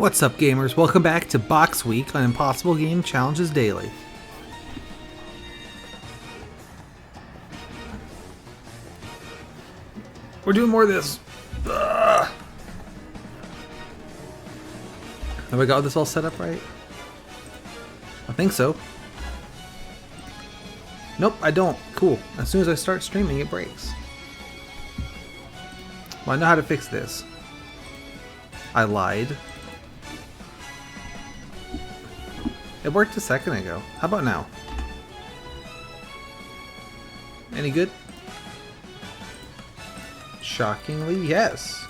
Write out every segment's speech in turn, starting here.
What's up, gamers? Welcome back to Box Week on Impossible Game Challenges Daily. We're doing more of this. Ugh. Have I got this all set up right? I think so. Nope, I don't. Cool. As soon as I start streaming, it breaks. Well, I know how to fix this. I lied. It worked a second ago. How about now? Any good? Shockingly, yes.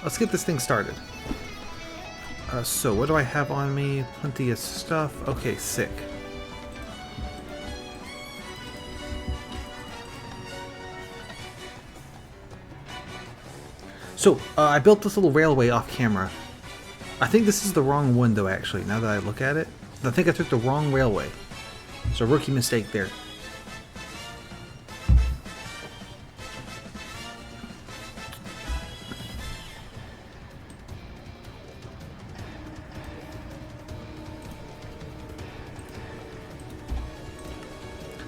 Let's get this thing started. So what do I have on me? Plenty of stuff. Okay, sick. So, I built this little railway off camera. I think this is the wrong one though, actually, now that I look at it. I think I took the wrong railway. So, rookie mistake there.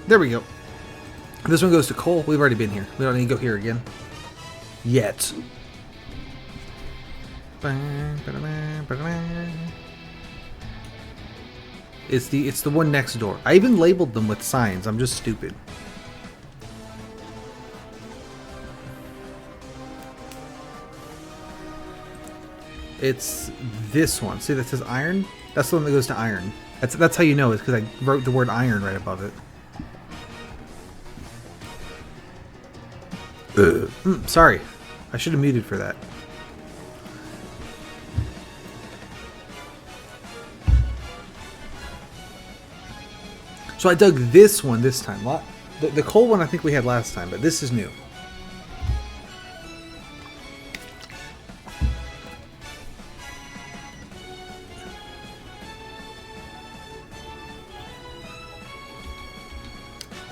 There we go. This one goes to Cole. We've already been here. We don't need to go here again. Yet. It's the one next door. I even labeled them with signs. I'm just stupid. It's this one. See that says iron? That's the one that goes to iron. That's how you know, it's because I wrote the word iron right above it. Sorry. I should have muted for that. So I dug this one this time. The coal one I think we had last time, but this is new.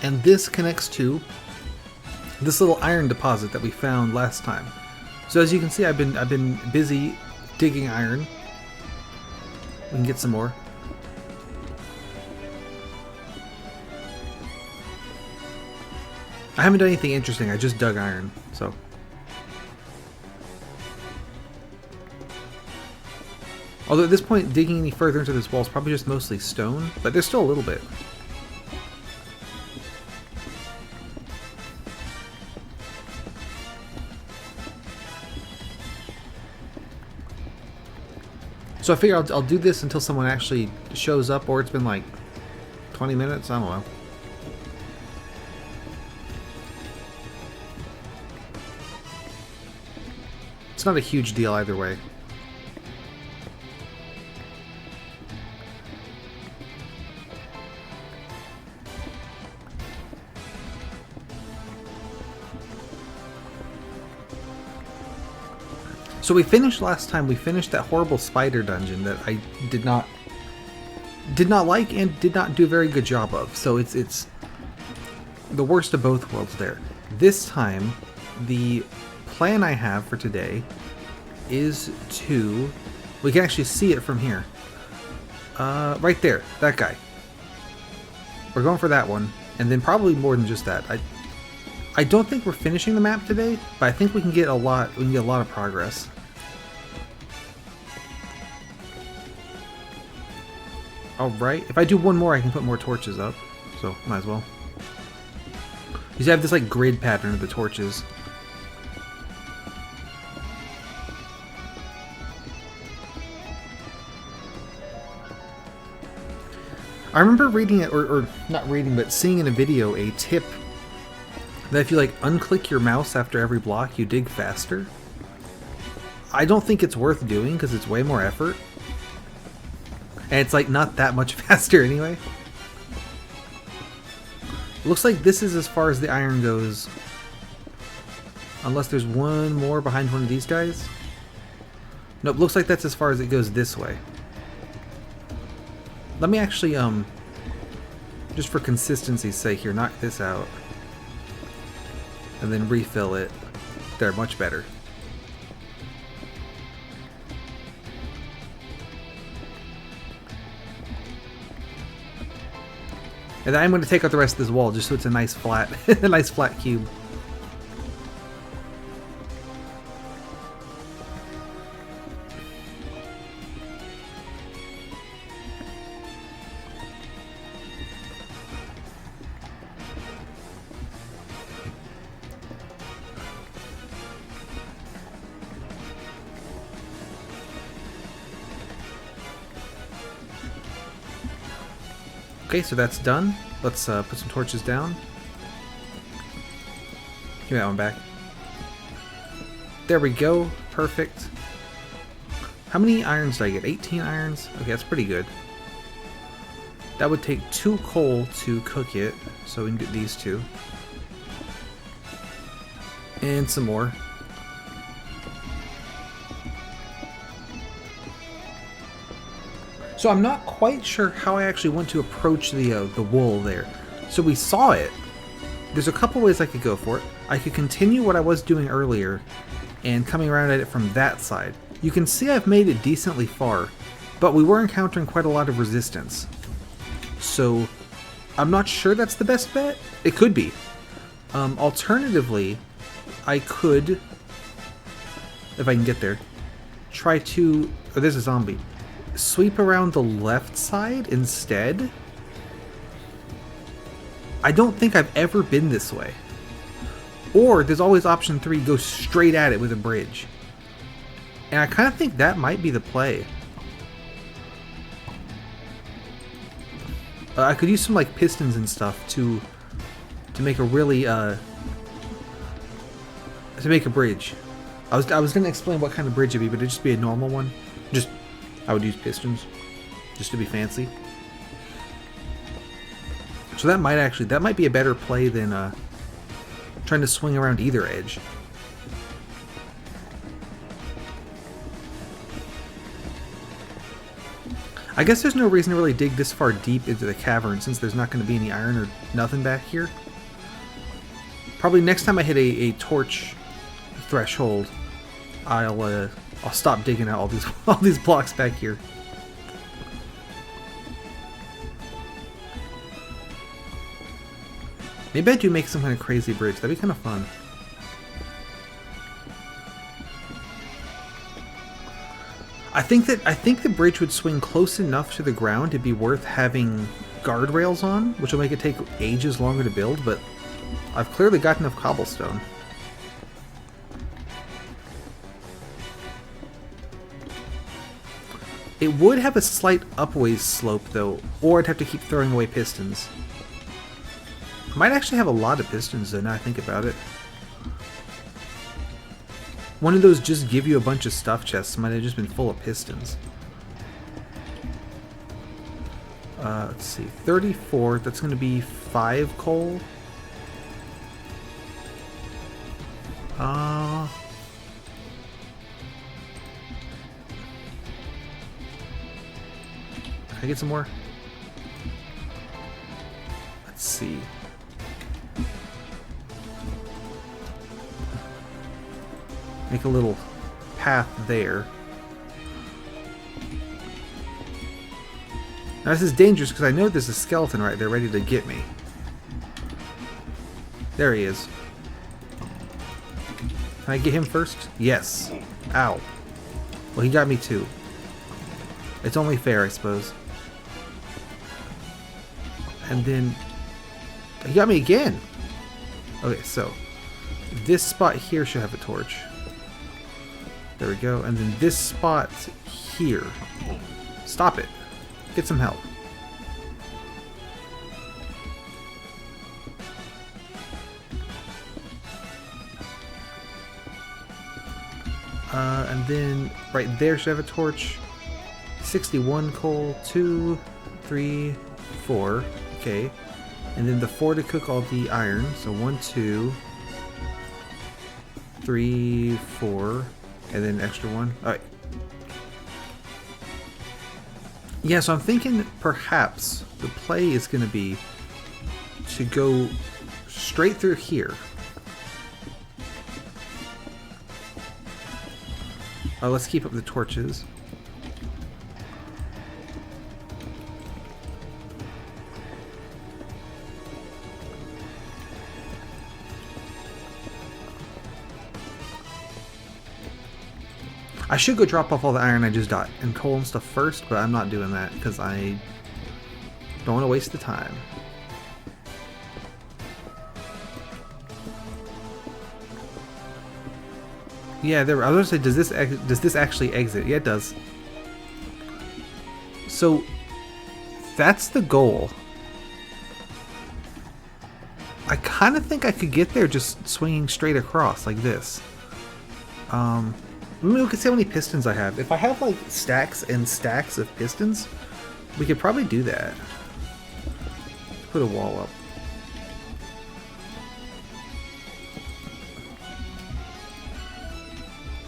And this connects to this little iron deposit that we found last time. So as you can see, I've been busy digging iron. We can get some more. I haven't done anything interesting, I just dug iron, so. Although at this point, digging any further into this wall is probably just mostly stone, but there's still a little bit. So I figure I'll do this until someone actually shows up, or it's been like 20 minutes, I don't know. It's not a huge deal either way. So we finished last time, we finished that horrible spider dungeon that I did not like and did not do a very good job of. So it's the worst of both worlds there. This time, the plan I have for today is to... We can actually see it from here. Right there, that guy. We're going for that one, and then probably more than just that. I don't think we're finishing the map today, but I think we can get a lot. We can get a lot of progress. All right, if I do one more, I can put more torches up. So might as well. You have this like grid pattern of the torches. I remember reading it, or not reading, but seeing in a video a tip that if you like unclick your mouse after every block, you dig faster. I don't think it's worth doing because it's way more effort. And it's like not that much faster anyway. Looks like this is as far as the iron goes. Unless there's one more behind one of these guys. Nope, looks like that's as far as it goes this way. Let me actually, just for consistency's sake here, knock this out. And then refill it. There, much better. And then I'm going to take out the rest of this wall just so it's a nice flat, a nice flat cube. Okay, so that's done. Let's put some torches down. Give me that one back. There we go. Perfect. How many irons did I get? 18 irons? Okay, that's pretty good. That would take 2 coal to cook it, so we can get these 2. And some more. So I'm not quite sure how I actually want to approach the wool there. So we saw it. There's a couple ways I could go for it. I could continue what I was doing earlier and coming around at it from that side. You can see I've made it decently far, but we were encountering quite a lot of resistance. So I'm not sure that's the best bet. It could be. Alternatively, I could, if I can get there, try to... Oh, there's a zombie. Sweep around the left side instead. I don't think I've ever been this way. Or there's always option 3, go straight at it with a bridge. And I kind of think that might be the play. I could use some like pistons and stuff to make a really to make a bridge. I was gonna explain what kind of bridge it'd be, but it'd just be a normal one. I would use pistons, just to be fancy. So that might be a better play than trying to swing around either edge. I guess there's no reason to really dig this far deep into the cavern since there's not going to be any iron or nothing back here. Probably next time I hit a torch threshold, I'll stop digging out all these blocks back here. Maybe I do make some kind of crazy bridge. That'd be kind of fun. I think the bridge would swing close enough to the ground to be worth having guardrails on, which will make it take ages longer to build, but I've clearly got enough cobblestone. It would have a slight upways slope though, or I'd have to keep throwing away pistons. I might actually have a lot of pistons though, now I think about it. One of those just give you a bunch of stuff chests might have just been full of pistons. Let's see, 34, that's going to be 5 coal. Can I get some more? Let's see. Make a little path there. Now this is dangerous because I know there's a skeleton right there ready to get me. There he is. Can I get him first? Yes. Ow. Well, he got me too. It's only fair, I suppose. And then... he got me again! Okay, so... this spot here should have a torch. There we go. And then this spot here. Stop it. Get some help. And then right there should have a torch. 61 coal. 2, 3, 4. Okay. And then the 4 to cook all the iron. So 1, 2, 3, 4. And then extra 1. Alright. Yeah, so I'm thinking perhaps the play is going to be to go straight through here. Let's keep up the torches. I should go drop off all the iron I just got and coal and stuff first, but I'm not doing that because I don't want to waste the time. Yeah, there. I was gonna say, does this actually exit? Yeah, it does. So that's the goal. I kind of think I could get there just swinging straight across like this. Let me look and see how many pistons I have. If I have like stacks and stacks of pistons, we could probably do that. Put a wall up.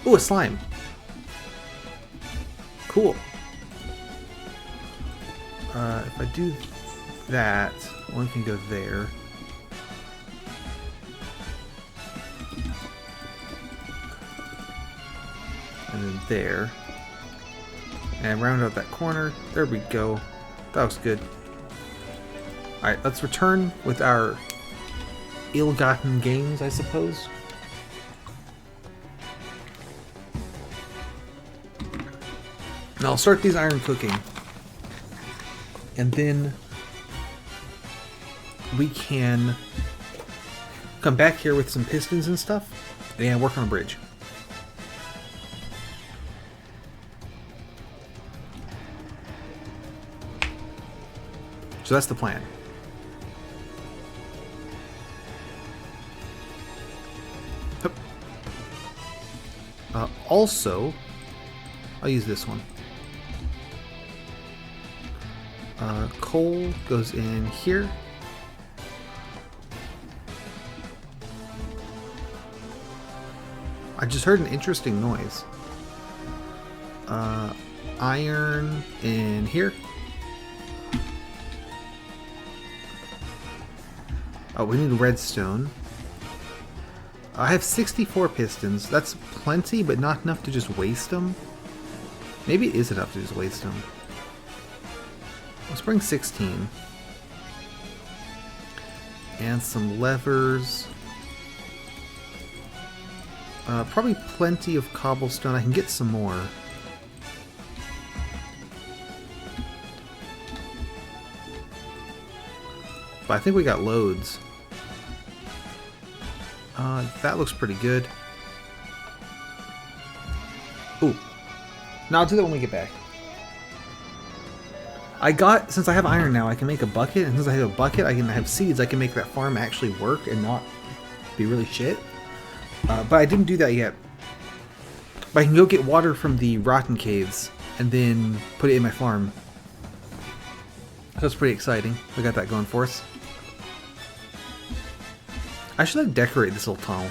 Ooh, a slime. Cool. If I do that, one can go there. And then there. And round out that corner. There we go. That was good. Alright, let's return with our ill-gotten gains, I suppose. And I'll start these iron cooking. And then we can come back here with some pistons and stuff and work on a bridge. So that's the plan. Also, I'll use this one. Coal goes in here. I just heard an interesting noise. Iron in here. Oh, we need redstone. I have 64 pistons. That's plenty, but not enough to just waste them. Maybe it is enough to just waste them. Let's bring 16. And some levers. Probably plenty of cobblestone. I can get some more. But I think we got loads. That looks pretty good. Ooh. No, I'll do that when we get back. Since I have iron now, I can make a bucket, and since I have a bucket, I can have seeds. I can make that farm actually work and not be really shit. But I didn't do that yet. But I can go get water from the rotten caves and then put it in my farm. That's pretty exciting. We got that going for us. I should like decorate this little tunnel.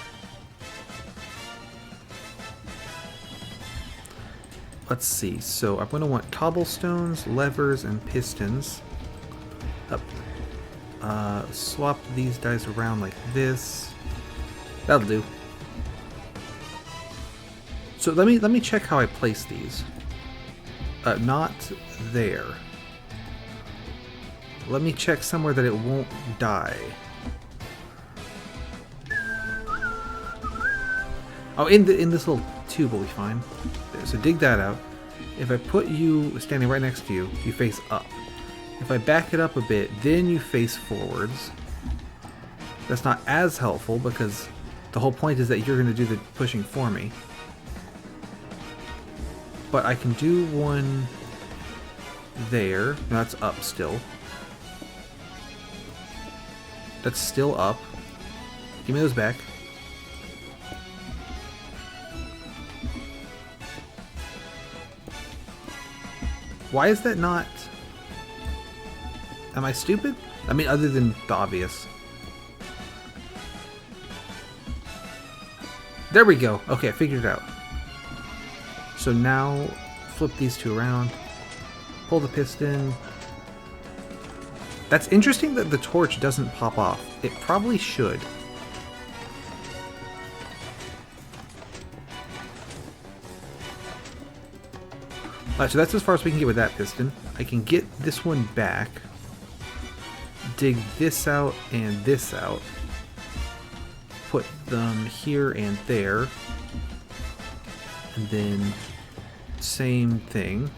Let's see. So I'm going to want cobblestones, levers, and pistons. Up. Swap these guys around like this. That'll do. So let me check how I place these. Not there. Let me check somewhere that it won't die. Oh, in this little tube will be fine. There, so dig that out. If I put you standing right next to you, you face up. If I back it up a bit, then you face forwards. That's not as helpful because the whole point is that you're going to do the pushing for me. But I can do one there. No, that's up still. That's still up. Give me those back. Why is that not... Am I stupid? I mean, other than the obvious. There we go. Okay, I figured it out. So now, flip these two around. Pull the piston. That's interesting that the torch doesn't pop off. It probably should. Alright, so that's as far as we can get with that piston. I can get this one back. Dig this out and this out. Put them here and there. And then Same thing.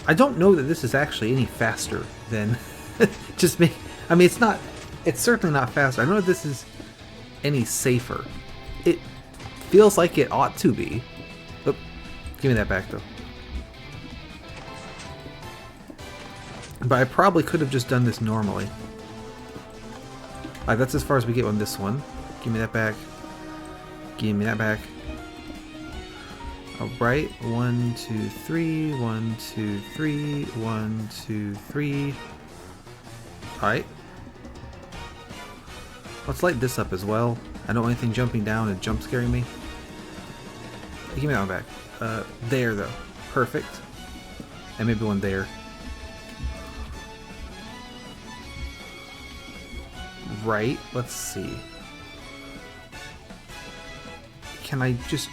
I don't know that this is actually any faster than just me. I mean, it's certainly not faster. I don't know if this is any safer. It feels like it ought to be. Oop, give me that back though. But I probably could have just done this normally. Alright, that's as far as we get on this one. Give me that back. Give me that back. Alright, 1, 2, 3, 1, 2, 3, 1, 2, 3. Alright. Let's light this up as well. I don't want anything jumping down and jump scaring me. Give me that one back. There though. Perfect. And maybe one there. Right, let's see. Can I just...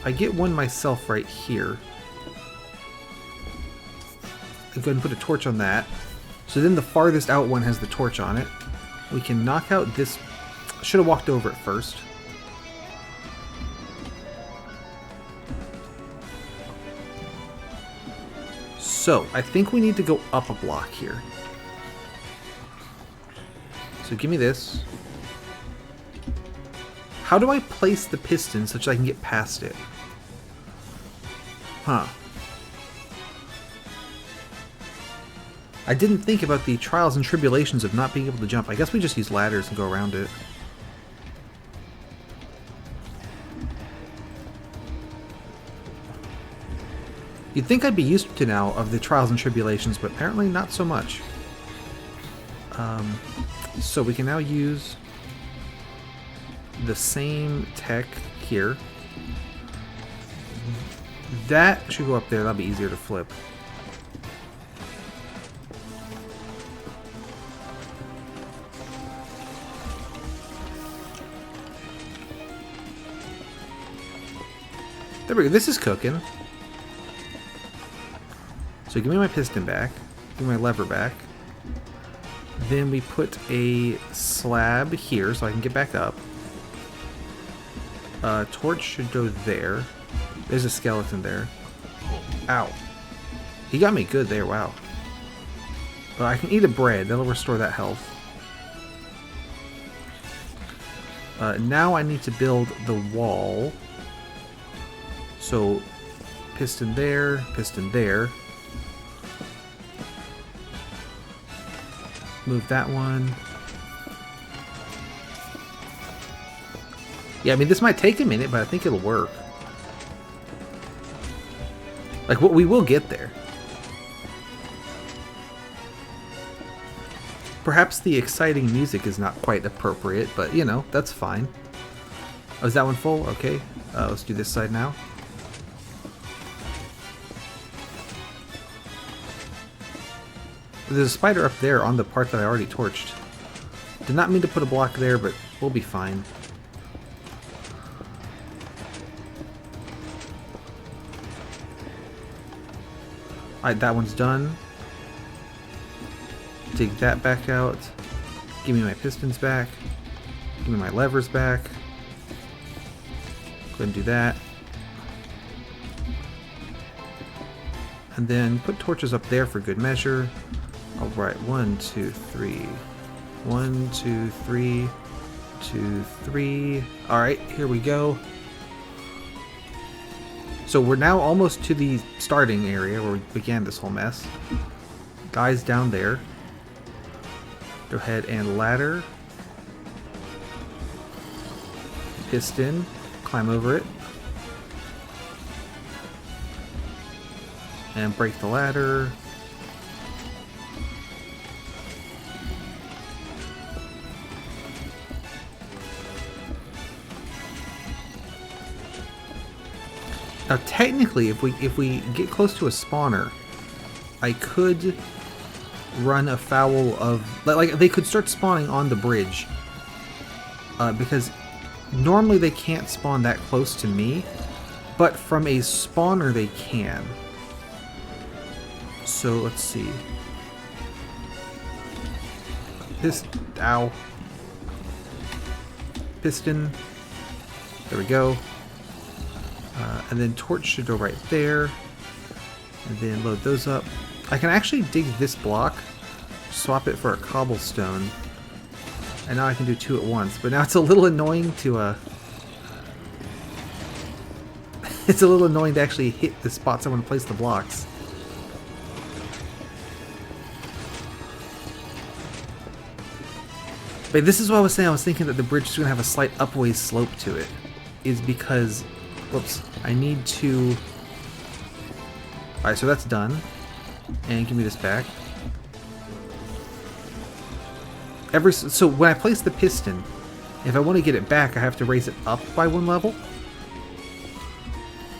I get one myself right here. I go ahead and put a torch on that. So then the farthest out one has the torch on it. We can knock out this... I should have walked over it first. So, I think we need to go up a block here. So give me this. How do I place the piston such that I can get past it? Huh. I didn't think about the trials and tribulations of not being able to jump. I guess we just use ladders and go around it. You'd think I'd be used to now of the trials and tribulations, but apparently not so much. So we can now use the same tech here. That should go up there. That'll be easier to flip. There we go. This is cooking. So give me my piston back. Give me my lever back. Then we put a slab here so I can get back up. Torch should go there. There's a skeleton there. Ow. He got me good there, wow. But I can eat a bread. That'll restore that health. Now I need to build the wall. So, piston there, piston there. Move that one. Yeah, I mean, this might take a minute, but I think it'll work. Like, we will get there. Perhaps the exciting music is not quite appropriate, but, you know, that's fine. Oh, is that one full? Okay. Let's do this side now. There's a spider up there on the part that I already torched. Did not mean to put a block there, but we'll be fine. Alright, that one's done. Take that back out. Give me my pistons back. Give me my levers back. Go ahead and do that. And then put torches up there for good measure. Alright, 1, 2, 3. 1, 2, 3. 2, 3. Alright, here we go. So we're now almost to the starting area where we began this whole mess. Guys down there. Go ahead and ladder. Piston. Climb over it. And break the ladder. Now technically, if we get close to a spawner, I could run afoul of... Like they could start spawning on the bridge. Because normally they can't spawn that close to me, but from a spawner they can. So let's see. piston. There we go. And then torch should go right there. And then load those up. I can actually dig this block, swap it for a cobblestone, and now I can do two at once. But now it's a little annoying to it's a little annoying to actually hit the spots I want to place the blocks. But this is what I was saying. I was thinking that the bridge is going to have a slight upways slope to it, is because, whoops, I need to. All right, so that's done. And give me this back. So when I place the piston, if I want to get it back, I have to raise it up by one level.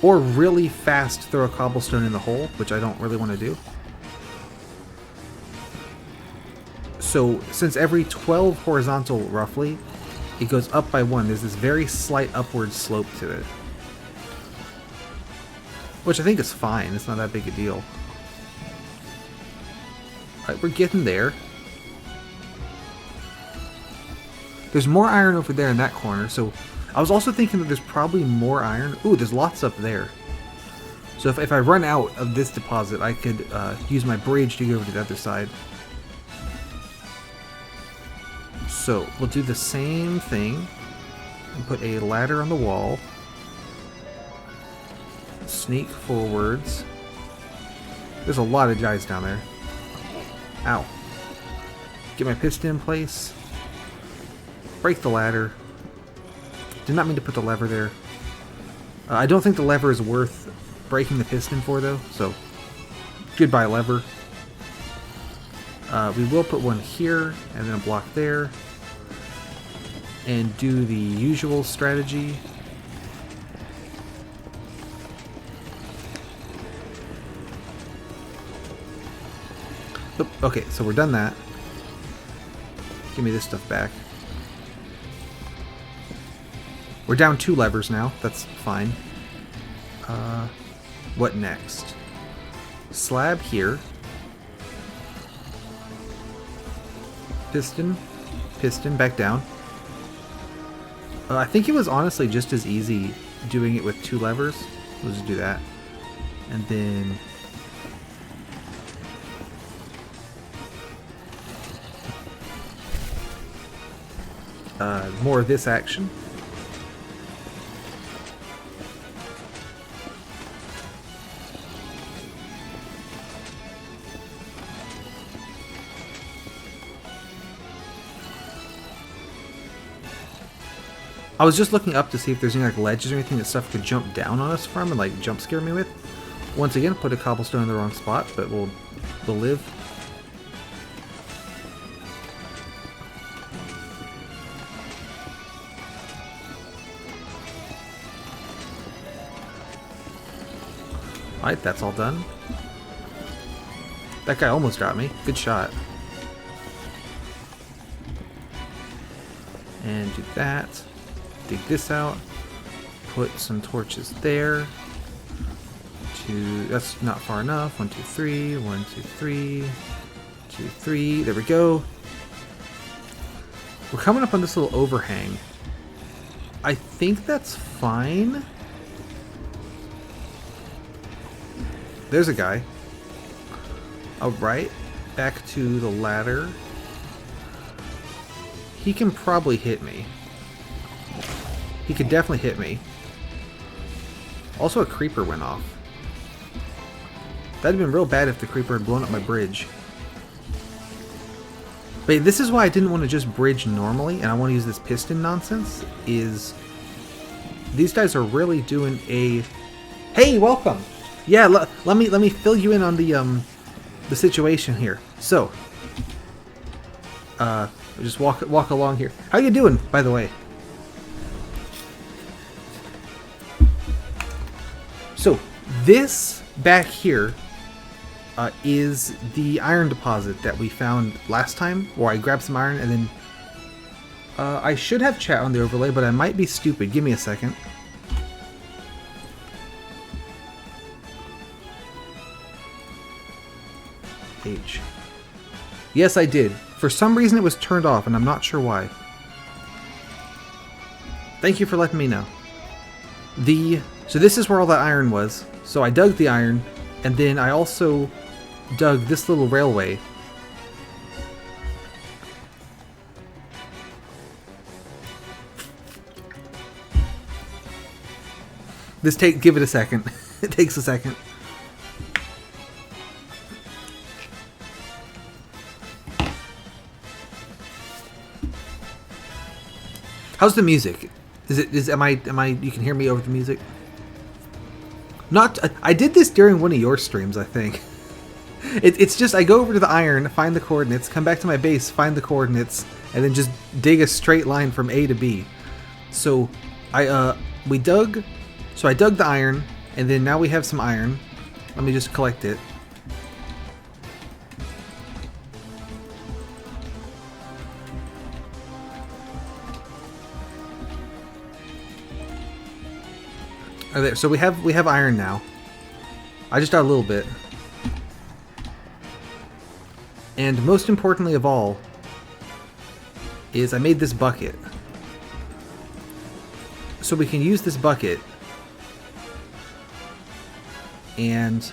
Or really fast throw a cobblestone in the hole, which I don't really want to do. So since every 12 horizontal, roughly, it goes up by one, there's this very slight upward slope to it. Which I think is fine, it's not that big a deal. Alright, we're getting there. There's more iron over there in that corner, so I was also thinking that there's probably more iron. Ooh, there's lots up there. So if I run out of this deposit, I could use my bridge to go over to the other side. So we'll do the same thing and put a ladder on the wall. Sneak forwards. There's a lot of guys down there. Ow. Get my piston in place. Break the ladder. Did not mean to put the lever there. I don't think the lever is worth breaking the piston for, though, so goodbye, lever. We will put one here, and then a block there. And do the usual strategy. Oop, okay, so we're done that. Give me this stuff back. We're down 2 levers now. That's fine. What next? Slab here. Piston. Piston back down. I think it was honestly just as easy doing it with 2 levers. We'll just do that. And then... more of this action. I was just looking up to see if there's any like ledges or anything that stuff could jump down on us from and like jump scare me with. Once again, put a cobblestone in the wrong spot, but we'll live. Alright, that's all done. That guy almost got me. Good shot. And do that. Dig this out. Put some torches there. That's not far enough. 1, 2, 3. 1, 2, 3. 2, 3. There we go. We're coming up on this little overhang. I think that's fine. There's a guy. Alright. Back to the ladder. He can probably hit me. He could definitely hit me. Also, a creeper went off. That'd have been real bad if the creeper had blown up my bridge. But this is why I didn't want to just bridge normally, and I want to use this piston nonsense, is these guys are really doing a... Hey, welcome! Yeah, let me fill you in on the situation here. So, just walk along here. How you doing, by the way? So, this back here is the iron deposit that we found last time, where I grabbed some iron and then... I should have chat on the overlay, but I might be stupid. Give me a second. H. Yes, I did. For some reason it was turned off, and I'm not sure why. Thank you for letting me know. So this is where all that iron was. So I dug the iron, and then I also dug this little railway. Give it a second. It takes a second. How's the music? Am I you can hear me over the music? Not I did this during one of your streams, I think. It's just I go over to the iron, find the coordinates, come back to my base, find the coordinates, and then just dig a straight line from A to B. So I dug the iron, and then now we have some iron. Let me just collect it. There, so we have iron now. I just got a little bit. And most importantly of all is I made this bucket. So we can use this bucket and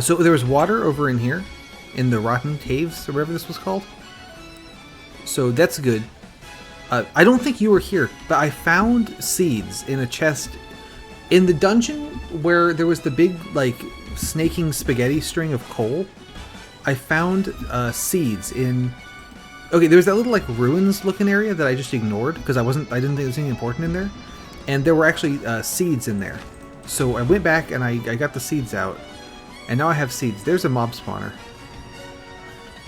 so there was water over in here in the Rotten Caves or whatever this was called. So that's good. I don't think you were here, but I found seeds in a chest in the dungeon where there was the big, like, snaking spaghetti string of coal. I found seeds in... Okay, there was that little, like, ruins-looking area that I just ignored because I didn't think there was anything important in there. And there were actually seeds in there. So I went back and I got the seeds out. And now I have seeds. There's a mob spawner.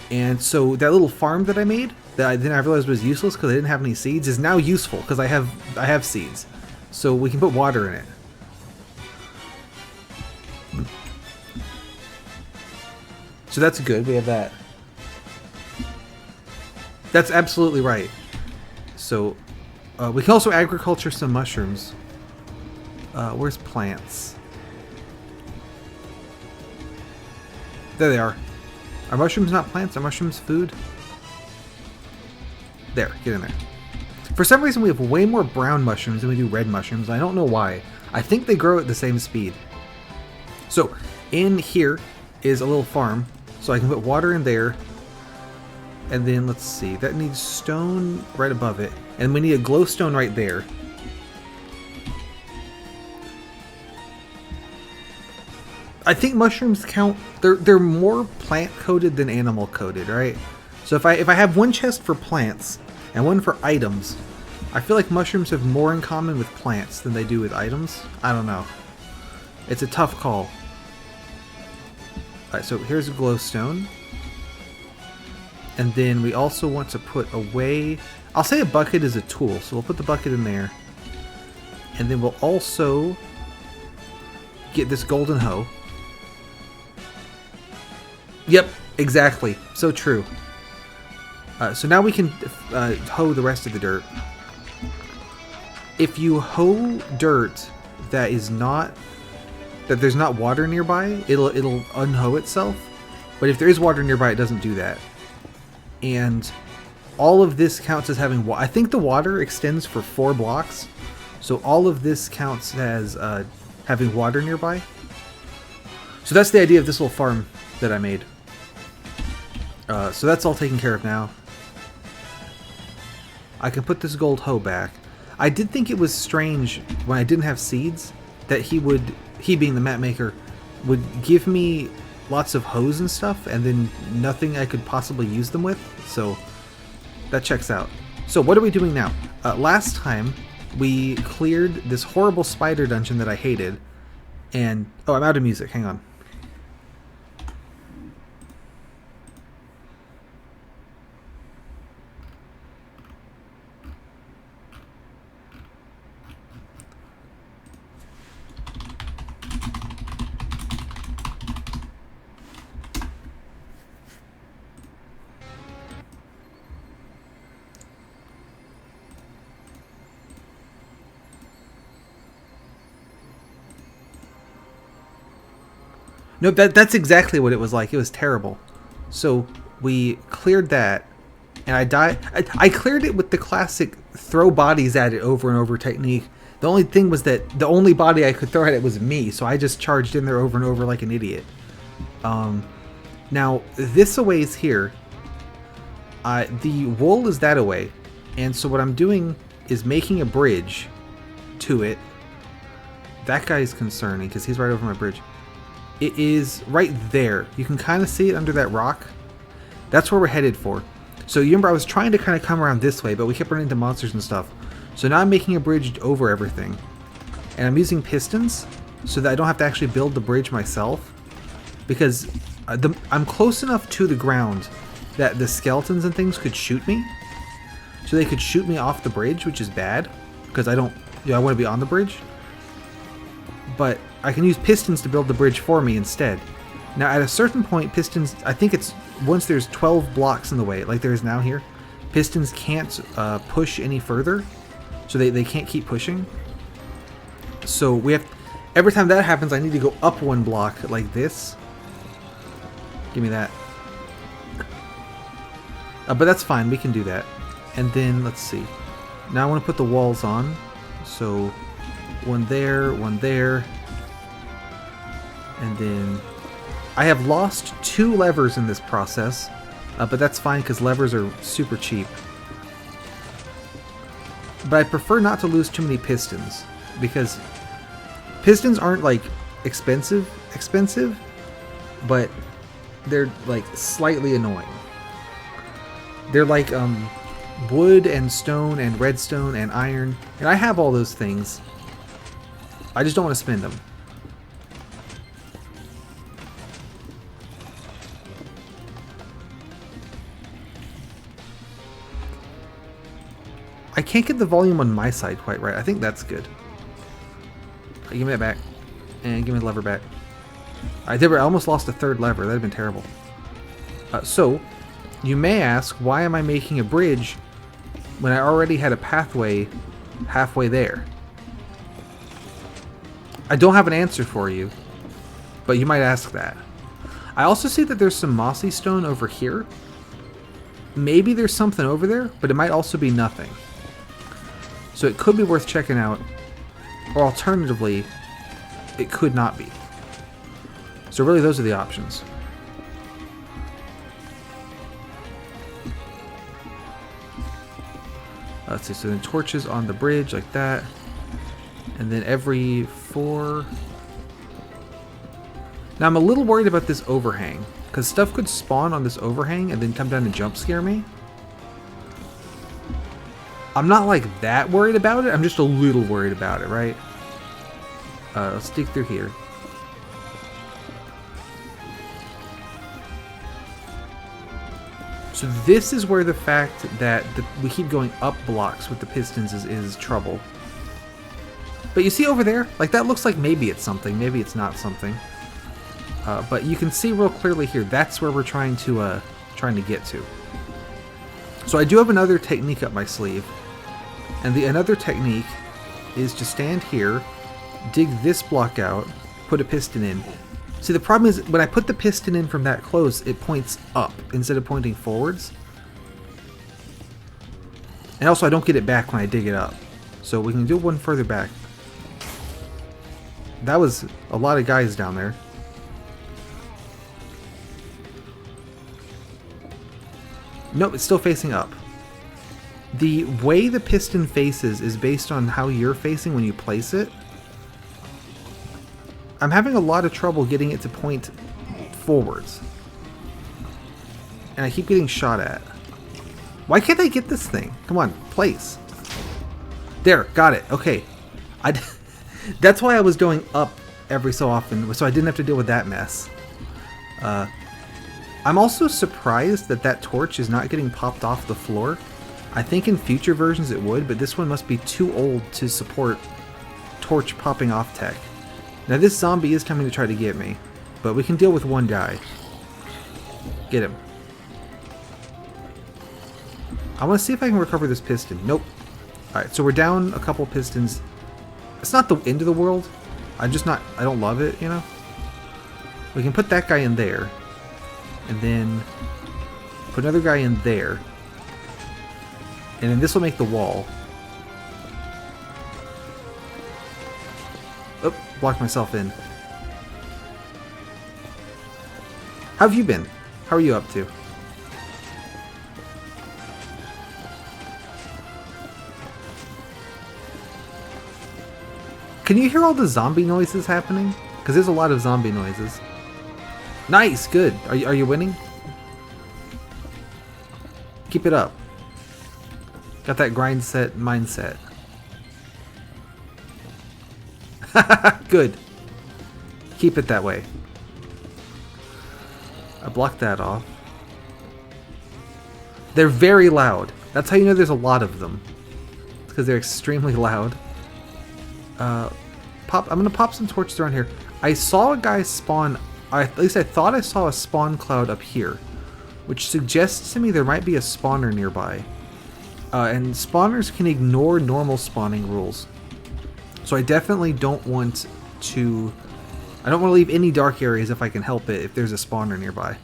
And so that little farm that I made, that then I realized was useless because I didn't have any seeds, is now useful because I have seeds. So we can put water in it. So that's good, we have that. That's absolutely right. So we can also agriculture some mushrooms. Where's plants? There they are. Are mushrooms not plants? Are mushrooms food? There, get in there. For some reason we have way more brown mushrooms than we do red mushrooms. I don't know why. I think they grow at the same speed. So, in here is a little farm. So I can put water in there. And then, let's see, that needs stone right above it. And we need a glowstone right there. I think mushrooms count, they're more plant coated than animal coated, right? So if I have one chest for plants and one for items, I feel like mushrooms have more in common with plants than they do with items. I don't know. It's a tough call. Alright, so here's a glowstone. And then we also want to put away... I'll say a bucket is a tool, so we'll put the bucket in there. And then we'll also get this golden hoe. Yep, exactly. So true. So now we can hoe the rest of the dirt. If you hoe dirt that is not... that there's not water nearby, it'll unhoe itself. But if there is water nearby, it doesn't do that. And all of this counts as having water. I think the water extends for 4 blocks. So all of this counts as having water nearby. So that's the idea of this little farm that I made. So that's all taken care of now. I can put this gold hoe back. I did think it was strange when I didn't have seeds that he being the map maker, would give me lots of hoes and stuff and then nothing I could possibly use them with. So that checks out. So what are we doing now? Last time we cleared this horrible spider dungeon that I hated. And oh, I'm out of music. Hang on. No, that's exactly what it was like. It was terrible. So we cleared that, And I died. I cleared it with the classic throw bodies at it over and over technique. The only thing was that the only body I could throw at it was me, so I just charged in there over and over like an idiot. Now, this away is here. The wool is that away. And so what I'm doing is making a bridge to it. That guy is concerning because he's right over my bridge. It is right there. You can kind of see it under that rock. That's where we're headed for. So you remember I was trying to kind of come around this way, but we kept running into monsters and stuff. So now I'm making a bridge over everything. And I'm using pistons so that I don't have to actually build the bridge myself. Because I'm close enough to the ground that the skeletons and things could shoot me. So they could shoot me off the bridge, which is bad. Because I want to be on the bridge. But I can use pistons to build the bridge for me instead. Now at a certain point, pistons, I think it's once there's 12 blocks in the way, like there is now here, pistons can't push any further. So they can't keep pushing. So we have, every time that happens, I need to go up one block like this. Give me that. But that's fine, we can do that. And then, let's see. Now I want to put the walls on. So, one there, and then I have lost 2 levers in this process, but that's fine because levers are super cheap. But I prefer not to lose too many pistons because pistons aren't like expensive, but they're like slightly annoying. They're like wood and stone and redstone and iron, and I have all those things. I just don't want to spend them. I can't get the volume on my side quite right. I think that's good. Give me that back. And give me the lever back. I almost lost a 3rd lever. That would have been terrible. So, you may ask, why am I making a bridge when I already had a pathway halfway there? I don't have an answer for you, but you might ask that. I also see that there's some mossy stone over here. Maybe there's something over there, but it might also be nothing. So it could be worth checking out, or alternatively, it could not be. So really those are the options. Let's see, so then torches on the bridge like that. And then every 4... Now I'm a little worried about this overhang, because stuff could spawn on this overhang and then come down and jump scare me. I'm not like that worried about it, I'm just a little worried about it, right? Let's dig through here. So this is where the fact that we keep going up blocks with the pistons is trouble. But you see over there, like that looks like maybe it's something, maybe it's not something. But you can see real clearly here, that's where we're trying to get to. So I do have another technique up my sleeve. And another technique is to stand here, dig this block out, put a piston in. See, the problem is when I put the piston in from that close, it points up instead of pointing forwards. And also I don't get it back when I dig it up. So we can do one further back. That was a lot of guys down there. Nope, it's still facing up. The way the piston faces is based on how you're facing when you place it. I'm having a lot of trouble getting it to point forwards. And I keep getting shot at. Why can't I get this thing? Come on, place. There, got it. Okay. That's why I was going up every so often, so I didn't have to deal with that mess. I'm also surprised that that torch is not getting popped off the floor. I think in future versions it would, but this one must be too old to support torch popping off tech. Now this zombie is coming to try to get me, but we can deal with one guy. Get him. I want to see if I can recover this piston. Nope. Alright, so we're down a couple pistons. It's not the end of the world. I don't love it, you know? We can put that guy in there. And then put another guy in there. And then this will make the wall. Oh, blocked myself in. How have you been? How are you up to? Can you hear all the zombie noises happening? Because there's a lot of zombie noises. Nice, good. Are you winning? Keep it up. Got that grind set mindset. Good. Keep it that way. I blocked that off. They're very loud. That's how you know there's a lot of them. It's because they're extremely loud. I'm gonna pop some torches around here. I saw a guy spawn. At least I thought I saw a spawn cloud up here, which suggests to me there might be a spawner nearby. And spawners can ignore normal spawning rules. So I definitely don't want to... I don't want to leave any dark areas if I can help it, if there's a spawner nearby.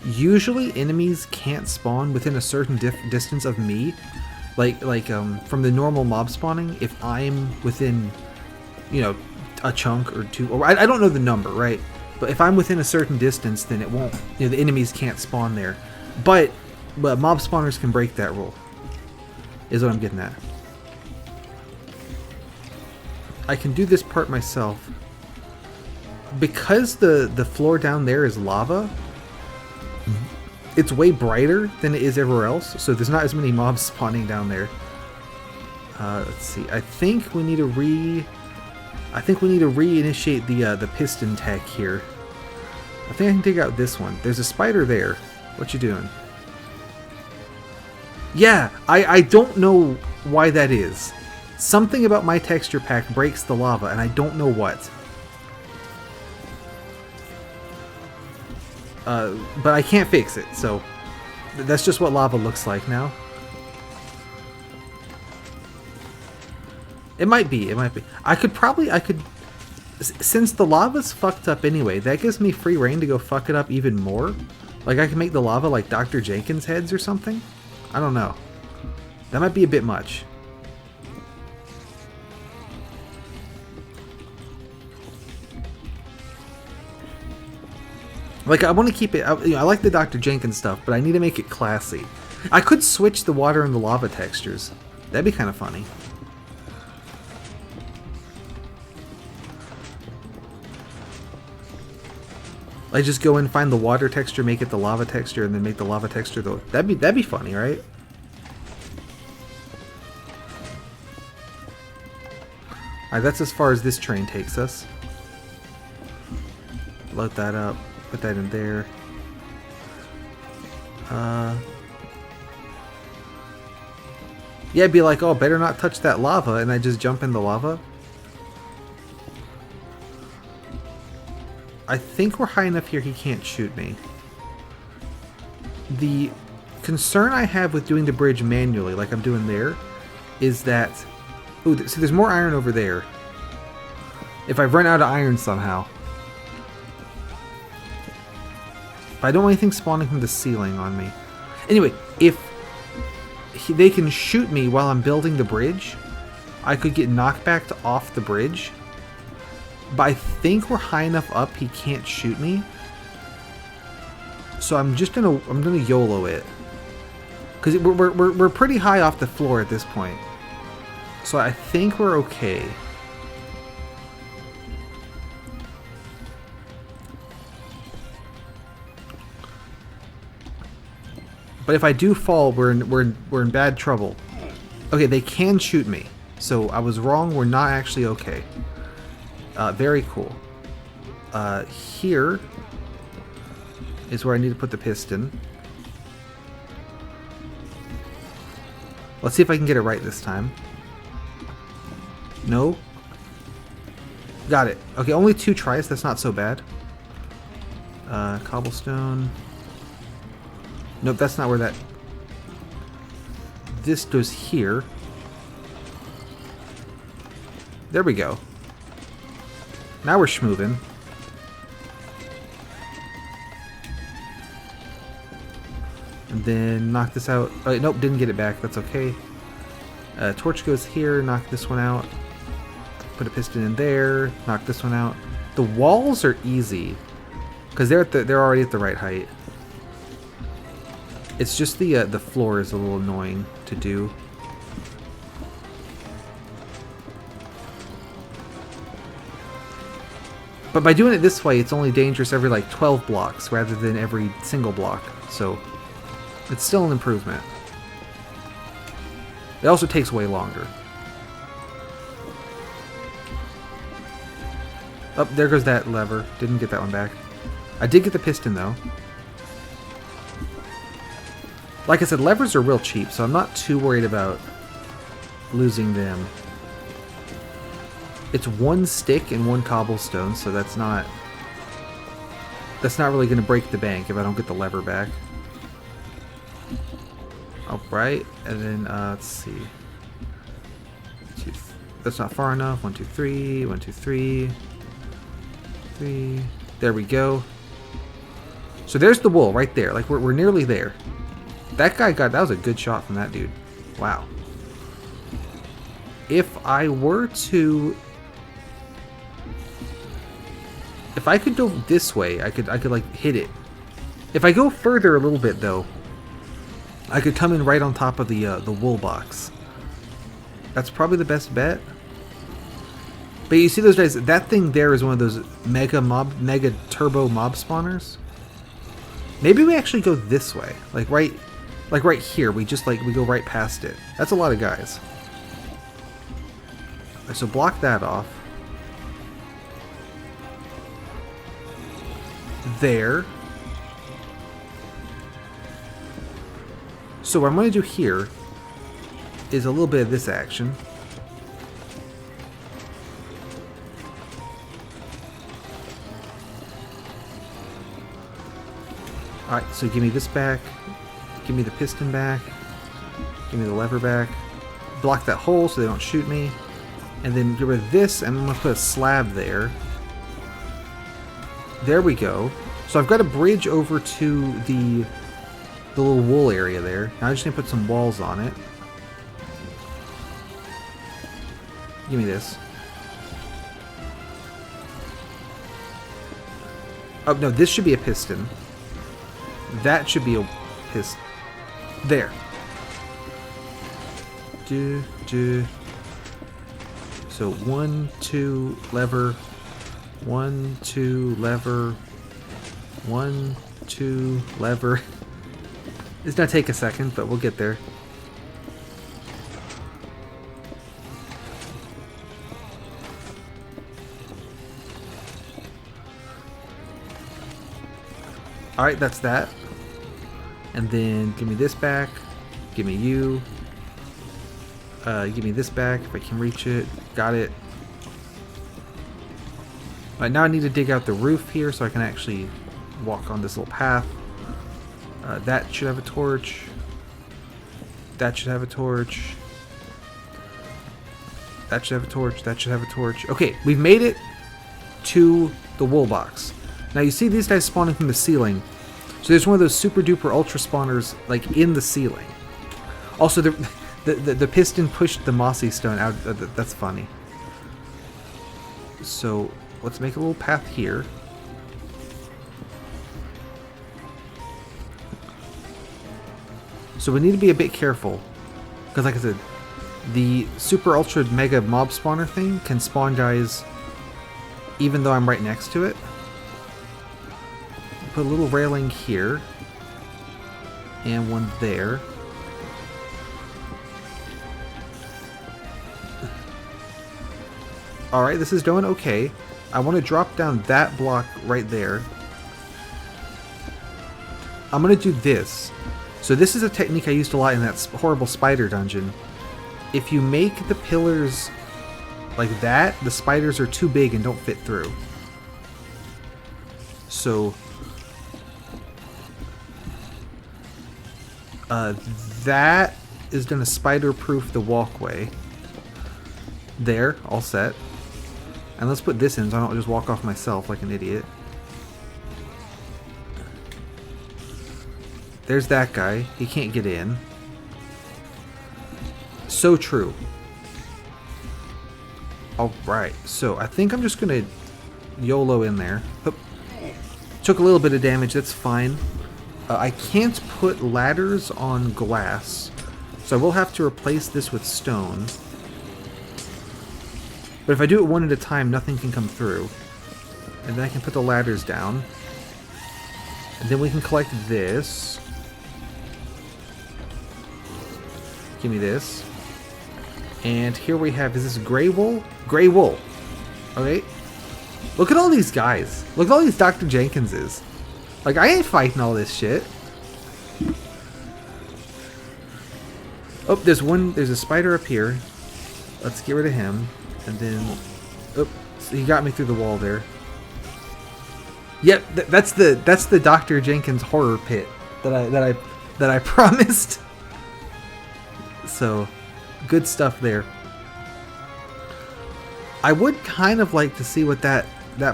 Usually enemies can't spawn within a certain distance of me. From the normal mob spawning, if I'm within, you know, a chunk or two, or I don't know the number, right? But if I'm within a certain distance, then it won't, you know, the enemies can't spawn there. But mob spawners can break that rule, is what I'm getting at. I can do this part myself. Because the floor down there is lava, it's way brighter than it is everywhere else, so there's not as many mobs spawning down there. Let's see. I think we need to reinitiate the piston tech here. I think I can dig out this one. There's a spider there. What you doing? Yeah, I don't know why that is. Something about my texture pack breaks the lava, and I don't know what. But I can't fix it, so that's just what lava looks like now. It might be. I could, since the lava's fucked up anyway, that gives me free reign to go fuck it up even more. Like I can make the lava like Dr. Jenkins heads or something. I don't know. That might be a bit much. Like, I want to keep it... I like the Dr. Jenkins stuff, but I need to make it classy. I could switch the water and the lava textures. That'd be kind of funny. I just go and find the water texture, make it the lava texture, and then make the lava texture the... That'd be funny, right? Alright, that's as far as this train takes us. Load that up. Put that in there. Yeah, it'd be like, oh, better not touch that lava, and I just jump in the lava. I think we're high enough here he can't shoot me. The concern I have with doing the bridge manually, like I'm doing there, is that... Ooh, see, there's more iron over there. If I run out of iron somehow. But I don't want anything spawning from the ceiling on me. Anyway, if they can shoot me while I'm building the bridge, I could get knockbacked off the bridge. But I think we're high enough up he can't shoot me. So I'm gonna YOLO it. Because we're pretty high off the floor at this point. So I think we're okay. But if I do fall, we're in bad trouble. Okay, they can shoot me. So I was wrong, we're not actually okay. Very cool. Here is where I need to put the piston. Let's see if I can get it right this time. No? Got it. Okay, only 2 tries, that's not so bad. Cobblestone. Nope, that's not where that... This goes here. There we go. Now we're schmoovin'. And And then knock this out. Oh, nope, didn't get it back. That's okay. Torch goes here. Knock this one out. Put a piston in there. Knock this one out. The walls are easy because they're already at the right height. It's just the floor is a little annoying to do. But by doing it this way, it's only dangerous every like 12 blocks rather than every single block. So it's still an improvement. It also takes way longer. Oh, there goes that lever. Didn't get that one back. I did get the piston though. Like I said, levers are real cheap, so I'm not too worried about losing them. It's one stick and one cobblestone, so that's not really going to break the bank if I don't get the lever back. Alright, and then let's see. That's not far enough. 1, 2, 3. 1, 2, 3. 3. There we go. So there's the wool right there. Like we're nearly there. That was a good shot from that dude. Wow. If I were to, if I could go this way, I could like hit it. If I go further a little bit though, I could come in right on top of the wool box. That's probably the best bet. But you see those guys, that thing there is one of those mega turbo mob spawners. Maybe we actually go this way. Like right here, we go right past it. That's a lot of guys. Right, so block that off. There. So what I'm going to do here is a little bit of this action. Alright, so give me this back. Give me the piston back. Give me the lever back. Block that hole so they don't shoot me. And then get rid of this, and I'm going to put a slab there. There we go. So I've got a bridge over to the little wool area there. Now I just need to put some walls on it. Give me this. Oh, no, this should be a piston. That should be a piston. There. So 1, 2, lever. 1, 2, lever. 1, 2, lever. It's gonna take a second, but we'll get there. Alright, that's that. And then give me this back. Give me you. Give me this back if I can reach it. Got it. Alright, now I need to dig out the roof here so I can actually walk on this little path. That should have a torch. That should have a torch. That should have a torch. That should have a torch. Okay, we've made it to the wool box. Now you see these guys spawning from the ceiling. So there's one of those super duper ultra spawners like in the ceiling. Also, the piston pushed the mossy stone out. That's funny. So let's make a little path here. So we need to be a bit careful, because like I said, the super ultra mega mob spawner thing can spawn guys even though I'm right next to it. Put a little railing here and one there. Alright, this is doing okay. I want to drop down that block right there. I'm going to do this. So this is a technique I used a lot in that horrible spider dungeon. If you make the pillars like that, the spiders are too big and don't fit through. So that is going to spider-proof the walkway. There, all set. And let's put this in so I don't just walk off myself like an idiot. There's that guy. He can't get in. So true. Alright, so I think I'm just gonna YOLO in there. Oop. Took a little bit of damage, that's fine. I can't put ladders on glass, so I will have to replace this with stone. But if I do it one at a time, nothing can come through. And then I can put the ladders down. And then we can collect this. Give me this. And here we have, is this gray wool? Gray wool. Okay. Look at all these guys. Look at all these Dr. Jenkinses. Like, I ain't fighting all this shit. Oh, there's a spider up here. Let's get rid of him. And then, oh, so he got me through the wall there. Yep, that's the Dr. Jenkins horror pit that I promised. So, good stuff there. I would kind of like to see what that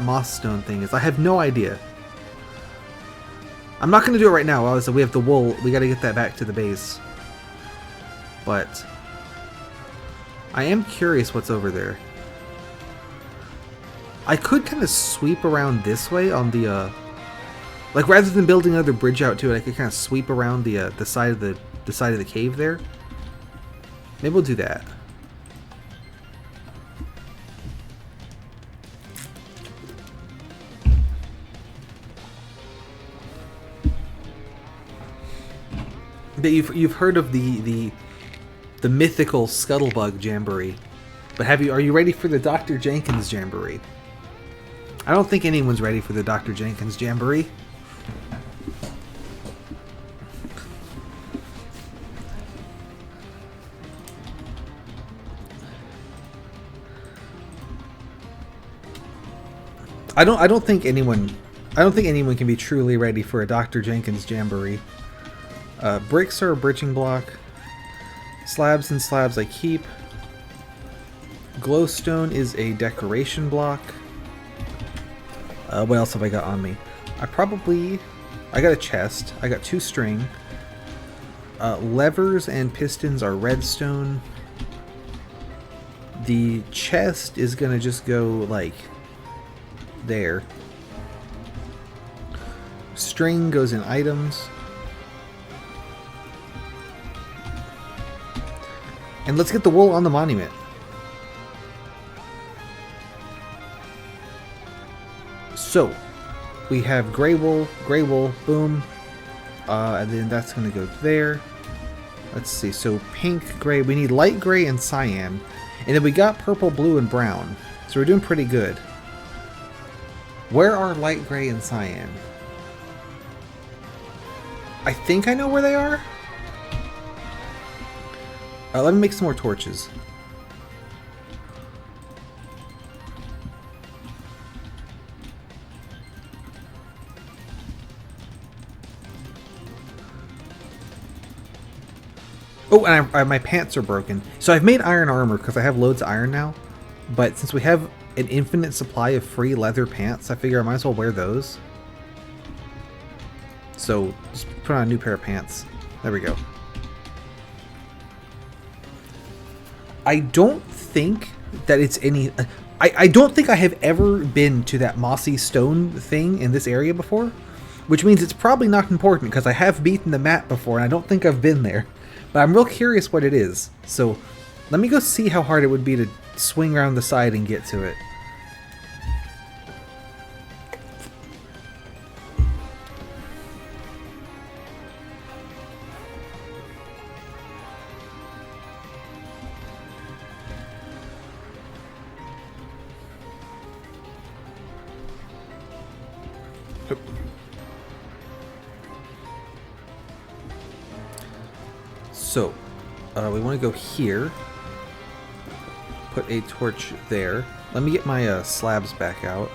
moss stone thing is. I have no idea. I'm not going to do it right now. Obviously, we have the wool. We got to get that back to the base. But I am curious what's over there. I could kind of sweep around this way on the like rather than building another bridge out to it, I could kind of sweep around the side of the cave there. Maybe we'll do that. But you've heard of the mythical Scuttlebug Jamboree, but are you ready for the Dr. Jenkins Jamboree? I don't think anyone's ready for the Dr. Jenkins Jamboree. I don't think anyone can be truly ready for a Dr. Jenkins Jamboree. Bricks are a bridging block. Slabs and slabs I keep. Glowstone is a decoration block. What else have I got on me? I got a chest. I got 2 string. Levers and pistons are redstone. The chest is gonna just go like there. String goes in items. And let's get the wool on the monument. So, we have gray wool, boom. And then that's going to go there. Let's see, so pink, gray, we need light gray and cyan. And then we got purple, blue, and brown. So we're doing pretty good. Where are light gray and cyan? I think I know where they are. Let me make some more torches. Oh, and my pants are broken. So I've made iron armor because I have loads of iron now. But since we have an infinite supply of free leather pants, I figure I might as well wear those. So just put on a new pair of pants. There we go. I don't think that it's any... I don't think I have ever been to that mossy stone thing in this area before. Which means it's probably not important because I have beaten the map before and I don't think I've been there. But I'm real curious what it is. So let me go see how hard it would be to swing around the side and get to it. So, we want to go here, put a torch there. Let me get my slabs back out.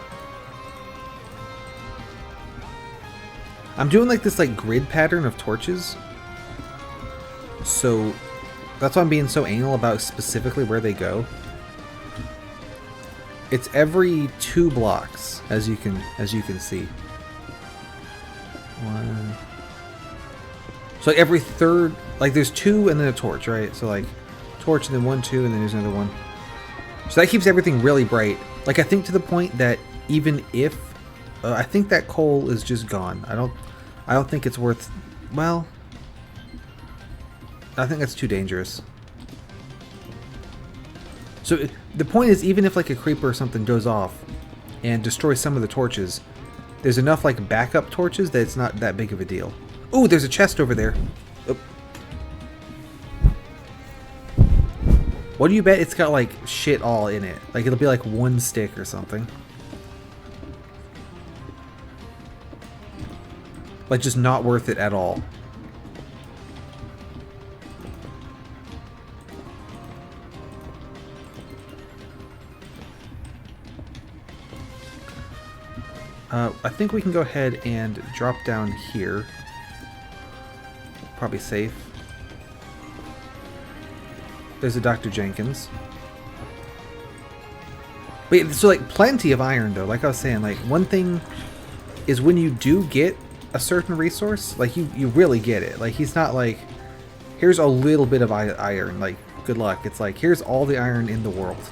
I'm doing like this grid pattern of torches. So, that's why I'm being so anal about specifically where they go. It's every 2 blocks, as you can see. 1, So like every third, like there's 2 and then a torch, right? So like torch and then 1, 2, and then there's another one. So that keeps everything really bright. Like I think to the point that even if I think that coal is just gone. I don't think it's worth. Well, I think that's too dangerous. So the point is, even if like a creeper or something goes off and destroys some of the torches, there's enough like backup torches that it's not that big of a deal. Ooh, there's a chest over there. Oh. What do you bet it's got like shit all in it? Like it'll be like 1 stick or something. Like just not worth it at all. I think we can go ahead and drop down here. Probably safe. There's a Dr. Jenkins. But so like plenty of iron though. Like I was saying, like one thing is when you do get a certain resource, like you really get it. Like he's not like, here's a little bit of iron. Like good luck. It's like here's all the iron in the world.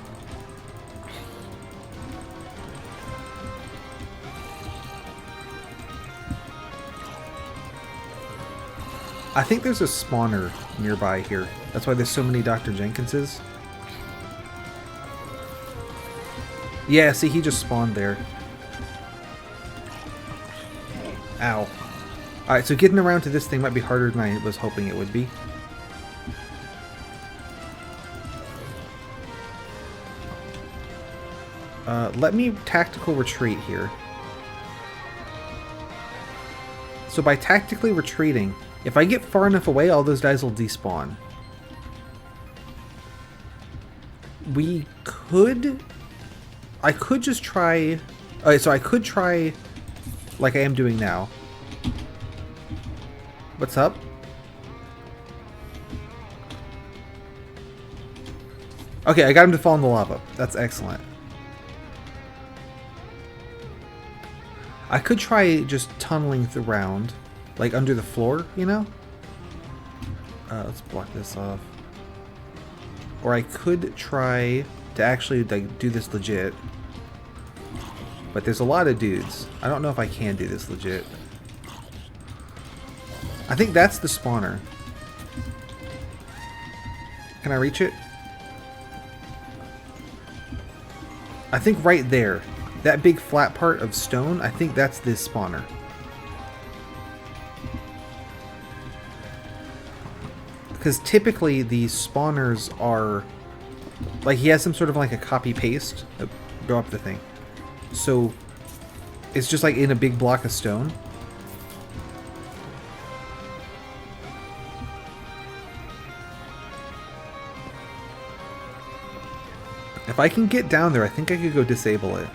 I think there's a spawner nearby here. That's why there's so many Dr. Jenkinses. Yeah, see, he just spawned there. Ow. Alright, so getting around to this thing might be harder than I was hoping it would be. Let me tactical retreat here. So by tactically retreating, if I get far enough away, all those guys will despawn. We could... I could just try... Alright, so I could try like I am doing now. What's up? Okay, I got him to fall in the lava. That's excellent. I could try just tunneling around, like under the floor, you know? Let's block this off. Or I could try to actually like do this legit. But there's a lot of dudes. I don't know if I can do this legit. I think that's the spawner. Can I reach it? I think right there. That big flat part of stone, I think that's this spawner. Because typically these spawners are... like he has some sort of like a copy-paste. Go up the thing. So it's just like in a big block of stone. If I can get down there, I think I could go disable it.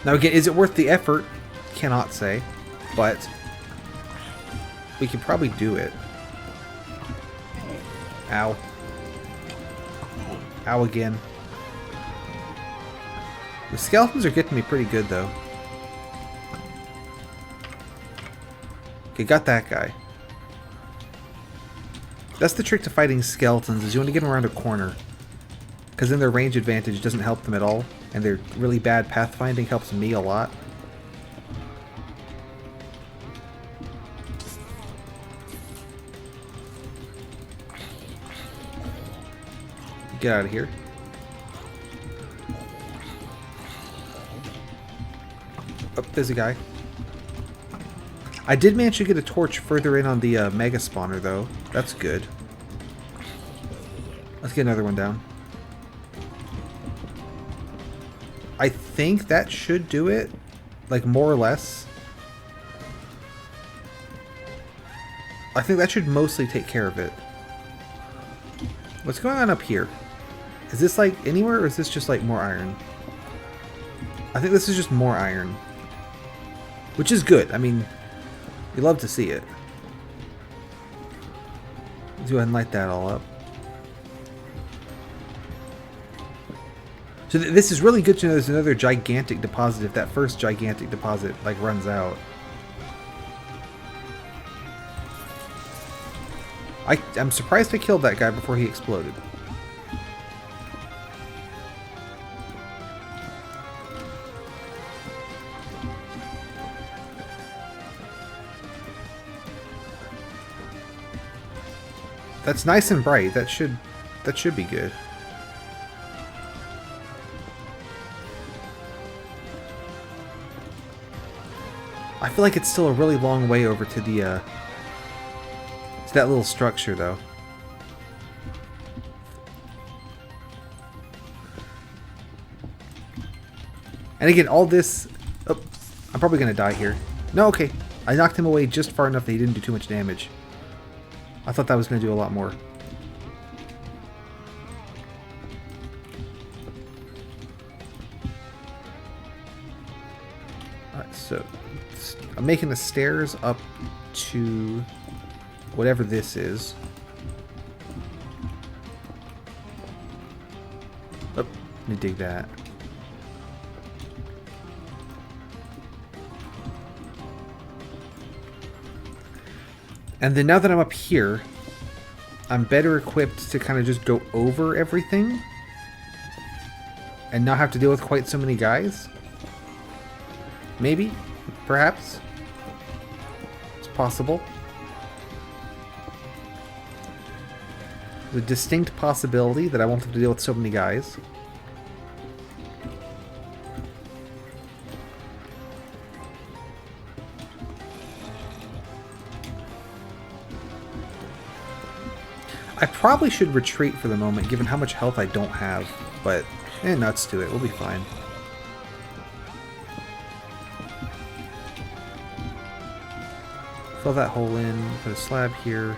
Now again, is it worth the effort? Cannot say, but we could probably do it. Ow. Ow again. The skeletons are getting me pretty good though. Okay, got that guy. That's the trick to fighting skeletons, is you want to get them around a corner. Because then their range advantage doesn't help them at all. And their really bad pathfinding helps me a lot. Get out of here. Oh, there's a guy. I did manage to get a torch further in on the mega spawner, though. That's good. Let's get another one down. I think that should do it. Like, more or less. I think that should mostly take care of it. What's going on up here? Is this, like, anywhere, or is this just, like, more iron? I think this is just more iron. Which is good. I mean, you love to see it. Let's go ahead and light that all up. So this is really good to know there's another gigantic deposit if that first gigantic deposit, like, runs out. I'm surprised I killed that guy before he exploded. That's nice and bright. That should be good. I feel like it's still a really long way over to the to that little structure though. And again, all this... Oh, I'm probably going to die here. No, okay. I knocked him away just far enough that he didn't do too much damage. I thought that was going to do a lot more. Alright, so... I'm making the stairs up to whatever this is. Oh, let me dig that. And then now that I'm up here, I'm better equipped to kind of just go over everything and not have to deal with quite so many guys. Maybe, perhaps. It's possible. There's a distinct possibility that I won't have to deal with so many guys. I probably should retreat for the moment, given how much health I don't have, but nuts to it, we'll be fine. Fill that hole in, put a slab here,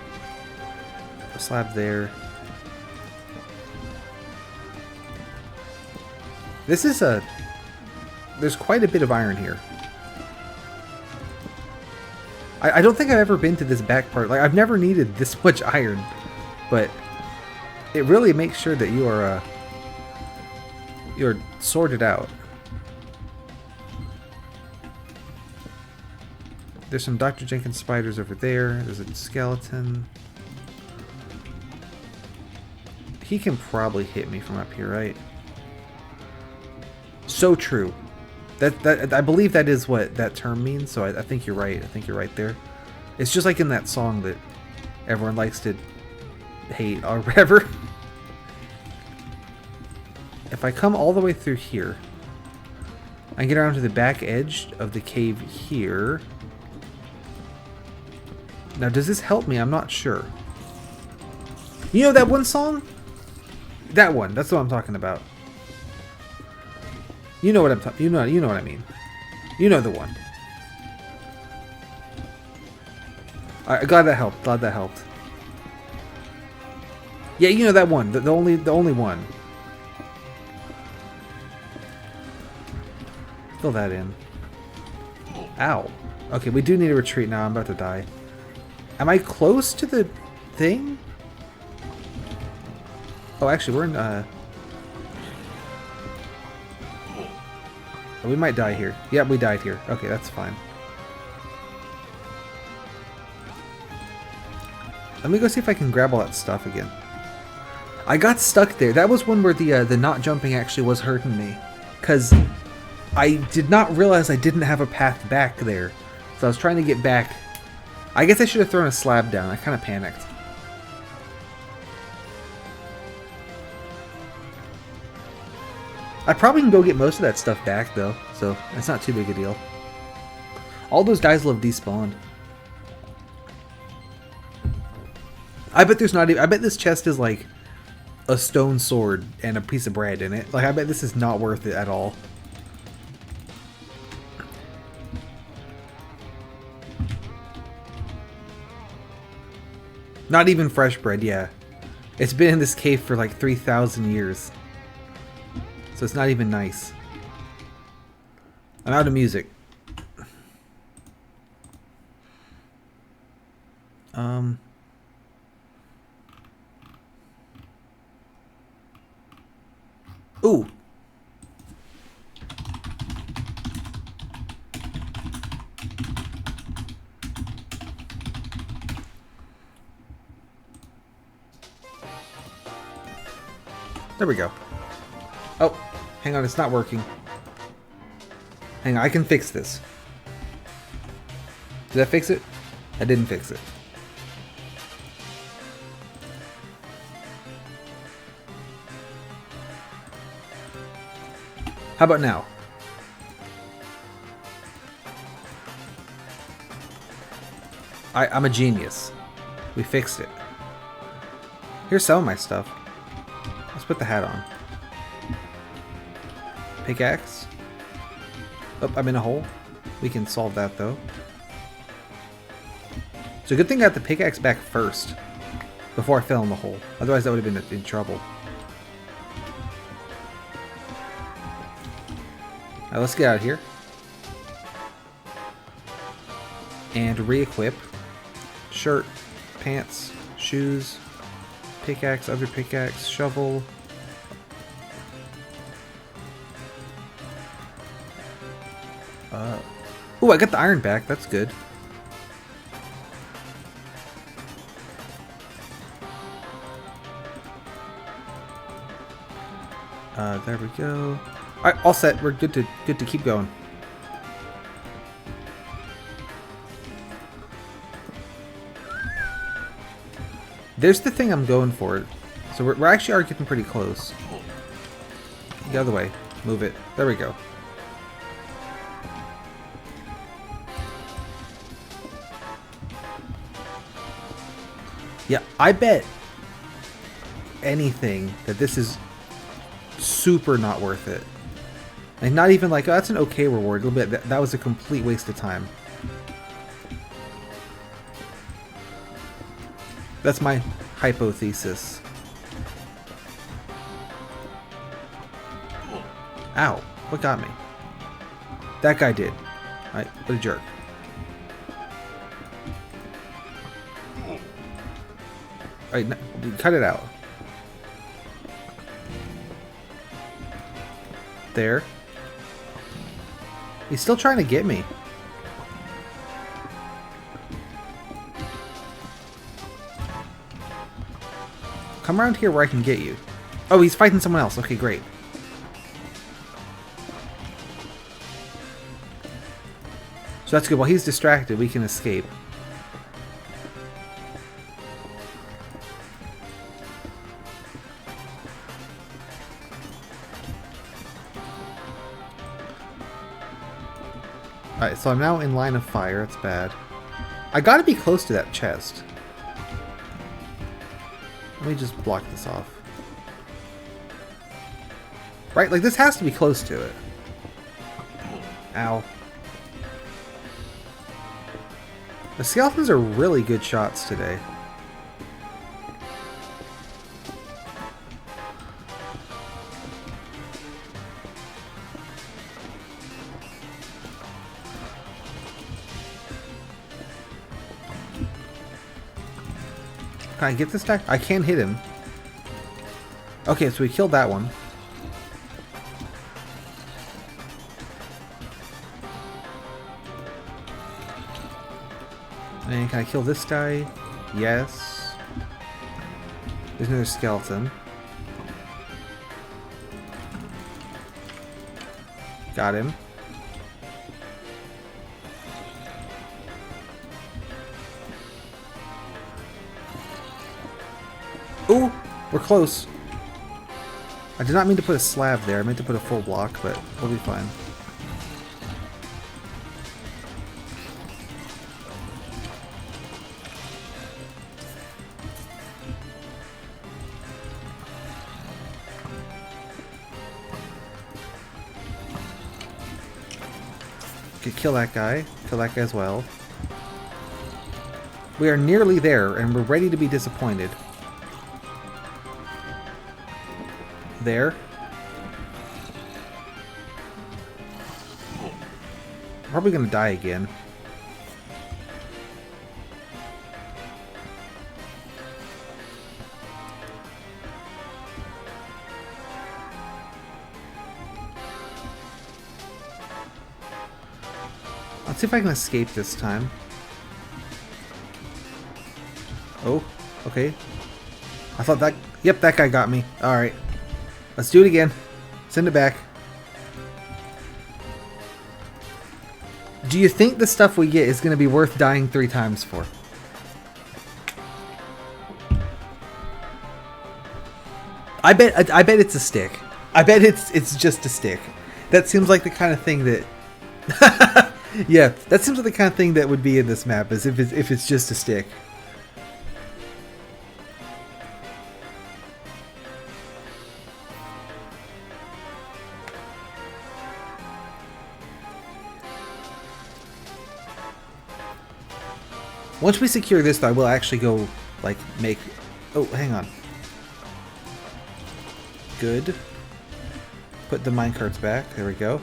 a slab there. This is there's quite a bit of iron here. I don't think I've ever been to this back part. Like, I've never needed this much iron. But it really makes sure that you're sorted out. There's some Dr. Jenkins spiders over there. There's a skeleton. He can probably hit me from up here, right? So true. That I believe that is what that term means. So I think you're right. I think you're right there. It's just like in that song that everyone likes to hate or whatever. If I come all the way through here, I get around to the back edge of the cave here. Now, does this help me? I'm not sure. You know that one song? That one. That's what I'm talking about. You know what I'm talking. You know what I mean. You know the one. Alright, glad that helped. Glad that helped. Yeah, you know that one. The only one. Fill that in. Ow. Okay, we do need to retreat now. I'm about to die. Am I close to the thing? Oh, actually, we're in, we might die here. Yep, we died here. Okay, that's fine. Let me go see if I can grab all that stuff again. I got stuck there. That was one where the not jumping actually was hurting me. Because I did not realize I didn't have a path back there. So I was trying to get back. I guess I should have thrown a slab down. I kind of panicked. I probably can go get most of that stuff back, though. So it's not too big a deal. All those guys will have despawned. I bet there's not even... I bet this chest is like a stone sword and a piece of bread in it. Like, I bet this is not worth it at all. Not even fresh bread, yeah. It's been in this cave for like 3,000 years. So it's not even nice. I'm out of music. Ooh. There we go. Oh, hang on, it's not working. Hang on, I can fix this. Did I fix it? I didn't fix it. How about now? I'm a genius. We fixed it. Here's some of my stuff. Let's put the hat on. Pickaxe. Oh, I'm in a hole. We can solve that though. So good thing I got the pickaxe back first before I fell in the hole. Otherwise I would have been in trouble. Alright, let's get out of here. And re-equip. Shirt, pants, shoes, pickaxe, other pickaxe, shovel. Ooh, I got the iron back. That's good. There we go. Alright, all set. We're good to keep going. There's the thing I'm going for. So we're actually are getting pretty close. The other way. Move it. There we go. Yeah, I bet anything that this is super not worth it. Like, not even like, oh, that's an okay reward. A little bit. That was a complete waste of time. That's my hypothesis. Ow. What got me? That guy did. Alright, what a jerk. Alright, cut it out. There. He's still trying to get me. Come around here where I can get you. Oh, he's fighting someone else. Okay, great. So that's good. While he's distracted, we can escape. Alright, so I'm now in line of fire. That's bad. I gotta be close to that chest. Let me just block this off. Right? Like, this has to be close to it. Ow. The skeletons are really good shots today. Can I get this guy? I can't hit him. Okay, so we killed that one. And can I kill this guy? Yes. There's another skeleton. Got him. Ooh, we're close. I did not mean to put a slab there. I meant to put a full block, but we'll be fine. Okay, kill that guy. Kill that guy as well. We are nearly there, and we're ready to be disappointed. There. Probably gonna die again. Let's see if I can escape this time. Oh, okay. I thought that... Yep, that guy got me. Alright. Let's do it again. Send it back. Do you think the stuff we get is going to be worth dying 3 times for? I bet it's a stick. I bet it's just a stick. That seems like the kind of thing that yeah, that seems like the kind of thing that would be in this map, is if it's just a stick. Once we secure this, though, I will actually go, like, make... Oh, hang on. Good. Put the minecarts back. There we go.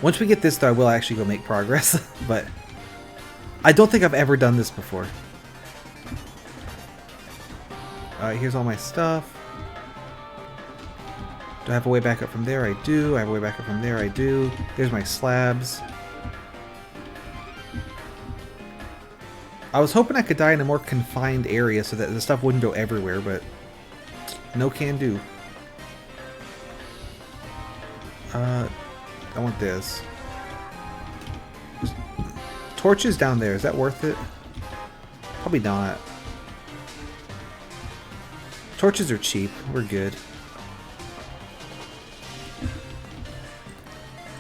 Once we get this, though, I will actually go make progress. But I don't think I've ever done this before. Alright, here's all my stuff. Do I have a way back up from there? I do. I have a way back up from there? I do. There's my slabs. I was hoping I could die in a more confined area so that the stuff wouldn't go everywhere, but no can do. I want this. Torches down there, is that worth it? Probably not. Torches are cheap, we're good.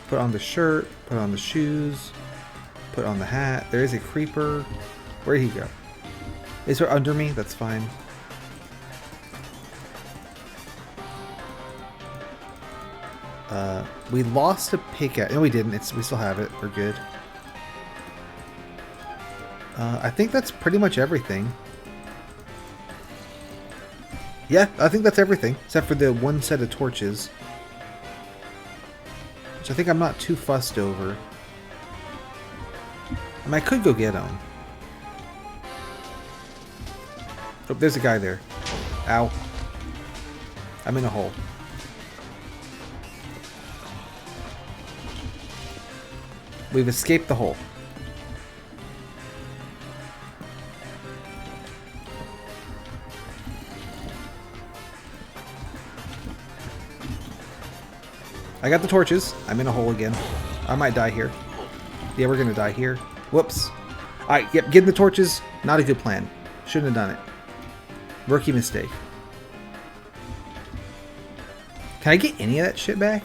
Put on the shirt, put on the shoes, put on the hat. There is a creeper. Where'd he go? Is there under me? That's fine. We lost a pickaxe. No, we didn't. We still have it. We're good. I think that's pretty much everything. Yeah, I think that's everything. Except for the one set of torches. Which I think I'm not too fussed over. I mean, I could go get them. Oh, there's a guy there. Ow. I'm in a hole. We've escaped the hole. I got the torches. I'm in a hole again. I might die here. Yeah, we're gonna die here. Whoops. Alright, yep, getting the torches, not a good plan. Shouldn't have done it. Rookie mistake. Can I get any of that shit back?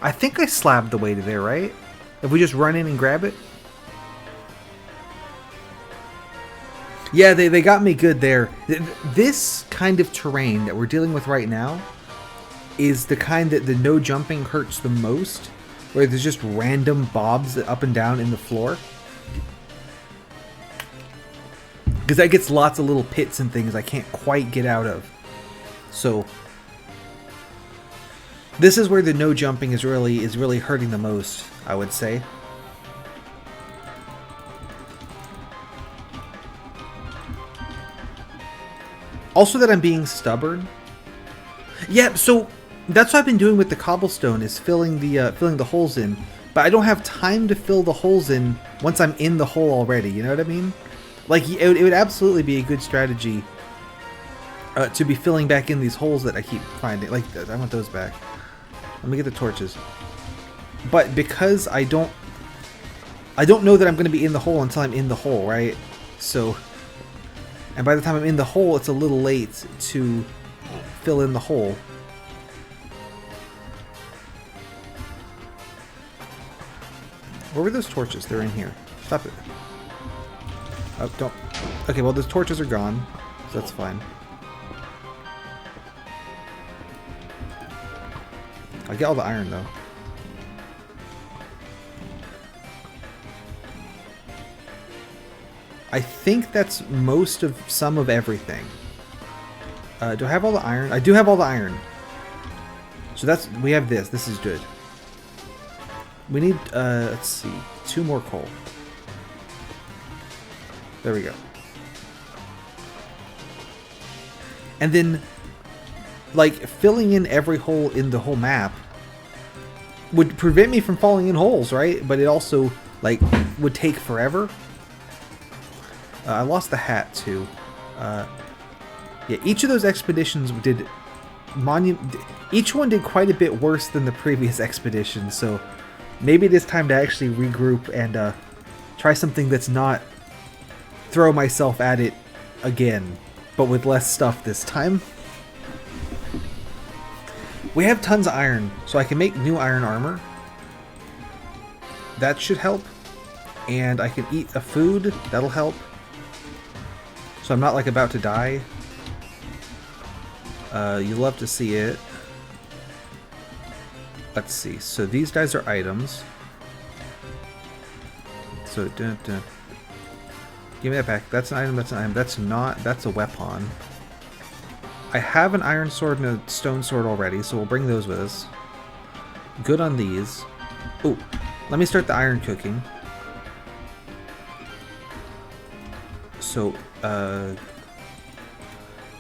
I think I slabbed the way to there, right? If we just run in and grab it? Yeah, they got me good there. This kind of terrain that we're dealing with right now is the kind that the no jumping hurts the most, where there's just random bobs up and down in the floor. Because that gets lots of little pits and things I can't quite get out of. So this is where the no jumping is really hurting the most, I would say. Also that I'm being stubborn. Yeah, so that's what I've been doing with the cobblestone, is filling the holes in. But I don't have time to fill the holes in once I'm in the hole already, you know what I mean? Like, it would absolutely be a good strategy to be filling back in these holes that I keep finding. Like, I want those back. Let me get the torches. But because I don't know that I'm going to be in the hole until I'm in the hole, right? So, and by the time I'm in the hole, it's a little late to fill in the hole. Where were those torches? They're in here. Stop it. Oh, don't. Okay, well, those torches are gone, so that's fine. I get all the iron, though. I think that's most of some of everything. Do I have all the iron? I do have all the iron. So that's, we have this. This is good. We need, let's see, 2 more coal. There we go. And then, like, filling in every hole in the whole map would prevent me from falling in holes, right? But it also, like, would take forever. I lost the hat, too. Yeah, each of those expeditions did each one did quite a bit worse than the previous expedition, so maybe it is time to actually regroup and try something that's not throw myself at it again, but with less stuff this time. We have tons of iron, so I can make new iron armor. That should help. And I can eat a food, that'll help. So I'm not like about to die. You love to see it. Let's see, so these guys are items. So, give me that back. That's an item, that's an item. That's not, that's a weapon. I have an iron sword and a stone sword already, so we'll bring those with us. Good on these. Oh, let me start the iron cooking. So,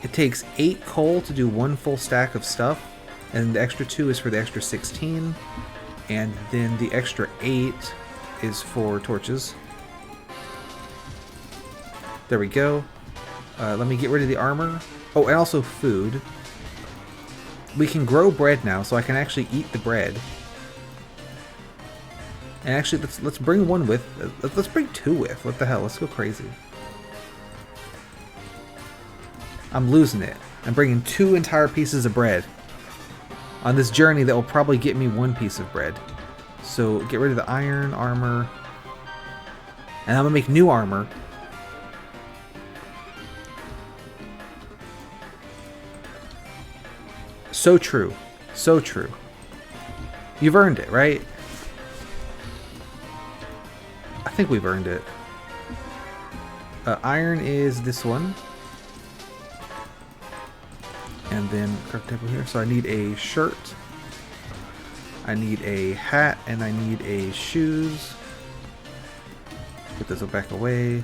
it takes 8 coal to do 1 full stack of stuff, and the extra 2 is for the extra 16, and then the extra 8 is for torches. There we go. Let me get rid of the armor. Oh, and also food. We can grow bread now, so I can actually eat the bread. And actually, let's bring one with. Let's bring 2 with. What the hell? Let's go crazy. I'm losing it. I'm bringing 2 entire pieces of bread on this journey that will probably get me 1 piece of bread. So get rid of the iron armor, and I'm gonna make new armor. So true. So true. You've earned it, right? I think we've earned it. Iron is this one. And then craft table here. So I need a shirt. I need a hat, and I need a shoes. Put this back away.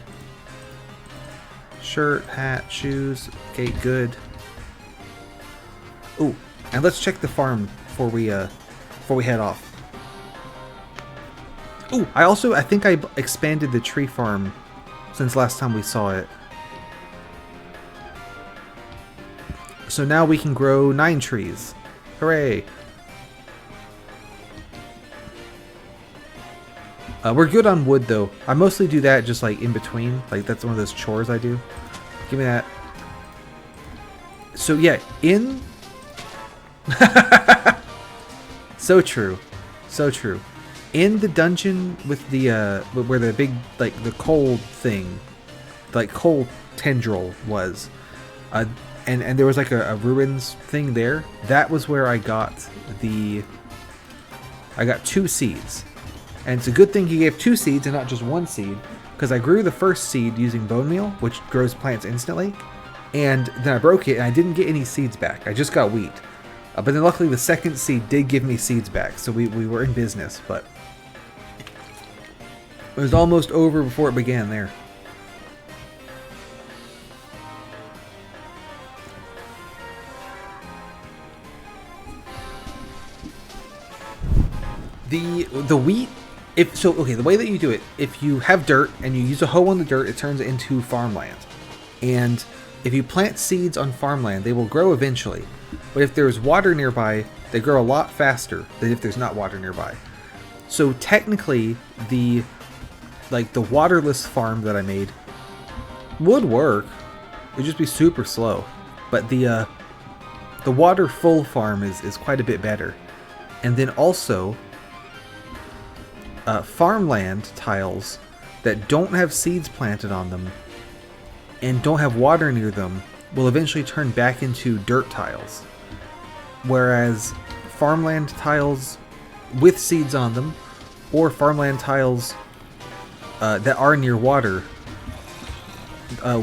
Shirt, hat, shoes. Okay, good. Ooh, and let's check the farm before we head off. Ooh, I think I expanded the tree farm since last time we saw it. So now we can grow 9 trees. Hooray! We're good on wood though. I mostly do that just like in between. Like that's one of those chores I do. Give me that. So yeah, so true. So true. In the dungeon with the where the big like the coal thing, like coal tendril was, and there was like a ruins thing there. That was where I got 2 seeds. And it's a good thing he gave 2 seeds and not just 1 seed, because I grew the first seed using bone meal, which grows plants instantly, and then I broke it and I didn't get any seeds back. I just got wheat. But then luckily the second seed did give me seeds back, so we were in business, but it was almost over before it began there. The wheat, the way that you do it, if you have dirt and you use a hoe on the dirt, it turns it into farmland. And if you plant seeds on farmland, they will grow eventually. But if there's water nearby, they grow a lot faster than if there's not water nearby. So technically, the waterless farm that I made would work. It'd just be super slow. But the water full farm is quite a bit better. And then also, farmland tiles that don't have seeds planted on them and don't have water near them will eventually turn back into dirt tiles. Whereas farmland tiles with seeds on them, or farmland tiles that are near water,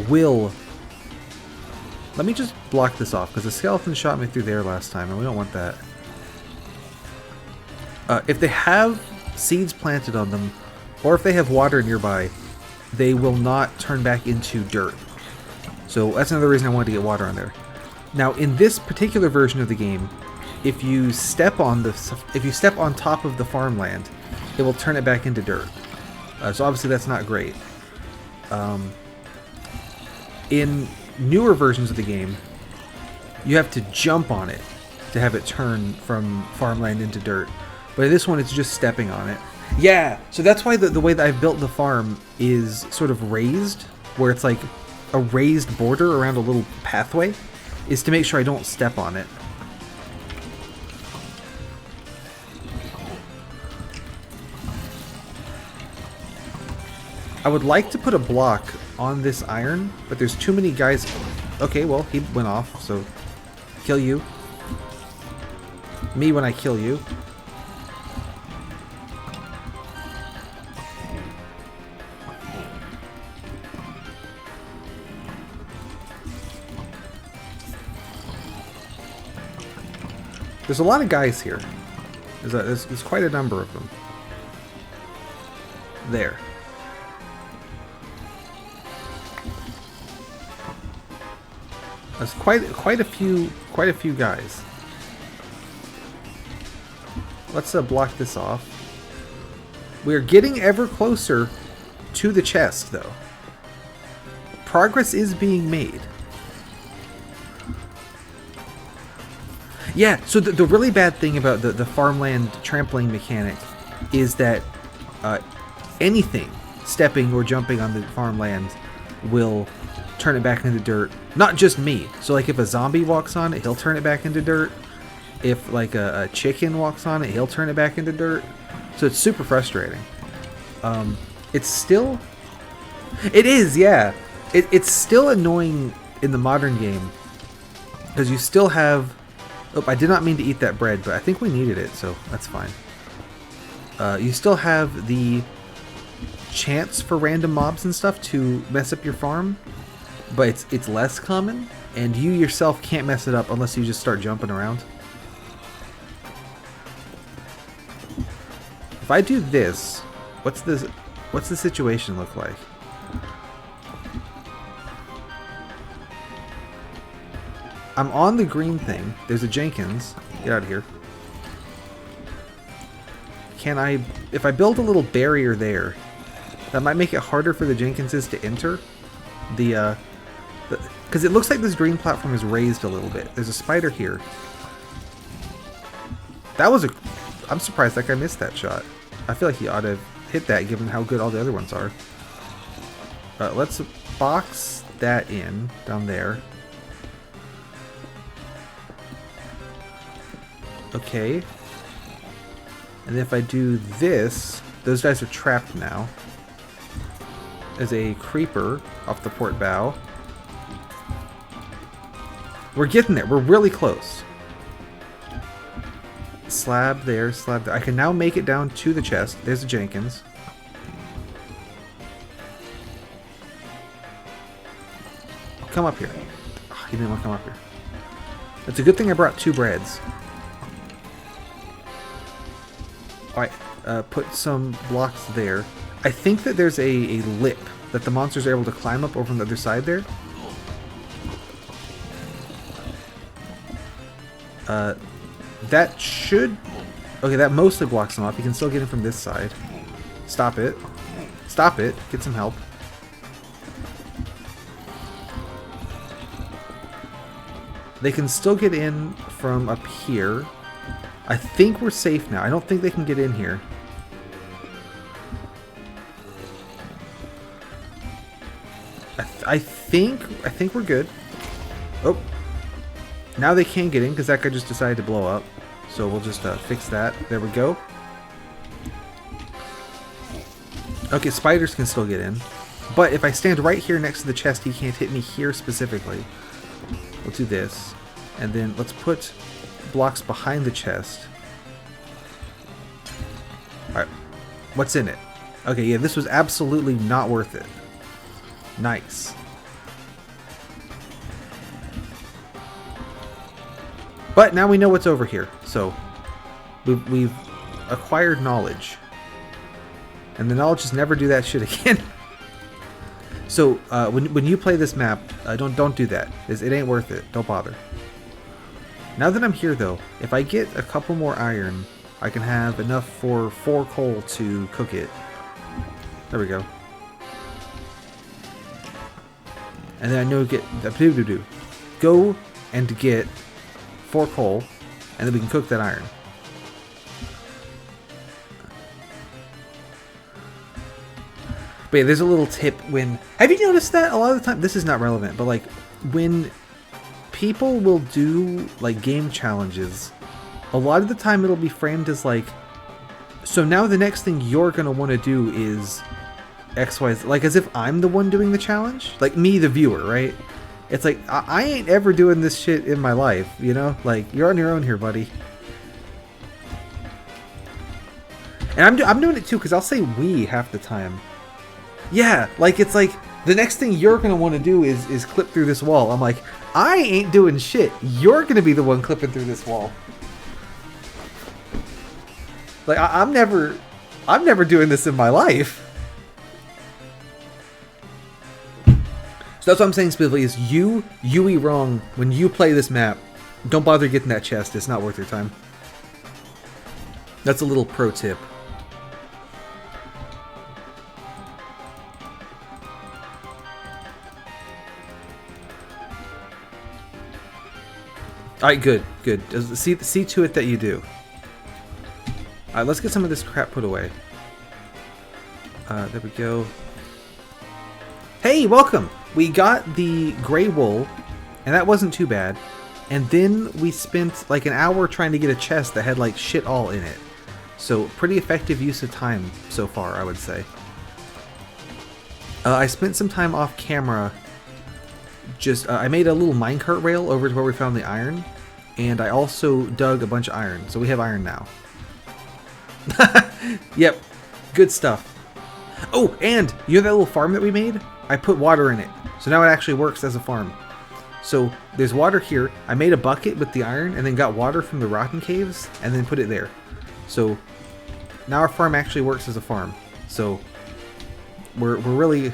will... Let me just block this off, because the skeleton shot me through there last time, and we don't want that. If they have seeds planted on them, or if they have water nearby, they will not turn back into dirt. So that's another reason I wanted to get water on there. Now, in this particular version of the game, if you step on top of the farmland, it will turn it back into dirt. So obviously that's not great. In newer versions of the game, you have to jump on it to have it turn from farmland into dirt. But in this one, it's just stepping on it. Yeah, so that's why the way that I've built the farm is sort of raised, where it's like a raised border around a little pathway, is to make sure I don't step on it. I would like to put a block on this iron, but there's too many guys. Okay, well, he went off, so kill you. Me when I kill you. There's a lot of guys here. There's quite a number of them. There. There's quite a few guys. Let's block this off. We're getting ever closer to the chest, though. Progress is being made. Yeah, so the really bad thing about the farmland trampling mechanic is that anything stepping or jumping on the farmland will turn it back into dirt. Not just me. So like if a zombie walks on it, he'll turn it back into dirt. If like a chicken walks on it, he'll turn it back into dirt. So it's super frustrating. It's still... It is, yeah. It's still annoying in the modern game. Because you still have... Oh, I did not mean to eat that bread, but I think we needed it, so that's fine. You still have the chance for random mobs and stuff to mess up your farm, but it's less common, and you yourself can't mess it up unless you just start jumping around. If I do this, what's the situation look like? I'm on the green thing. There's a Jenkins. Get out of here. Can I... If I build a little barrier there, that might make it harder for the Jenkinses to enter. Because it looks like this green platform is raised a little bit. There's a spider here. That was a... I'm surprised that guy missed that shot. I feel like he ought to have hit that given how good all the other ones are. Let's box that in down there. Okay. And if I do this, those guys are trapped now. There's a creeper off the port bow. We're getting there. We're really close. Slab there, slab there. I can now make it down to the chest. There's a Jenkins. Come up here. Oh, he didn't want to come up here. It's a good thing I brought 2 breads. Alright, put some blocks there. I think that there's a lip that the monsters are able to climb up over on the other side there. That should... Okay, that mostly blocks them off. You can still get in from this side. Stop it. Stop it. Get some help. They can still get in from up here. I think we're safe now. I don't think they can get in here. I think we're good. Oh. Now they can get in because that guy just decided to blow up. So we'll just fix that. There we go. Okay, spiders can still get in. But if I stand right here next to the chest, he can't hit me here specifically. We'll do this. And then let's put blocks behind the chest. Alright. What's in it? Okay, yeah, this was absolutely not worth it. Nice. But now we know what's over here. So, we've acquired knowledge. And the knowledge is never do that shit again. So, when you play this map, don't do that. It ain't worth it. Don't bother. Now that I'm here, though, if I get a couple more iron, I can have enough for 4 coal to cook it. There we go. And then I know get... Go and get 4 coal. and then we can cook that iron. But yeah, there's a little tip when... Have you noticed that a lot of the time? This is not relevant, but like when people will do like game challenges, a lot of the time it'll be framed as like, so now the next thing you're going to want to do is X, Y, Z. Like as if I'm the one doing the challenge. Like me, the viewer, right? It's like, I ain't ever doing this shit in my life, you know? Like, you're on your own here, buddy. And I'm doing it too, because I'll say we half the time. Yeah, like it's like the next thing you're gonna want to do is clip through this wall. I'm like, I ain't doing shit. You're gonna be the one clipping through this wall. Like I'm never doing this in my life. So that's what I'm saying specifically is Yui wrong. When you play this map, don't bother getting that chest. It's not worth your time. That's a little pro tip. Alright, good, good. See to it that you do. Alright, let's get some of this crap put away. There we go. Hey, welcome! We got the gray wool, and that wasn't too bad. And then we spent like an hour trying to get a chest that had like shit all in it. So, pretty effective use of time so far, I would say. I spent some time off camera. Just, I made a little minecart rail over to where we found the iron, and I also dug a bunch of iron, so we have iron now. Yep, good stuff. Oh, and you know that little farm that we made? I put water in it, so now it actually works as a farm. So there's water here. I made a bucket with the iron, and then got water from the rotten caves, and then put it there. So now our farm actually works as a farm. So we're really...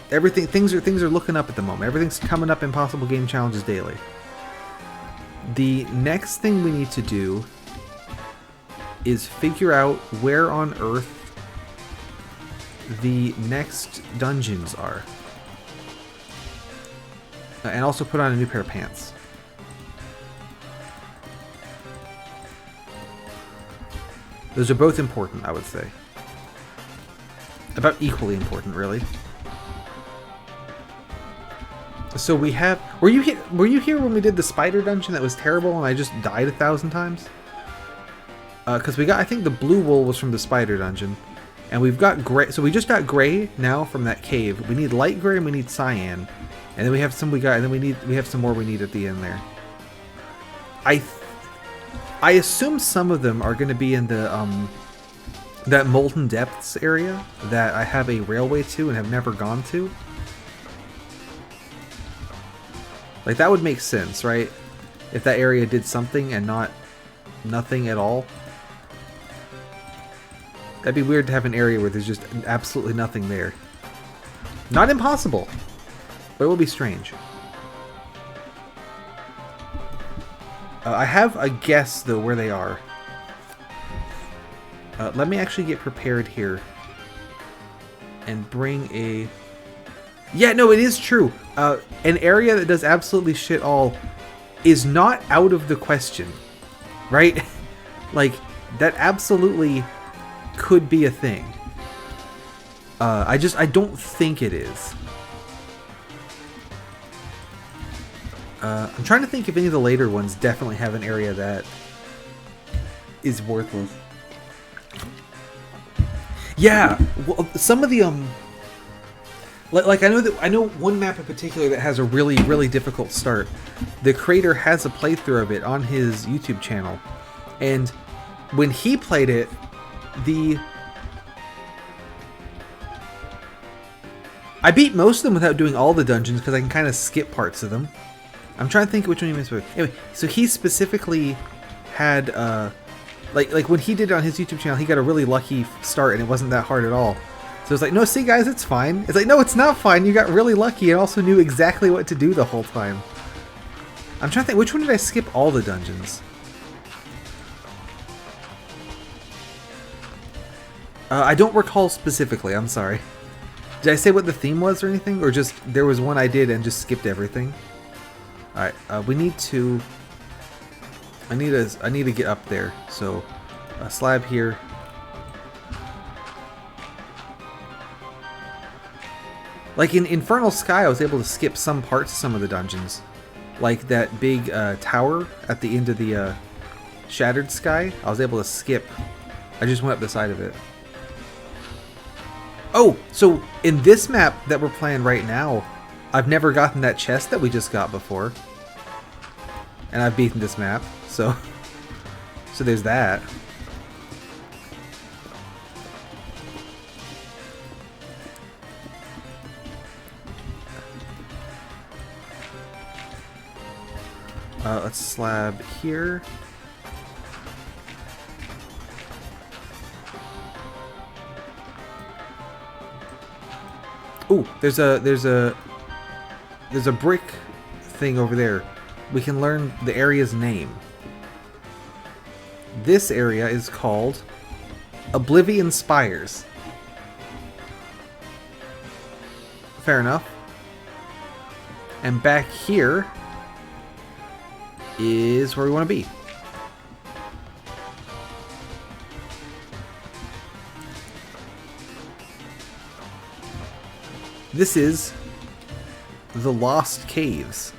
things are looking up at the moment. Everything's coming up in possible game challenges daily. The next thing we need to do is figure out where on Earth the next dungeons are. And also put on a new pair of pants. Those are both important, I would say. About equally important, really. So we have... Were you here when we did the spider dungeon that was terrible and I just died 1,000 times? Because we got... I think the blue wool was from the spider dungeon. And we've got gray... So we just got gray now from that cave. We need light gray and we need cyan. And then we have some we got... And then we have some more we need at the end there. I assume some of them are going to be in the... that Molten Depths area that I have a railway to and have never gone to. Like, that would make sense, right? If that area did something and not nothing at all. That'd be weird to have an area where there's just absolutely nothing there. Not impossible, but it will be strange. I have a guess, though, where they are. Let me actually get prepared here. And bring a... Yeah, no, it is true. An area that does absolutely shit all is not out of the question. Right? Like, that absolutely could be a thing. I don't think it is. I'm trying to think if any of the later ones definitely have an area that is worthless. Yeah, well, some of the like I know one map in particular that has a really, really difficult start. The creator has a playthrough of it on his YouTube channel, and when he played it, I beat most of them without doing all the dungeons because I can kind of skip parts of them. I'm trying to think which one he missed. Anyway, so he specifically had like when he did it on his YouTube channel, he got a really lucky start and it wasn't that hard at all. So it's like, no, see guys, it's fine. It's like, no, it's not fine. You got really lucky and also knew exactly what to do the whole time. I'm trying to think, which one did I skip all the dungeons? I don't recall specifically, I'm sorry. Did I say what the theme was or anything? Or just, there was one I did and just skipped everything? Alright, we need to... I need to get up there. So a slab here. Like in Infernal Sky, I was able to skip some parts of some of the dungeons. Like that big tower at the end of the Shattered Sky. I was able to skip. I just went up the side of it. Oh, so in this map that we're playing right now, I've never gotten that chest that we just got before. And I've beaten this map, so there's that. Let's slab here. Ooh, there's a brick thing over there. We can learn the area's name. This area is called Oblivion Spires. Fair enough. And back here is where we want to be. This is the Lost Caves.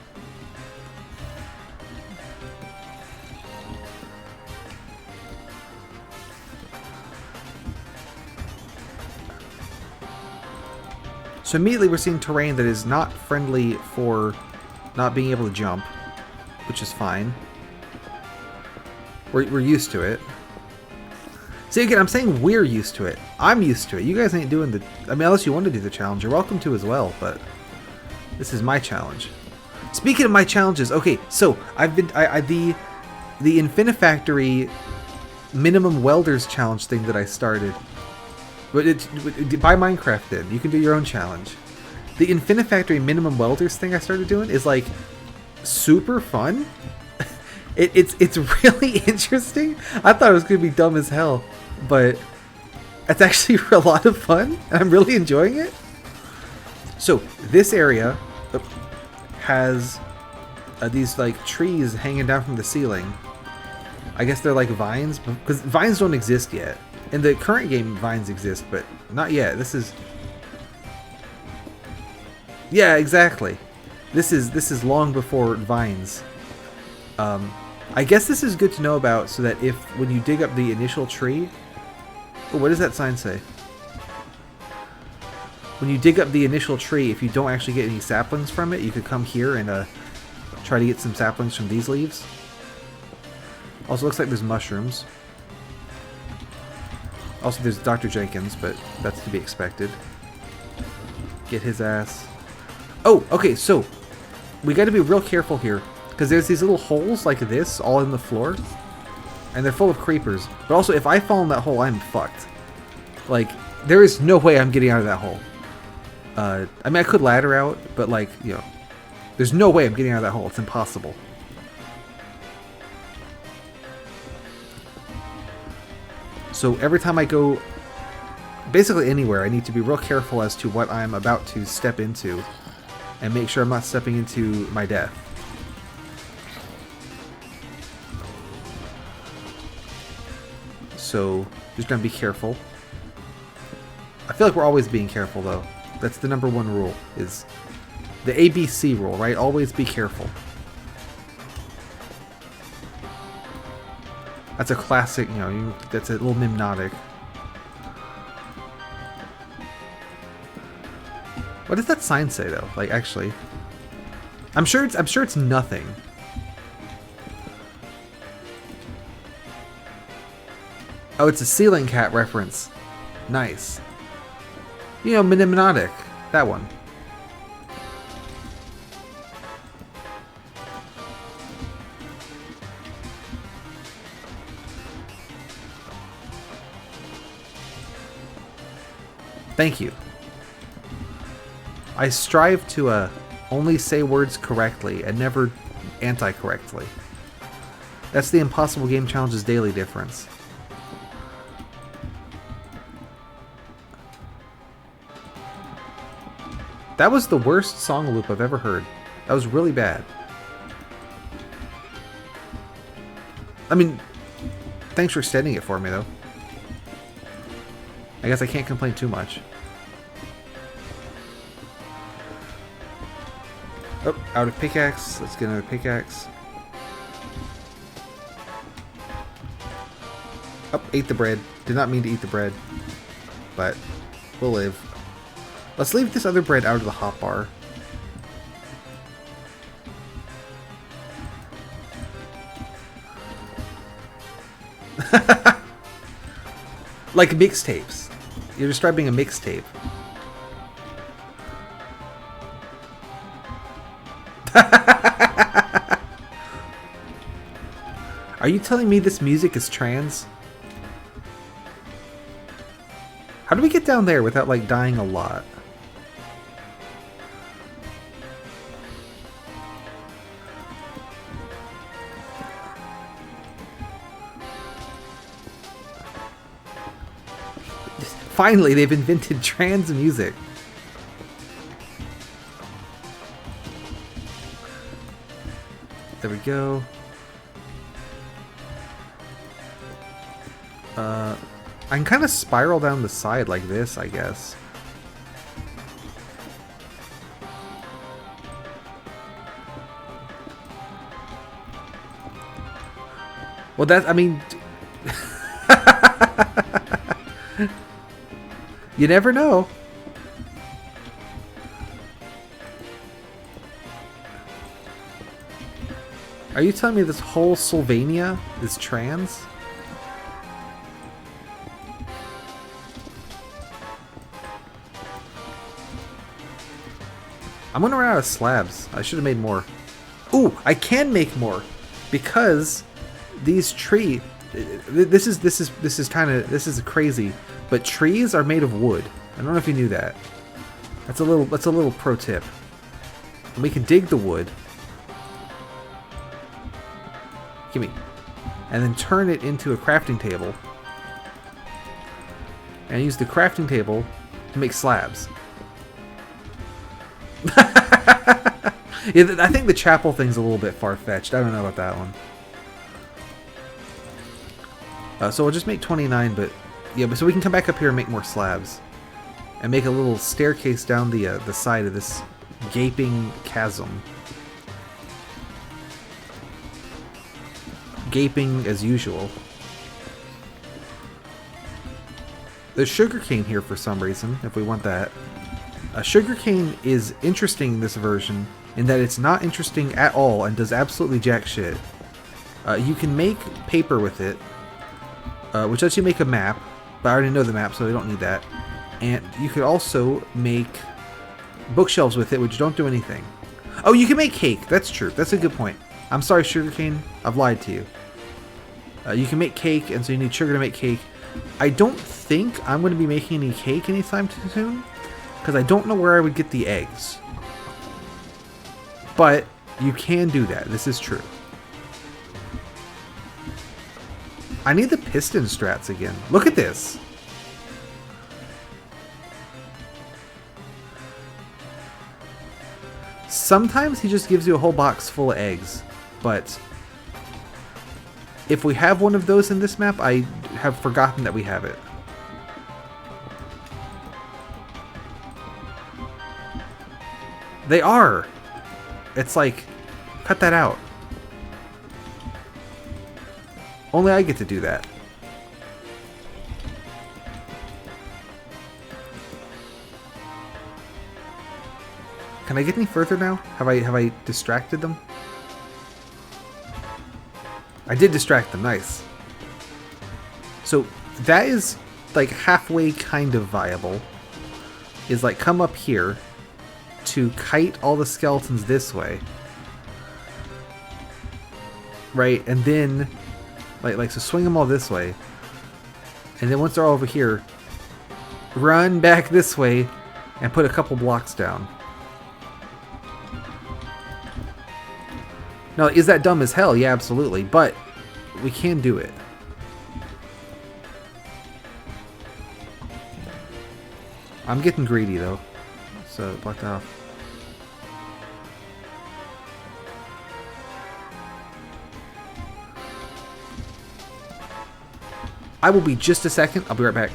So immediately we're seeing terrain that is not friendly for not being able to jump, which is fine. We're used to it. See, again, I'm saying we're used to it. I'm used to it. You guys ain't doing the... I mean, unless you want to do the challenge, you're welcome to as well, but this is my challenge. Speaking of my challenges, okay, so I've been... the Infinifactory Minimum Welders challenge thing that I started... But buy Minecraft then. You can do your own challenge. The Infinifactory Minimum Welders thing I started doing is like super fun. It's really interesting. I thought it was gonna be dumb as hell, but it's actually a lot of fun, and I'm really enjoying it. So this area has these like trees hanging down from the ceiling. I guess they're like vines, because vines don't exist yet. In the current game, vines exist, but not yet. This is... Yeah, exactly. This is long before vines. I guess this is good to know about, so that if, when you dig up the initial tree... Oh, what does that sign say? When you dig up the initial tree, if you don't actually get any saplings from it, you could come here and try to get some saplings from these leaves. Also, looks like there's mushrooms. Also, there's Dr. Jenkins, but that's to be expected. Get his ass. Oh, okay, so we got to be real careful here, because there's these little holes like this all in the floor, and they're full of creepers. But also, if I fall in that hole, I'm fucked. Like, there is no way I'm getting out of that hole. I mean, I could ladder out, but like, you know, there's no way I'm getting out of that hole. It's impossible. So every time I go, basically anywhere, I need to be real careful as to what I'm about to step into, and make sure I'm not stepping into my death. So just gonna be careful. I feel like we're always being careful though. That's the #1 rule, is the ABC rule, right? Always be careful. That's a classic, you know, that's a little mnemonic. What does that sign say though? Like, actually, I'm sure it's nothing. Oh, it's a Ceiling Cat reference. Nice. You know, mnemonic. That one. Thank you. I strive to only say words correctly and never anti-correctly. That's the Impossible Game Challenge's daily difference. That was the worst song loop I've ever heard. That was really bad. I mean, thanks for extending it for me, though. I guess I can't complain too much. Oh, out of pickaxe. Let's get another pickaxe. Oh, ate the bread. Did not mean to eat the bread. But we'll live. Let's leave this other bread out of the hotbar. Like mixtapes. You're describing a mixtape. Are you telling me this music is trans? How do we get down there without, like, dying a lot? Finally, they've invented trans music. There we go. I can kind of spiral down the side like this, I guess. Well, that, I mean... You never know. Are you telling me this whole Sylvania is trans? I'm gonna run out of slabs. I should have made more. Ooh, I can make more because these trees. This is crazy, but trees are made of wood. I don't know if you knew that. That's a little pro tip. And we can dig the wood. Gimme. And then turn it into a crafting table. And use the crafting table to make slabs. Yeah, I think the chapel thing's a little bit far-fetched. I don't know about that one. So we'll just make 29, but yeah, but so we can come back up here and make more slabs, and make a little staircase down the side of this gaping chasm. Gaping as usual. There's sugarcane here for some reason, if we want that. Sugarcane is interesting in this version, in that it's not interesting at all and does absolutely jack shit. You can make paper with it, which lets you make a map, but I already know the map, so I don't need that. And you could also make bookshelves with it, which don't do anything. Oh, you can make cake. That's true. That's a good point. I'm sorry, sugarcane. I've lied to you. You can make cake, and so you need sugar to make cake. I don't think I'm going to be making any cake anytime too soon, because I don't know where I would get the eggs. But you can do that. This is true. I need the piston strats again. Look at this. Sometimes he just gives you a whole box full of eggs, but if we have one of those in this map, I have forgotten that we have it. They are! It's like, cut that out. Only I get to do that. Can I get any further now? Have I distracted them? I did distract them, nice. So that is like halfway kind of viable. Is like come up here to kite all the skeletons this way. Right, and then so swing them all this way. And then once they're all over here, run back this way and put a couple blocks down. Now, is that dumb as hell? Yeah, absolutely. But we can do it. I'm getting greedy, though. So, block that off. I will be just a second. I'll be right back.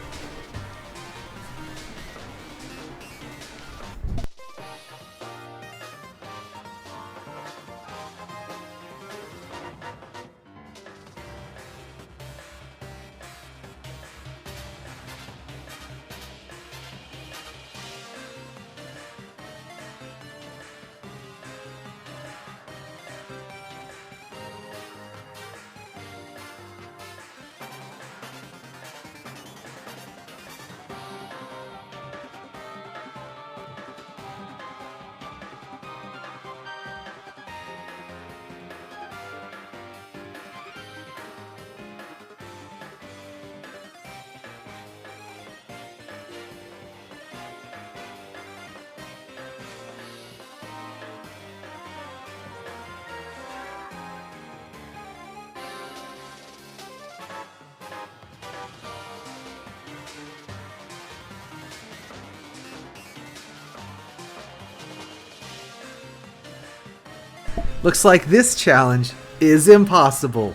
Looks like this challenge is impossible.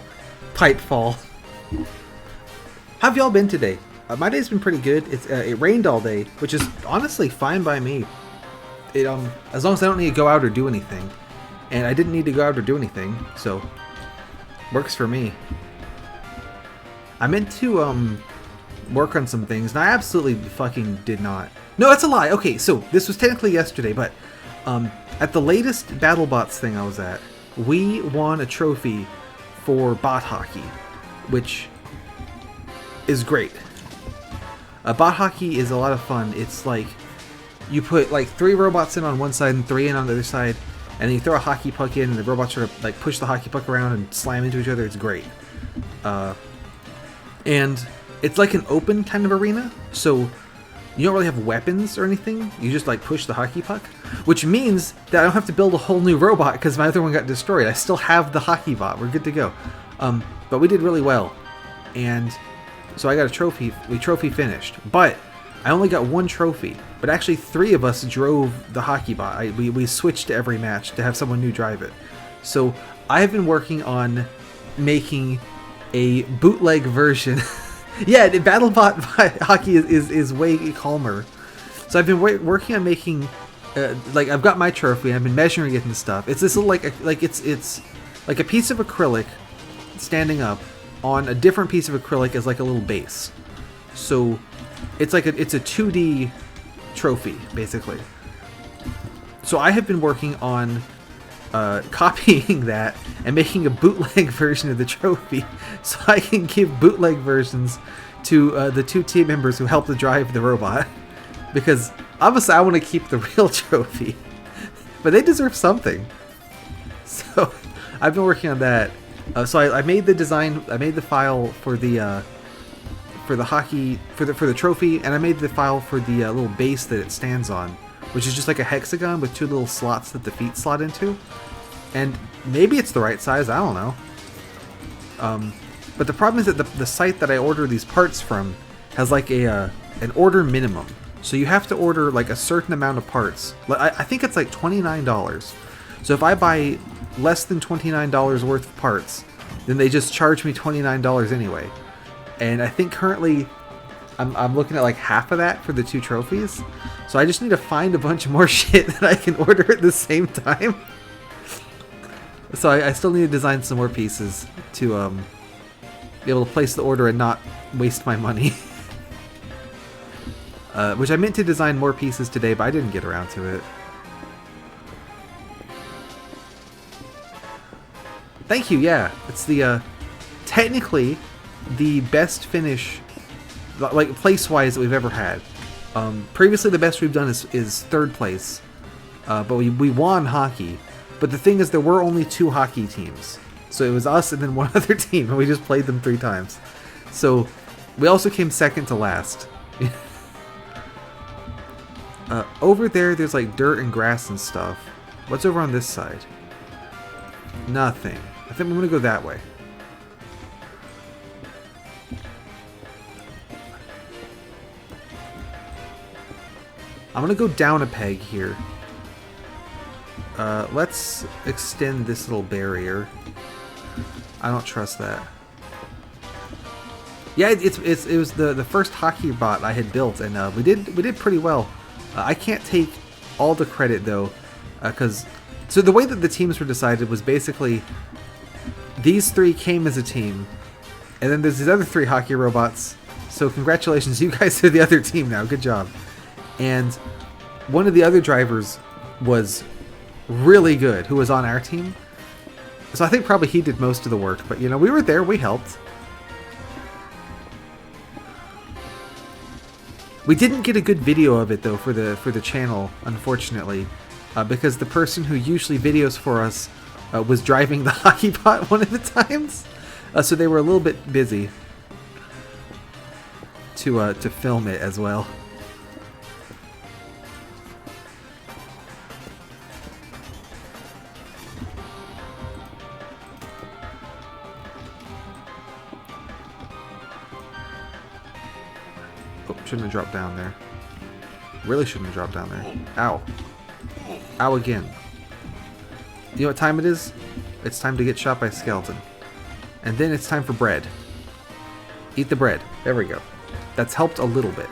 Pipefall. How have y'all been today? My day's been pretty good. It rained all day, which is honestly fine by me. As long as I don't need to go out or do anything. And I didn't need to go out or do anything, so works for me. I meant to work on some things, and I absolutely fucking did not. No, that's a lie. Okay, so this was technically yesterday, but at the latest BattleBots thing I was at, we won a trophy for bot hockey, which is great. Bot hockey is a lot of fun. It's like you put like 3 robots in on one side and 3 in on the other side, and then you throw a hockey puck in, and the robots sort of like push the hockey puck around and slam into each other. It's great. And it's like an open kind of arena, so you don't really have weapons or anything. You just like push the hockey puck, which means that I don't have to build a whole new robot because my other one got destroyed. I still have the hockey bot. We're good to go. But we did really well, and so I got a trophy. We trophy finished, but I only got 1 trophy. But actually 3 of us drove the hockey bot. We switched to every match to have someone new drive it. So I have been working on making a bootleg version. Yeah, BattleBot hockey is way calmer. So I've been working on making, like I've got my trophy. I've been measuring it and stuff. It's this little it's like a piece of acrylic standing up on a different piece of acrylic as like a little base. So it's like it's a 2D trophy basically. So I have been working on copying that and making a bootleg version of the trophy so I can give bootleg versions to the 2 team members who helped to drive the robot, because obviously I want to keep the real trophy, but they deserve something. So I've been working on that. So I made the design, I made the file for the hockey, for the trophy, and I made the file for the little base that it stands on, which is just like a hexagon with 2 little slots that the feet slot into. And maybe it's the right size, I don't know. But the problem is that the site that I order these parts from has like an order minimum. So you have to order like a certain amount of parts. I think it's like $29. So if I buy less than $29 worth of parts, then they just charge me $29 anyway. And I think currently I'm looking at like half of that for the 2 trophies. So I just need to find a bunch more shit that I can order at the same time. So I still need to design some more pieces to be able to place the order and not waste my money. Which I meant to design more pieces today, but I didn't get around to it. Thank you, yeah. It's the technically the best finish, like place-wise, that we've ever had. Previously, the best we've done is 3rd place, but we won hockey. But the thing is, there were only 2 hockey teams, so it was us and then 1 other team, and we just played them 3 times. So we also came 2nd to last. Over there's like dirt and grass and stuff. What's over on this side? Nothing. I think I'm gonna go that way. I'm gonna go down a peg here. Let's extend this little barrier. I don't trust that. Yeah, it was the first hockey bot I had built, and we did pretty well. I can't take all the credit though, because so the way that the teams were decided was basically these three came as a team, and then there's these other three hockey robots. So congratulations, you guys are the other team now. Good job. And one of the other drivers was really good, who was on our team. So I think probably he did most of the work, but you know, we were there, we helped. We didn't get a good video of it though for the channel, unfortunately, because the person who usually videos for us was driving the hockey bot one of the times, so they were a little bit busy to film it as well. Oh, shouldn't have dropped down there. Really shouldn't have dropped down there. Ow. Ow again. You know what time it is? It's time to get shot by a skeleton. And then it's time for bread. Eat the bread. There we go. That's helped a little bit.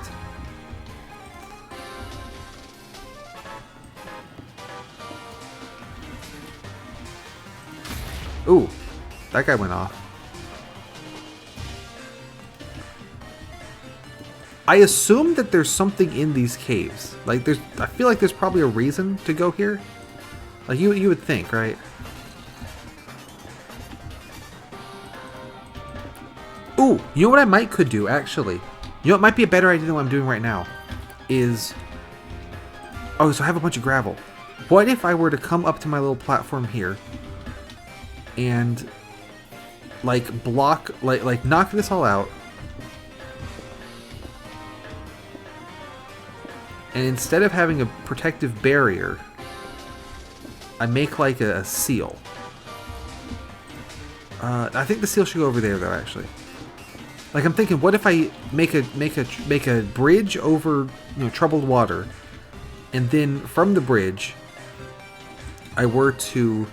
Ooh, that guy went off. I assume that there's something in these caves. Like I feel like there's probably a reason to go here. Like you would think, right? Ooh, you know what I could do actually? You know what might be a better idea than what I'm doing right now? Is... Oh, so I have a bunch of gravel. What if I were to come up to my little platform here and like block, like knock this all out, and instead of having a protective barrier, I make like a seal. I think the seal should go over there though, actually. Like I'm thinking, what if I make a bridge over, you know, troubled water, and then from the bridge, I were to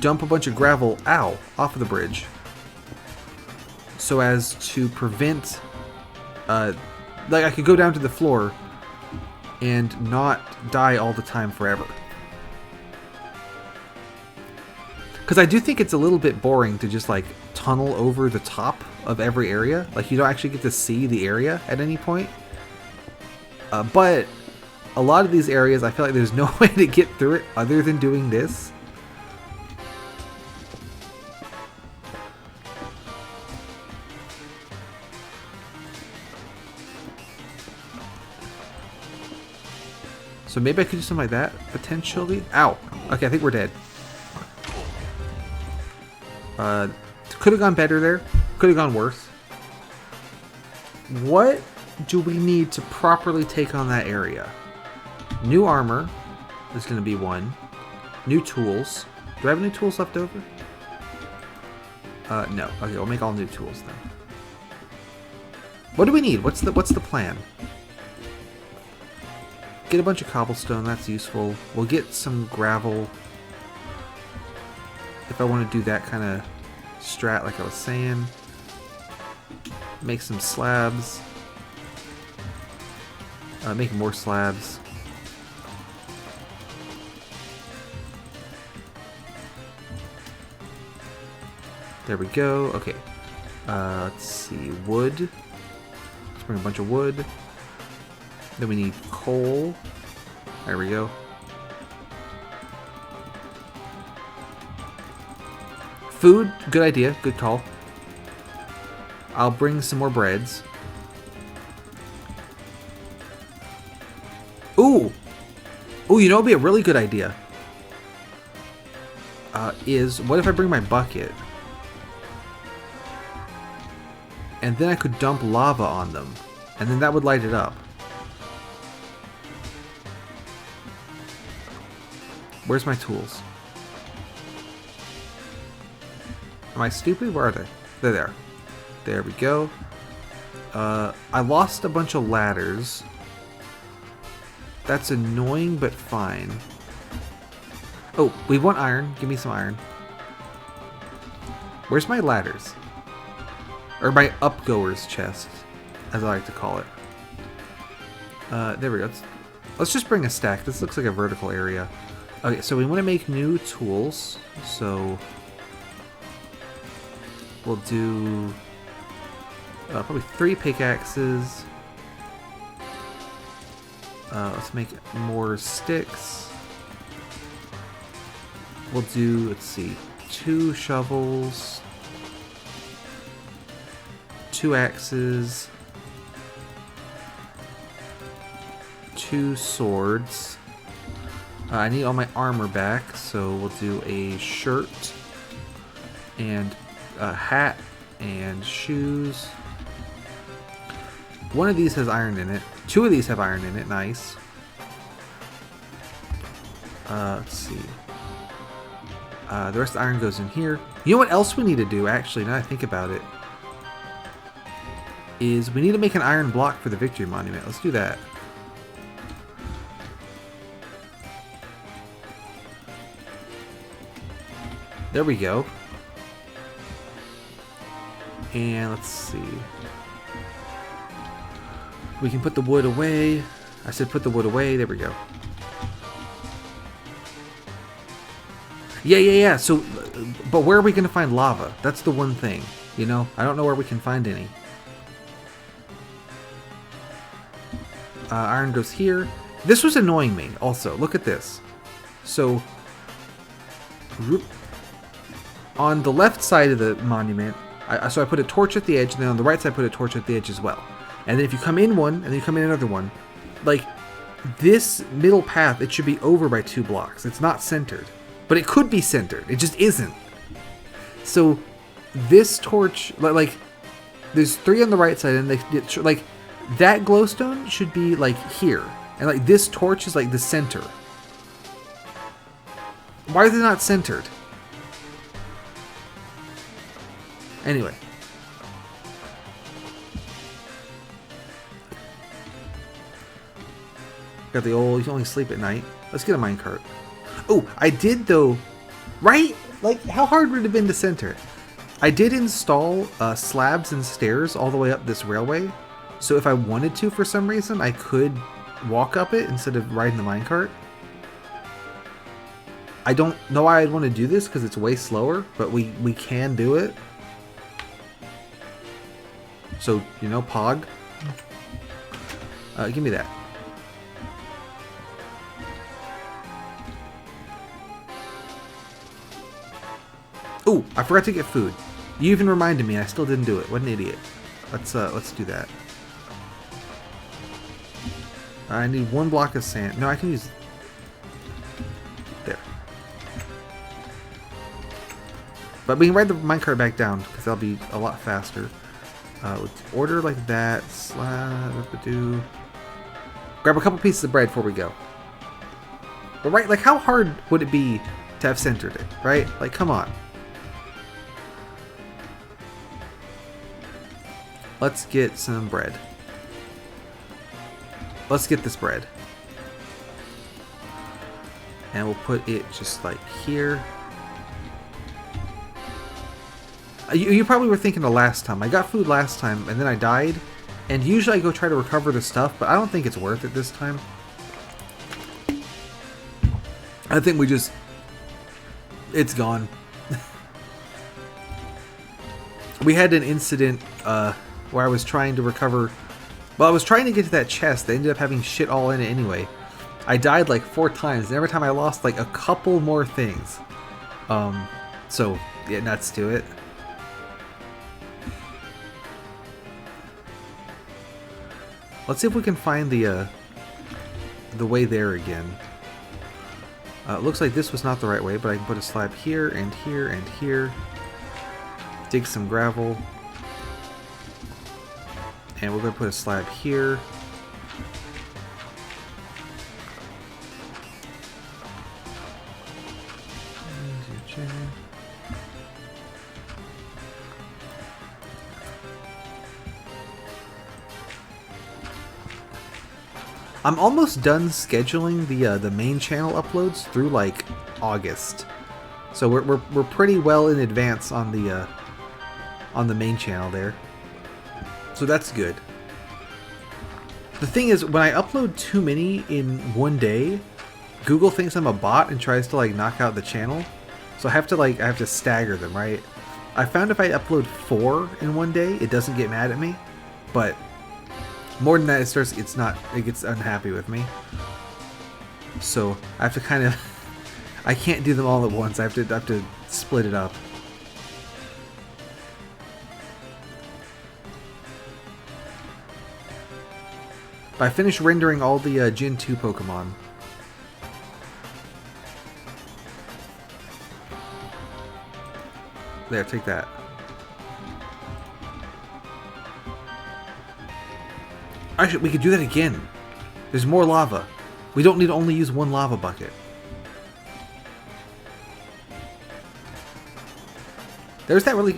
dump a bunch of gravel, off of the bridge, so as to prevent, like I could go down to the floor and not die all the time forever. Because I do think it's a little bit boring to just like tunnel over the top of every area. Like you don't actually get to see the area at any point. But a lot of these areas, I feel like there's no way to get through it other than doing this. So maybe I could do something like that, potentially. Ow! Okay, I think we're dead. Could have gone better there. Could have gone worse. What do we need to properly take on that area? New armor is going to be one. New tools. Do I have any tools left over? No. Okay, we'll make all new tools then. What do we need? What's the plan? Get a bunch of cobblestone. That's useful. We'll get some gravel if I want to do that kind of strat like I was saying. Make some slabs. Make more slabs. There we go. Okay. Let's see. Wood. Let's bring a bunch of wood. Then we need coal. There we go. Food, good idea, good call. I'll bring some more breads. Ooh! Ooh, you know what would be a really good idea? Is, what if I bring my bucket? And then I could dump lava on them. And then that would light it up. Where's my tools? Am I stupid? Where are they? They're there. There we go. I lost a bunch of ladders. That's annoying, but fine. Oh, we want iron. Give me some iron. Where's my ladders? Or my upgoer's chest, as I like to call it. There we go. Let's just bring a stack. This looks like a vertical area. Okay, so we want to make new tools. So we'll do probably 3 pickaxes. Let's make more sticks. We'll do, let's see, 2 shovels, 2 axes, 2 swords. I need all my armor back, so we'll do a shirt and a hat and shoes. One of these has iron in it. 2 of these have iron in it. Nice. Let's see. The rest of the iron goes in here. You know what else we need to do, actually, now that I think about it? Is we need to make an iron block for the Victory Monument. Let's do that. There we go. And let's see. We can put the wood away. I said put the wood away. There we go. Yeah. So, but where are we going to find lava? That's the one thing. You know, I don't know where we can find any. Iron goes here. This was annoying me also. Look at this. So, on the left side of the monument, so I put a torch at the edge, and then on the right side I put a torch at the edge as well. And then if you come in one, and then you come in another one, like, this middle path, it should be over by 2 blocks. It's not centered. But it could be centered. It just isn't. So, this torch, like, there's 3 on the right side, and like, that glowstone should be, like, here. And, like, this torch is, like, the center. Why are they not centered? Anyway. Got the old, you can only sleep at night. Let's get a minecart. Oh, I did though, right? Like, how hard would it have been to center? I did install slabs and stairs all the way up this railway. So if I wanted to, for some reason, I could walk up it instead of riding the minecart. I don't know why I'd want to do this because it's way slower, but we can do it. So, you know, Pog. Give me that. Oh, I forgot to get food. You even reminded me. I still didn't do it. What an idiot. Let's do that. I need 1 block of sand. No, I can use... There. But we can ride the minecart back down, because that'll be a lot faster. Let's order like that. Slab-a-doo. Grab a couple pieces of bread before we go. But right, like, how hard would it be to have centered it, right? Like, come on. Let's get some bread. Let's get this bread. And we'll put it just like here. You probably were thinking the last time. I got food last time and then I died. And usually I go try to recover the stuff, but I don't think it's worth it this time. I think we just... It's gone. We had an incident where I was trying to recover... Well, I was trying to get to that chest. They ended up having shit all in it anyway. I died like 4 times, and every time I lost like a couple more things. So, yeah, nuts to it. Let's see if we can find the way there again. It looks like this was not the right way, but I can put a slab here and here and here. Dig some gravel. And we're going to put a slab here. I'm almost done scheduling the main channel uploads through like August, so we're pretty well in advance on the main channel there. So that's good. The thing is, when I upload too many in one day, Google thinks I'm a bot and tries to like knock out the channel. So I have to stagger them, right? I found if I upload 4 in one day, it doesn't get mad at me. But more than that, it gets unhappy with me. So I have to kind of, I can't do them all at once. I have to split it up. But I finished rendering all the Gen 2 Pokemon. There, take that. Actually, we could do that again. There's more lava. We don't need to only use one lava bucket. There's that really...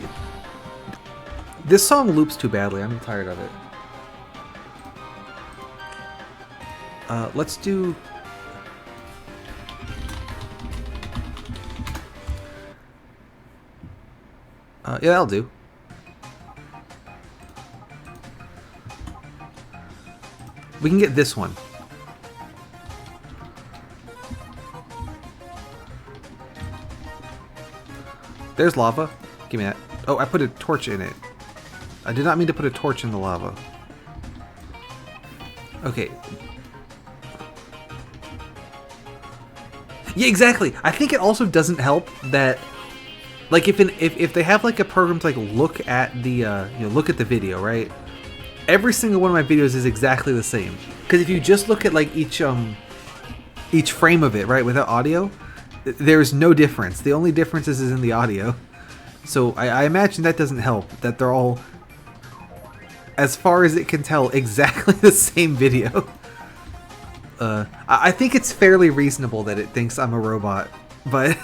This song loops too badly. I'm tired of it. Let's do... yeah, that'll do. We can get this one. There's lava. Give me that. Oh, I put a torch in it. I did not mean to put a torch in the lava. Okay. Yeah, exactly. I think it also doesn't help that, like, if they have like a program to like look at the look at the video, right? Every single one of my videos is exactly the same. Because if you just look at like each frame of it, right, without audio, there's no difference. The only difference is in the audio. So I imagine that doesn't help. That they're all, as far as it can tell, exactly the same video. I think it's fairly reasonable that it thinks I'm a robot, but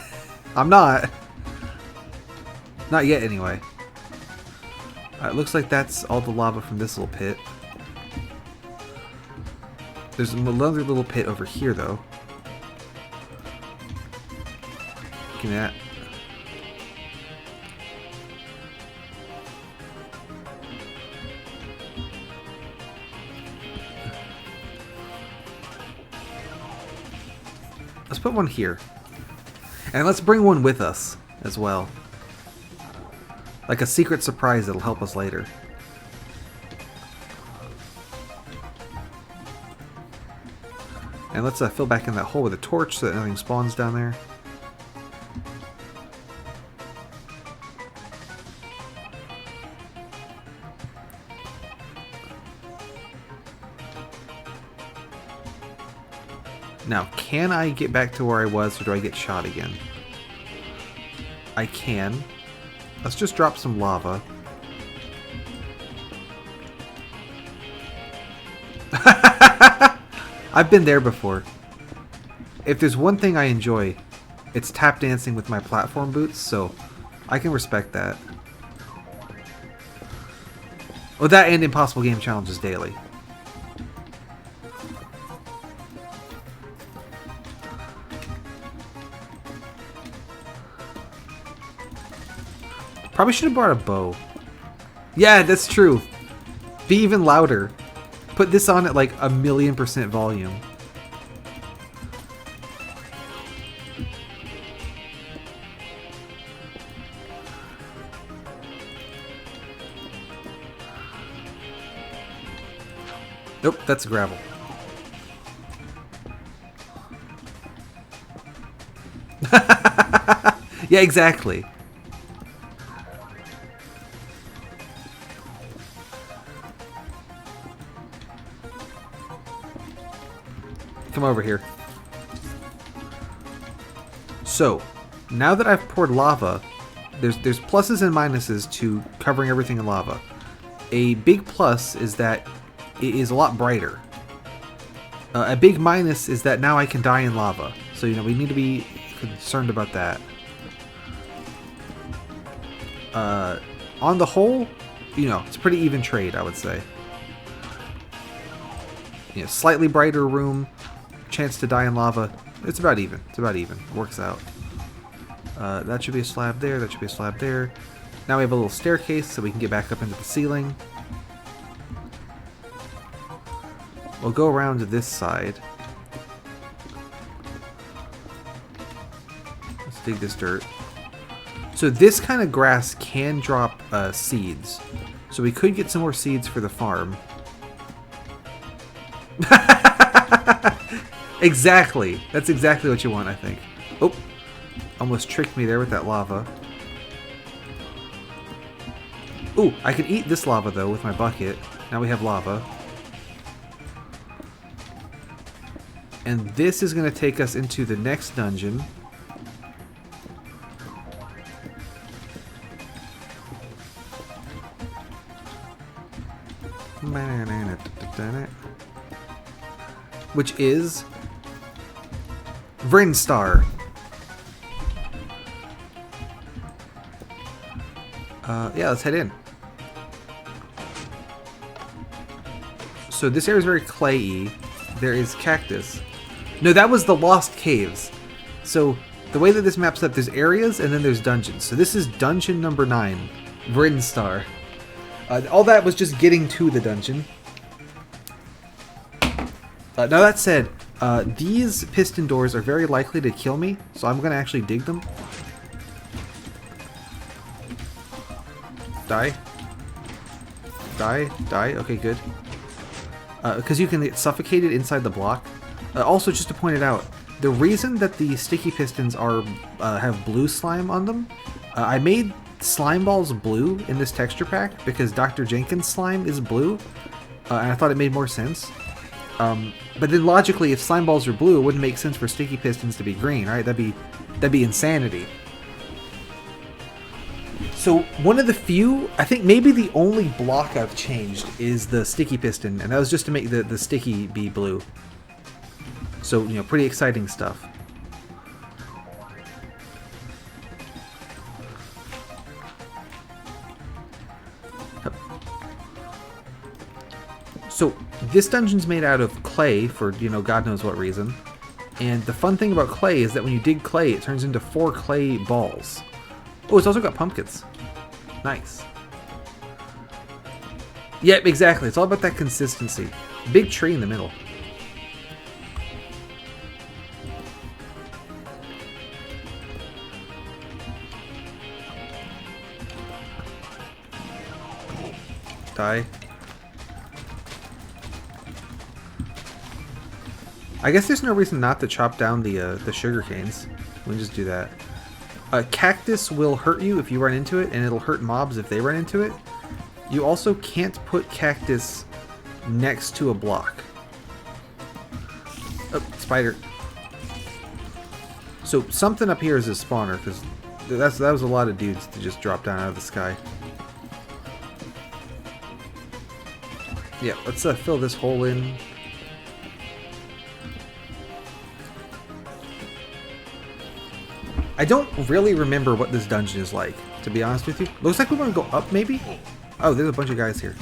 I'm not. Not yet, anyway. It looks like that's all the lava from this little pit. There's another little pit over here, though. Give me that. Let's put one here. And let's bring one with us as well. Like a secret surprise that'll help us later. And let's fill back in that hole with a torch so that nothing spawns down there. Now, can I get back to where I was, or do I get shot again? I can. Let's just drop some lava. I've been there before. If there's one thing I enjoy, it's tap dancing with my platform boots, so I can respect that. Well, that and Impossible Game Challenges daily. Probably should have brought a bow. Yeah, that's true. Be even louder. Put this on at like 1,000,000% volume. Nope, that's gravel. Yeah, exactly. Come over here. So, now that I've poured lava, there's pluses and minuses to covering everything in lava. A big plus is that it is a lot brighter. A big minus is that now I can die in lava. So, you know, we need to be concerned about that. On the whole, you know, it's a pretty even trade, I would say. You know, slightly brighter room, chance to die in lava. It's about even. It's about even. It works out. That should be a slab there. That should be a slab there. Now we have a little staircase so we can get back up into the ceiling. We'll go around to this side. Let's dig this dirt. So this kind of grass can drop seeds. So we could get some more seeds for the farm. Exactly. That's exactly what you want, I think. Oh, almost tricked me there with that lava. Ooh, I could eat this lava, though, with my bucket. Now we have lava. And this is going to take us into the next dungeon. Which is Vrinstar. Yeah, let's head in. So this area is very clayey. There is cactus. No, that was the Lost Caves. So the way that this map's up, there's areas and then there's dungeons. So this is dungeon number 9, Vrinstar. All that was just getting to the dungeon. Now that said, these piston doors are very likely to kill me, so I'm going to actually dig them. Die. Die. Die. Okay, good. Because you can get suffocated inside the block. Also, just to point it out, the reason that the sticky pistons are have blue slime on them, I made slime balls blue in this texture pack because Dr. Jenkins' slime is blue, and I thought it made more sense. But then logically, if slime balls are blue, it wouldn't make sense for sticky pistons to be green, right? That'd be insanity. So one of the few, I think maybe the only block I've changed is the sticky piston, and that was just to make the sticky be blue. So, you know, pretty exciting stuff. So this dungeon's made out of clay for, you know, God knows what reason. And the fun thing about clay is that when you dig clay, it turns into 4 clay balls. Oh, it's also got pumpkins. Nice. Yep, exactly. It's all about that consistency. Big tree in the middle. Die. I guess there's no reason not to chop down the sugar canes. We can just do that. Cactus will hurt you if you run into it, and it'll hurt mobs if they run into it. You also can't put cactus next to a block. Oh, spider. So something up here is a spawner, because that was a lot of dudes to just drop down out of the sky. Yeah, let's fill this hole in. I don't really remember what this dungeon is like, to be honest with you. Looks like we want to go up, maybe? Oh, there's a bunch of guys here.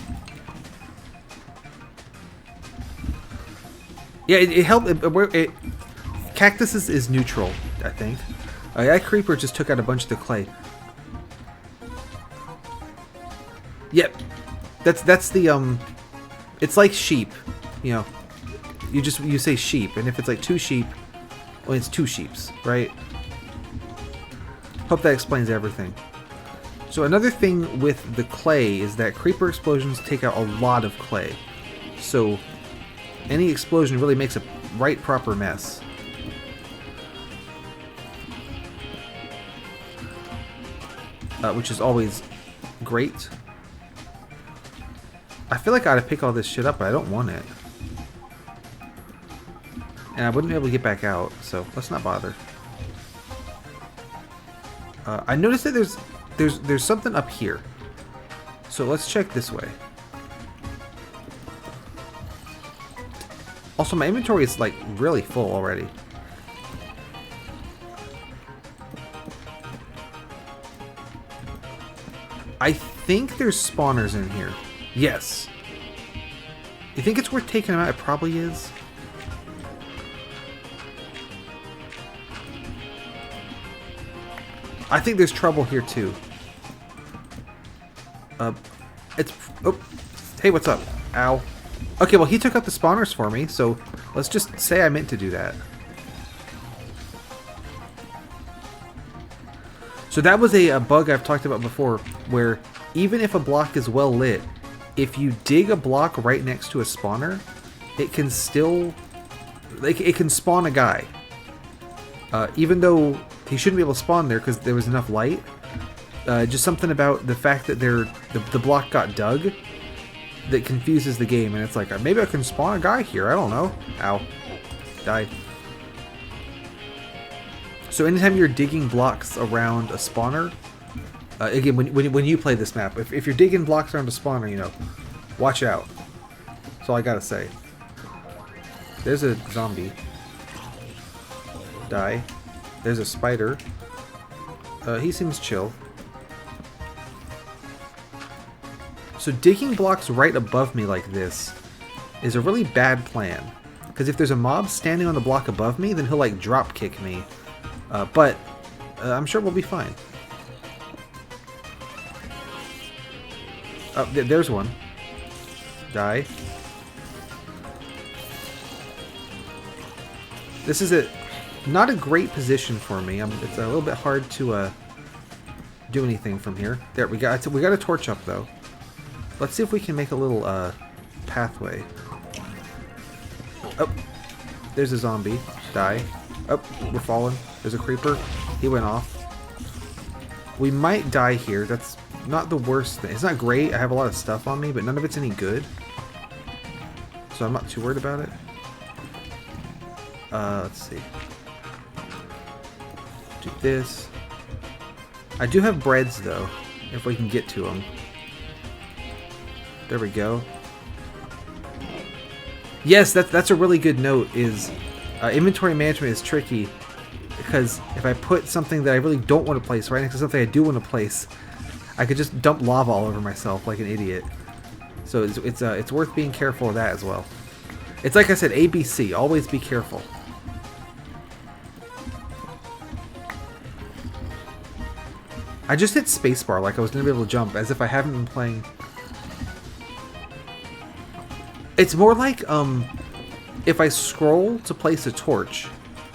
Yeah, it helped. Cactus is neutral, I think. That creeper just took out a bunch of the clay. Yep. That's the, it's like sheep, you know. You say sheep, and if it's like 2 sheep, well, it's 2 sheeps, right? Hope that explains everything. So another thing with the clay is that creeper explosions take out a lot of clay. So any explosion really makes a right proper mess. Which is always great. I feel like I ought to pick all this shit up, but I don't want it. And I wouldn't be able to get back out, so let's not bother. I noticed that there's something up here. So let's check this way. Also, my inventory is like really full already. I think there's spawners in here. Yes. You think it's worth taking them out? It probably is. I think there's trouble here too. It's... Oh. Hey, what's up? Ow. Okay, well, he took out the spawners for me, so let's just say I meant to do that. So that was a bug I've talked about before, where even if a block is well lit, if you dig a block right next to a spawner, it can still... it can spawn a guy. Even though he shouldn't be able to spawn there because there was enough light. Just something about the fact that the block got dug that confuses the game, and it's like, maybe I can spawn a guy here, I don't know. Ow. Die. So anytime you're digging blocks around a spawner, again, when you play this map, if you're digging blocks around a spawner, you know, watch out. That's all I gotta say. There's a zombie. Die. There's a spider. He seems chill. So digging blocks right above me like this is a really bad plan. Because if there's a mob standing on the block above me, then he'll like drop kick me. But I'm sure we'll be fine. Oh, there's one. Die. This is not a great position for me. It's a little bit hard to do anything from here. There, we got a torch up though. Let's see if we can make a little pathway. Oh, there's a zombie. Die. Oh, we're falling. There's a creeper. He went off. We might die here. That's not the worst thing. It's not great. I have a lot of stuff on me, but none of it's any good. So I'm not too worried about it. Let's see. Do this. I do have breads, though, if we can get to them. There we go. Yes, that's a really good note, is inventory management is tricky, because if I put something that I really don't want to place right next to something I do want to place, I could just dump lava all over myself like an idiot. So it's worth being careful of that as well. It's like I said, ABC, always be careful. I just hit spacebar like I was going to be able to jump, as if I haven't been playing. It's more like if I scroll to place a torch,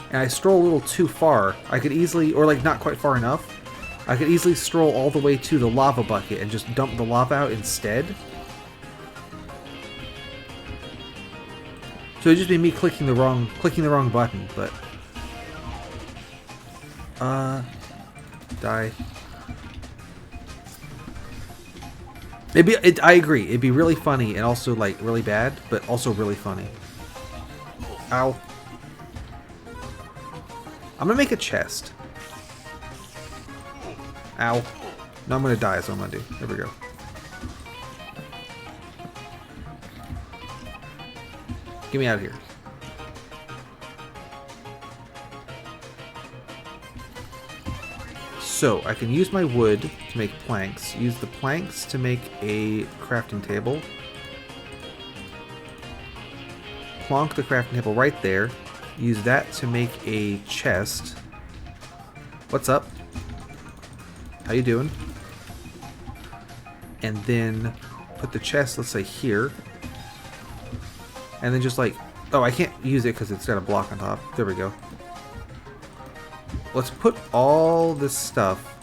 and I stroll a little too far, I could easily, or like not quite far enough, I could easily stroll all the way to the lava bucket and just dump the lava out instead. So it'd just be me clicking the wrong button, but die. I agree. It'd be really funny and also like really bad, but also really funny. Ow. I'm gonna make a chest. Ow. No, I'm gonna die is what I'm gonna do. There we go. Get me out of here. So, I can use my wood to make planks, use the planks to make a crafting table, plonk the crafting table right there, use that to make a chest. What's up? How you doing? And then put the chest, let's say here, and then just like, oh, I can't use it because it's got a block on top. There we go. Let's put all this stuff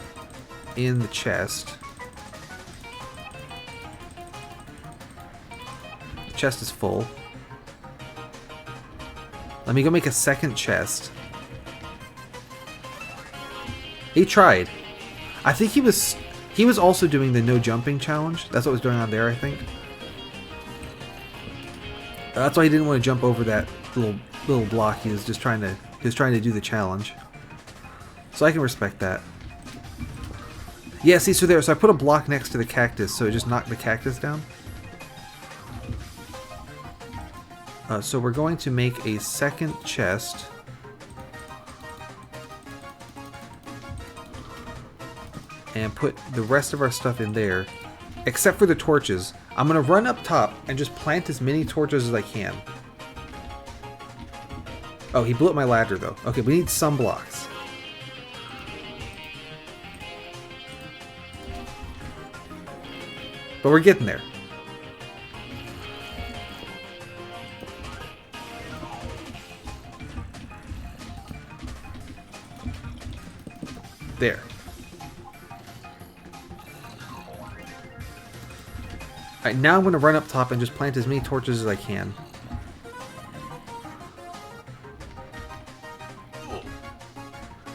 in the chest. The chest is full. Let me go make a second chest. He tried. I think he was also doing the no jumping challenge. That's what was going on there, I think. That's why he didn't want to jump over that little block. He was just trying to do the challenge. So I can respect that. Yeah, see, so I put a block next to the cactus, so it just knocked the cactus down. So we're going to make a second chest. And put the rest of our stuff in there, except for the torches. I'm going to run up top and just plant as many torches as I can. Oh, he blew up my ladder, though. Okay, we need some blocks. But we're getting there. Alright, now I'm going to run up top and just plant as many torches as I can.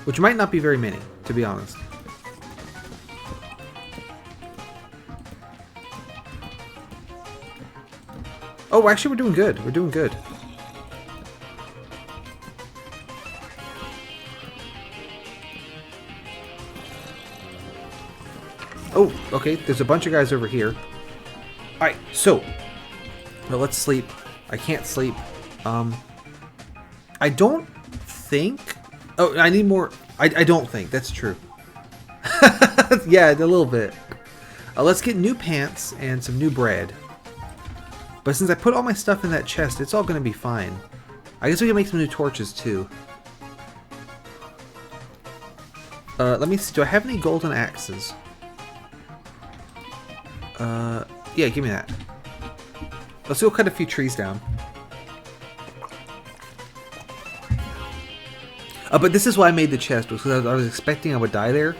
Which might not be very many, to be honest. Oh, actually, we're doing good. We're doing good. Oh, okay. There's a bunch of guys over here. Alright, so. Well, let's sleep. I can't sleep. I don't think... Oh, I need more... I don't think. That's true. Yeah, a little bit. Let's get new pants and some new bread. But since I put all my stuff in that chest, it's all going to be fine. I guess we can make some new torches, too. Let me see. Do I have any golden axes? Yeah, give me that. Let's go cut a few trees down. But this is why I made the chest, because I was expecting I would die there.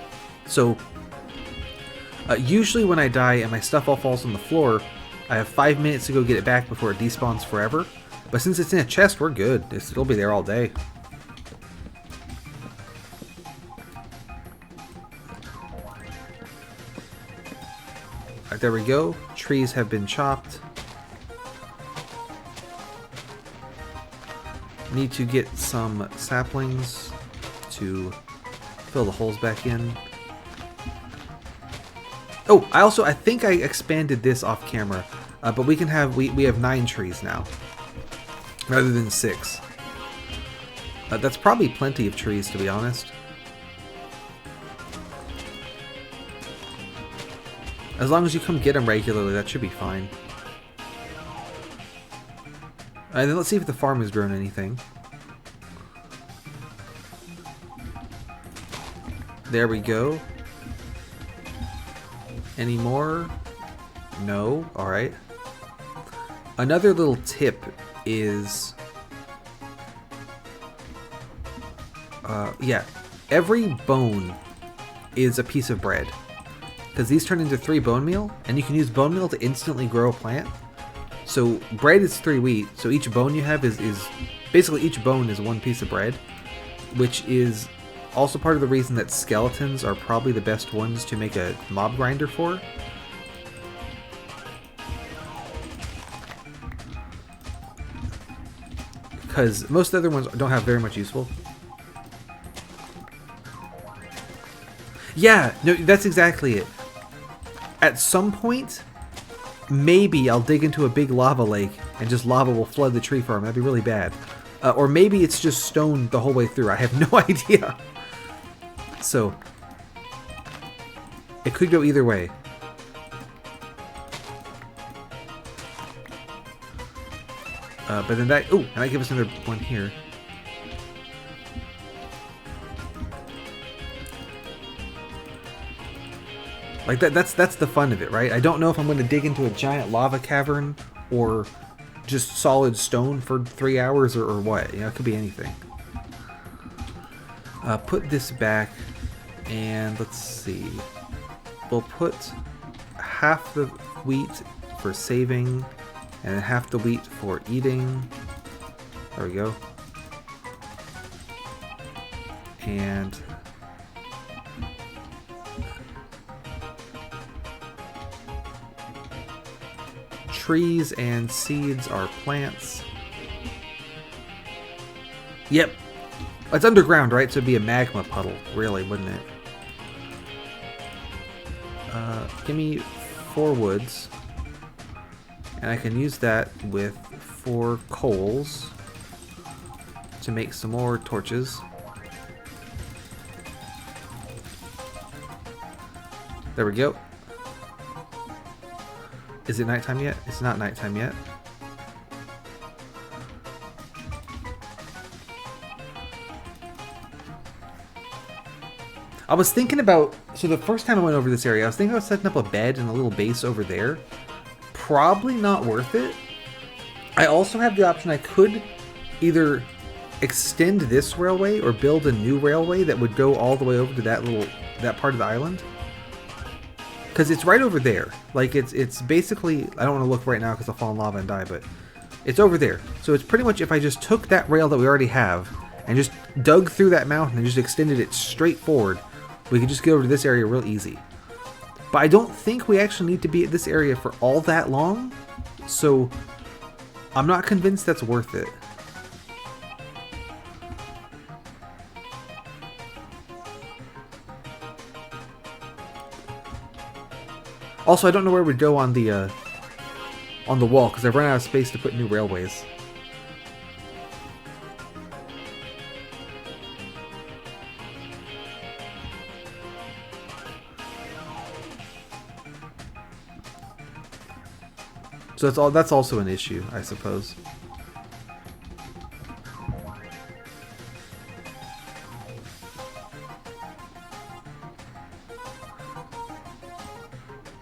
So, usually when I die and my stuff all falls on the floor, I have 5 minutes to go get it back before it despawns forever. But since it's in a chest, we're good. It'll be there all day. Alright, there we go. Trees have been chopped. Need to get some saplings to fill the holes back in. Oh, I think I expanded this off camera, but we have 9 trees now, rather than 6. That's probably plenty of trees, to be honest. As long as you come get them regularly, that should be fine. And then let's see if the farm has grown anything. There we go. Any more? No? Alright. Another little tip is... yeah. Every bone is a piece of bread. Because these turn into 3 bone meal, and you can use bone meal to instantly grow a plant. So bread is 3 wheat, so each bone you have is basically each bone is 1 piece of bread, which is also part of the reason that skeletons are probably the best ones to make a mob grinder for. Because most other ones don't have very much useful. Yeah, no, that's exactly it. At some point, maybe I'll dig into a big lava lake and just lava will flood the tree farm. That'd be really bad. Or maybe it's just stone the whole way through. I have no idea. So, it could go either way. But then that... Oh, and that gives us another one here. Like, that's the fun of it, right? I don't know if I'm going to dig into a giant lava cavern or just solid stone for 3 hours or what. You know, it could be anything. Put this back, and let's see. We'll put half the wheat for saving, and then half the wheat for eating. There we go. And... trees and seeds are plants. Yep. It's underground, right? So it'd be a magma puddle, really, wouldn't it? Give me 4 woods. And I can use that with 4 coals to make some more torches. There we go. Is it nighttime yet? It's not nighttime yet. I was thinking about... So the first time I went over this area, I was thinking about setting up a bed and a little base over there. Probably not worth it. I also have the option I could either extend this railway or build a new railway that would go all the way over to that part of the island. Because it's right over there. Like, it's basically... I don't want to look right now because I'll fall in lava and die, but... It's over there. So it's pretty much if I just took that rail that we already have and just dug through that mountain and just extended it straight forward, we could just get over to this area real easy. But I don't think we actually need to be at this area for all that long. So I'm not convinced that's worth it. Also, I don't know where we'd go on the wall because I've run out of space to put new railways. So that's also an issue, I suppose.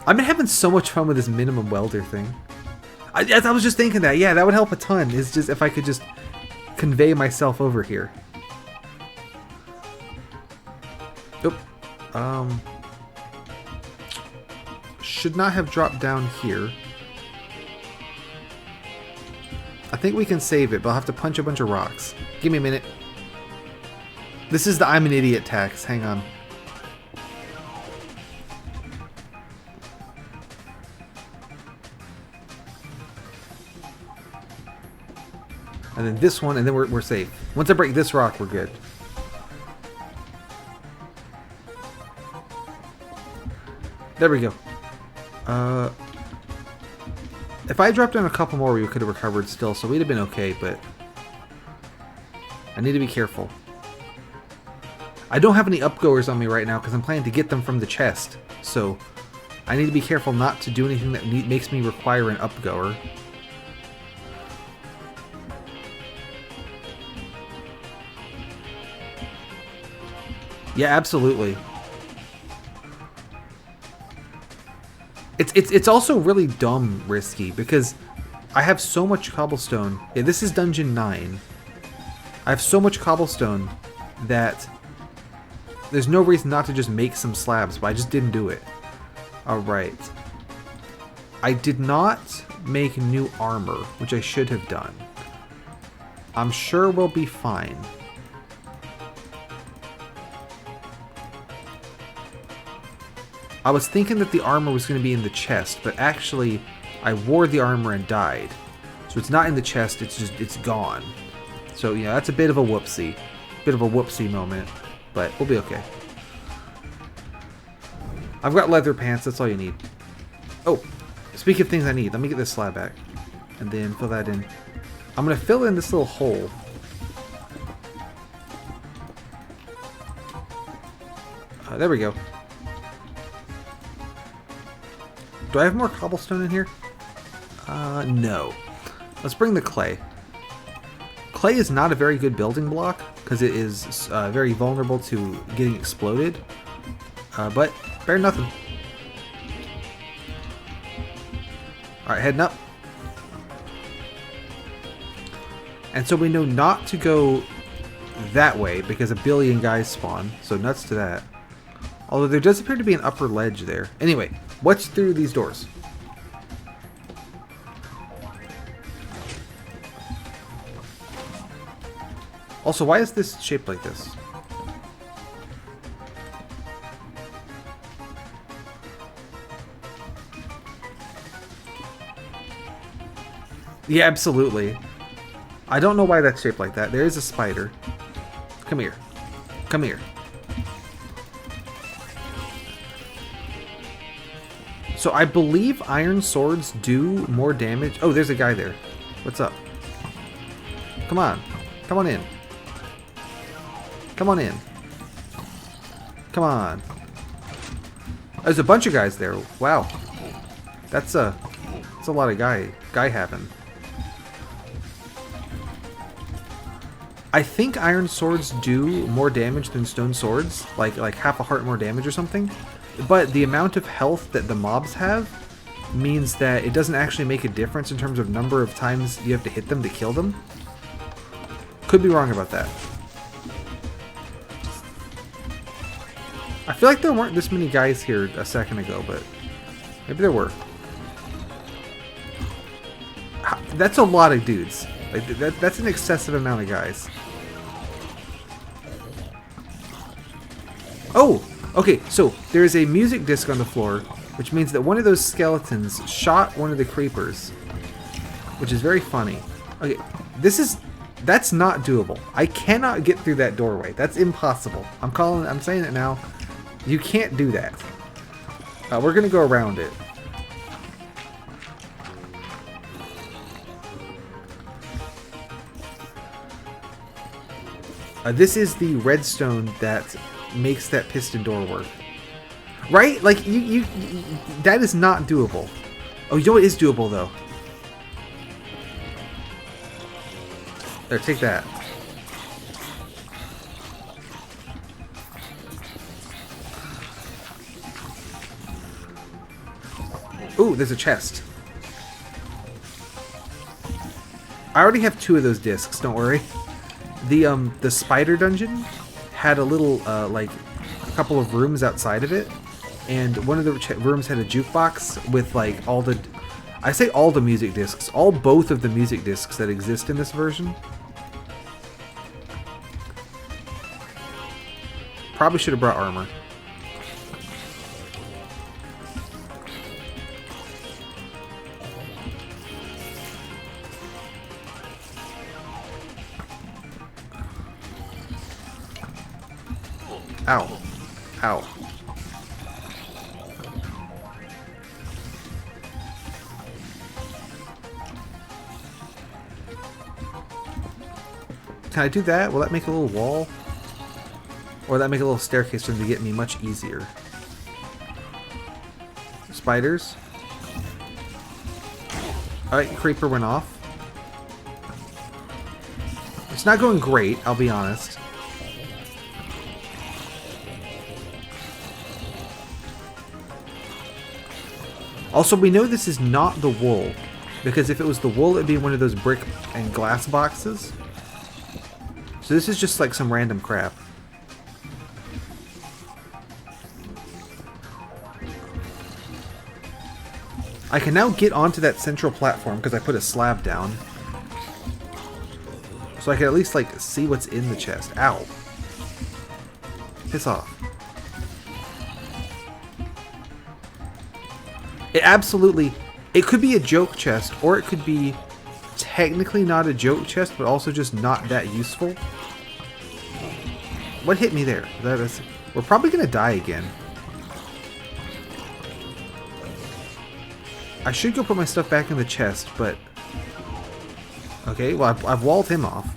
I've been having so much fun with this minimum welder thing. I was just thinking that, yeah, that would help a ton. It's just if I could just convey myself over here. Oop. Should not have dropped down here. I think we can save it, but I'll have to punch a bunch of rocks. Give me a minute. This is the I'm an idiot tax. Hang on. And then this one, and then we're safe. Once I break this rock, we're good. There we go. If I dropped down a couple more, we could have recovered still, so we'd have been okay, but... I need to be careful. I don't have any upgoers on me right now, because I'm planning to get them from the chest. So, I need to be careful not to do anything that makes me require an upgoer. Yeah, absolutely. It's also really dumb risky because I have so much cobblestone. Yeah, this is dungeon 9. I have so much cobblestone that there's no reason not to just make some slabs, but I just didn't do it. Alright. I did not make new armor, which I should have done. I'm sure we'll be fine. I was thinking that the armor was going to be in the chest, but actually I wore the armor and died. So it's not in the chest, it's gone. So yeah, that's a bit of a whoopsie. Bit of a whoopsie moment, but we'll be okay. I've got leather pants, that's all you need. Oh, speaking of things I need, let me get this slab back. And then fill that in. I'm going to fill in this little hole. There we go. Do I have more cobblestone in here? No. Let's bring the clay. Clay is not a very good building block because it is very vulnerable to getting exploded. But better nothing. Alright, heading up. And so we know not to go that way because a billion guys spawn. So nuts to that. Although there does appear to be an upper ledge there. Anyway, what's through these doors? Also, why is this shaped like this? Yeah, absolutely. I don't know why that's shaped like that. There is a spider. Come here. Come here. So I believe iron swords do more damage. Oh, there's a guy there. What's up? Come on. Come on in. Come on in. Come on. There's a bunch of guys there. Wow. That's a lot of guy having. I think iron swords do more damage than stone swords, like half a heart more damage or something. But the amount of health that the mobs have means that it doesn't actually make a difference in terms of number of times you have to hit them to kill them. Could be wrong about that. I feel like there weren't this many guys here a second ago, but Maybe there were. That's a lot of dudes. Like that's an excessive amount of guys. Oh! Okay, so there is a music disc on the floor, which means that one of those skeletons shot one of the creepers. Which is very funny. Okay, that's not doable. I cannot get through that doorway. That's impossible. I'm saying it now. You can't do that. We're gonna go around it. This is the redstone that makes that piston door work. Right? Like, you that is not doable. Oh, you know what is doable, though? There, take that. Ooh, there's a chest. I already have 2 of those discs, don't worry. The spider dungeon had a little, like, a couple of rooms outside of it. And one of the rooms had a jukebox with, like, all the... I say all the music discs. Both of the music discs that exist in this version. Probably should have brought armor. Ow. Ow. Can I do that? Will that make a little wall? Or will that make a little staircase for them to get me much easier? Spiders. Alright, creeper went off. It's not going great, I'll be honest. Also, we know this is not the wool, because if it was the wool, it'd be one of those brick and glass boxes. So this is just like some random crap. I can now get onto that central platform because I put a slab down. So I can at least, like, see what's in the chest. Ow. Piss off. It absolutely... It could be a joke chest, or it could be technically not a joke chest, but also just not that useful. What hit me there? We're probably going to die again. I should go put my stuff back in the chest, but... Okay, well, I've walled him off.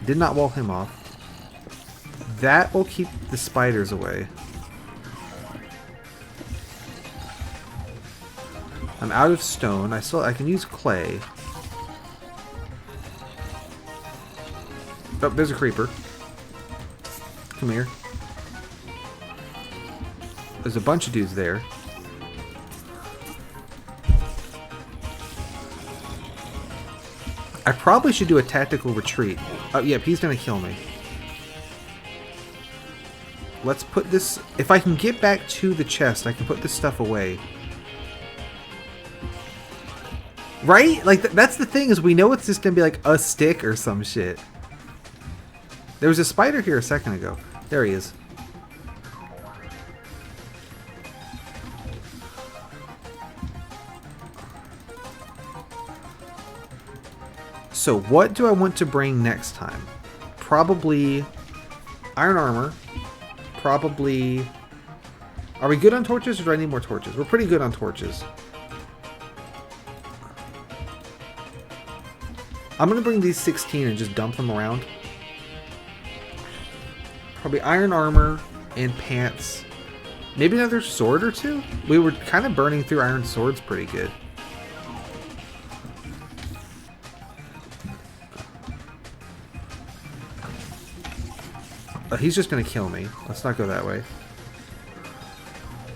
Did not wall him off. That will keep the spiders away. I'm out of stone. I can use clay. Oh, there's a creeper. Come here. There's a bunch of dudes there. I probably should do a tactical retreat. Oh, yep, he's gonna kill me. Let's put this... If I can get back to the chest, I can put this stuff away. Right? Like, that's the thing, is we know it's just gonna be like a stick or some shit. There was a spider here a second ago. There he is. So what do I want to bring next time? Probably iron armor. Probably... Are we good on torches, or do I need more torches? We're pretty good on torches. I'm going to bring these 16 and just dump them around. Probably iron armor and pants. Maybe another sword or two? We were kind of burning through iron swords pretty good. He's just going to kill me. Let's not go that way.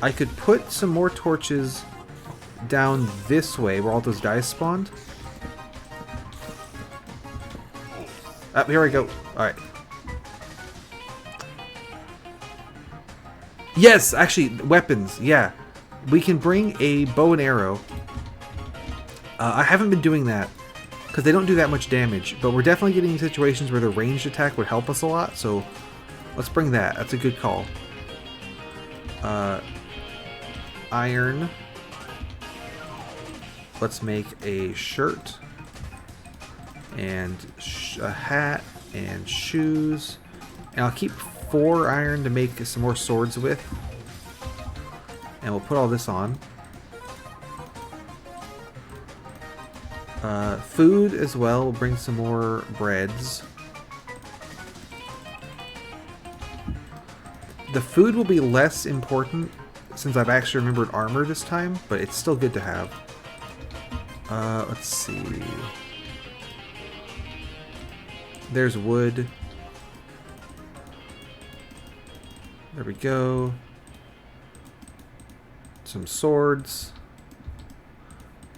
I could put some more torches down this way where all those guys spawned. Here we go. Alright. Yes, actually, weapons. Yeah. We can bring a bow and arrow. I haven't been doing that because they don't do that much damage, but we're definitely getting situations where the ranged attack would help us a lot, so let's bring that. That's a good call. Iron. Let's make a shirt and a hat and shoes, and I'll keep 4 iron to make some more swords with, and we'll put all this on. Food as well. We'll bring some more breads. The food will be less important since I've actually remembered armor this time, but it's still good to have. Let's see. There's wood. There we go. Some swords.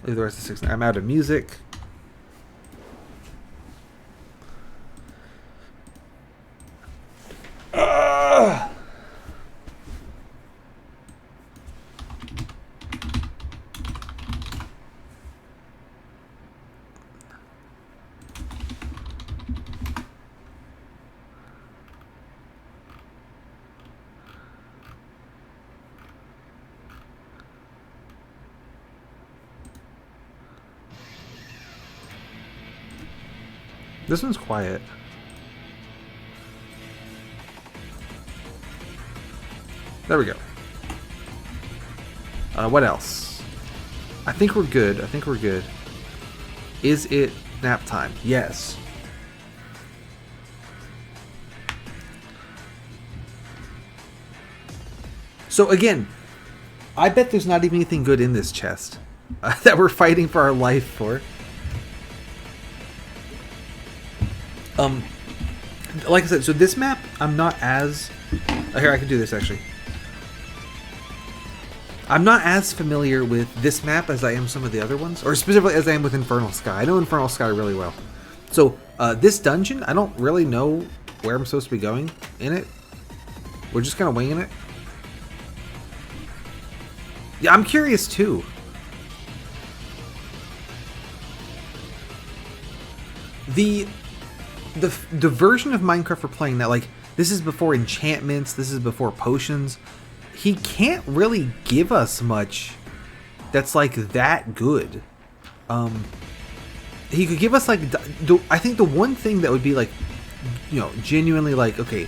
Leave the rest of 6. I'm out of music. This one's quiet. There we go. What else? I think we're good. I think we're good. Is it nap time? Yes. So again, I bet there's not even anything good in this chest that we're fighting for our life for. Like I said, so this map, I'm not as... here, I can do this, actually. I'm not as familiar with this map as I am some of the other ones, or specifically as I am with Infernal Sky. I know Infernal Sky really well. So, this dungeon, I don't really know where I'm supposed to be going in it. We're just kind of winging it. Yeah, I'm curious, too. The version of Minecraft we're playing now, like, this is before enchantments, this is before potions. He can't really give us much that's, like, that good. He could give us, like, I think the one thing that would be, like, you know, genuinely, like, okay,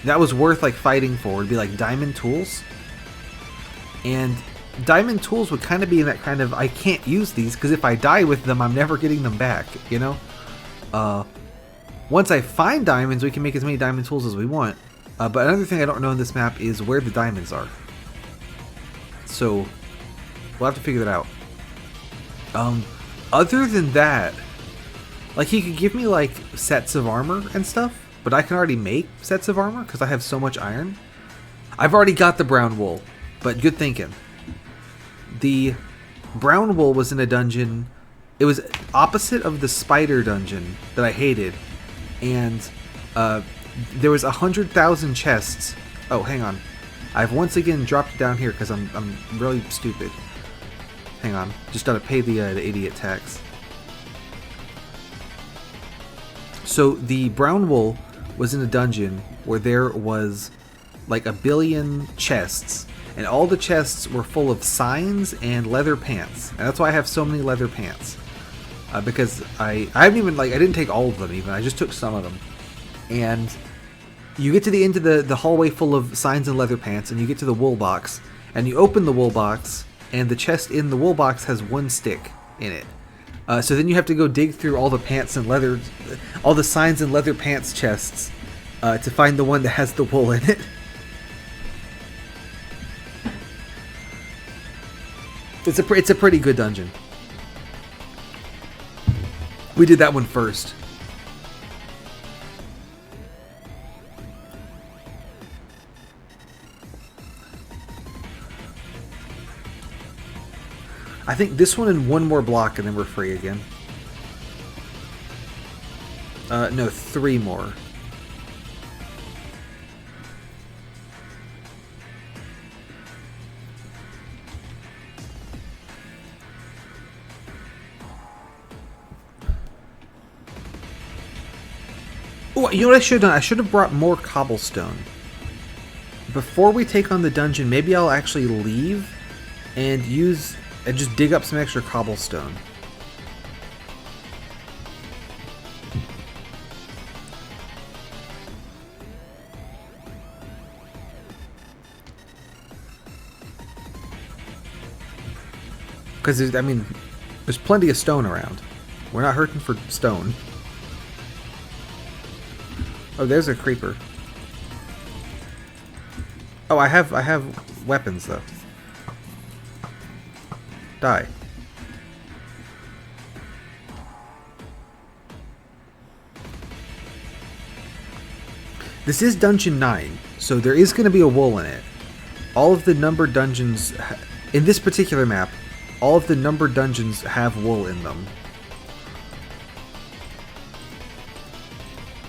that was worth, like, fighting for would be, like, diamond tools. And diamond tools would kind of be in that kind of, I can't use these, because if I die with them, I'm never getting them back, you know? Once I find diamonds, we can make as many diamond tools as we want. But another thing I don't know in this map is where the diamonds are. So, we'll have to figure that out. Other than that, like, he could give me, like, sets of armor and stuff, but I can already make sets of armor because I have so much iron. I've already got the brown wool, but good thinking. The brown wool was in a dungeon. It was opposite of the spider dungeon that I hated, and there was 100,000 chests. Oh, hang on. I've once again dropped it down here because I'm really stupid. Hang on, just gotta pay the idiot tax. So the brown wool was in a dungeon where there was like 1 billion chests, and all the chests were full of signs and leather pants, and that's why I have so many leather pants. Because I haven't even, like, I didn't take all of them even, I just took some of them. And you get to the end of the hallway full of signs and leather pants, and you get to the wool box, and you open the wool box, and the chest in the wool box has 1 stick in it. So then you have to go dig through all the pants and leather, all the signs and leather pants chests, to find the one that has the wool in it. It's a pretty good dungeon. We did that one first. I think this one and 1 more block and then we're free again. No, 3 more. Oh, you know what I should have done? I should have brought more cobblestone. Before we take on the dungeon, maybe I'll actually leave and just dig up some extra cobblestone. Because, I mean, there's plenty of stone around. We're not hurting for stone. Oh, there's a creeper. Oh, I have weapons, though. Die. This is Dungeon 9, so there is going to be a wool in it. All of the numbered dungeons... In this particular map, all of the numbered dungeons have wool in them.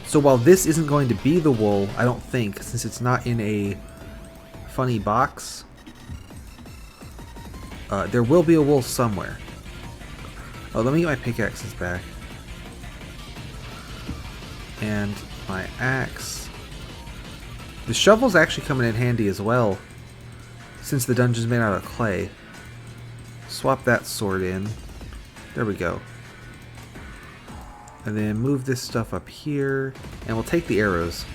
So while this isn't going to be the wool, I don't think, since it's not in a funny box, there will be a wool somewhere. Oh, let me get my pickaxes back. And my axe. The shovel's actually coming in handy as well, since the dungeon's made out of clay. Swap that sword in. There we go. And then move this stuff up here. And we'll take the arrows.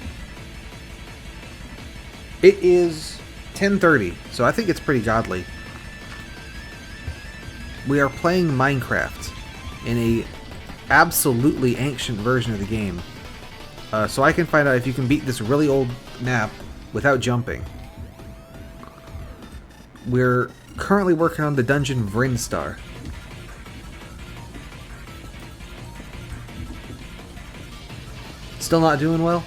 It is 10:30, so I think it's pretty godly. We are playing Minecraft in a absolutely ancient version of the game. So I can find out if you can beat this really old map without jumping. We're currently working on the dungeon Vrinstar. Still not doing well?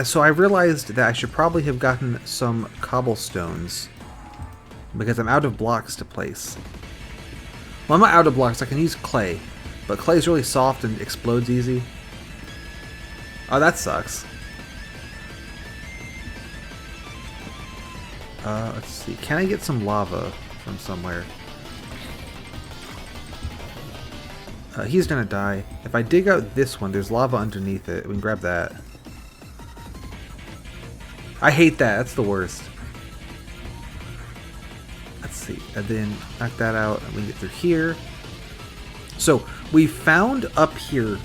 So I realized that I should probably have gotten some cobblestones because I'm out of blocks to place. Well, I'm not out of blocks. I can use clay, but clay is really soft and explodes easy. Oh, that sucks. Let's see. Can I get some lava from somewhere? He's gonna die. If I dig out this one, there's lava underneath it. We can grab that. I hate that. That's the worst. Let's see. And then knock that out and we can get through here. So, we found up here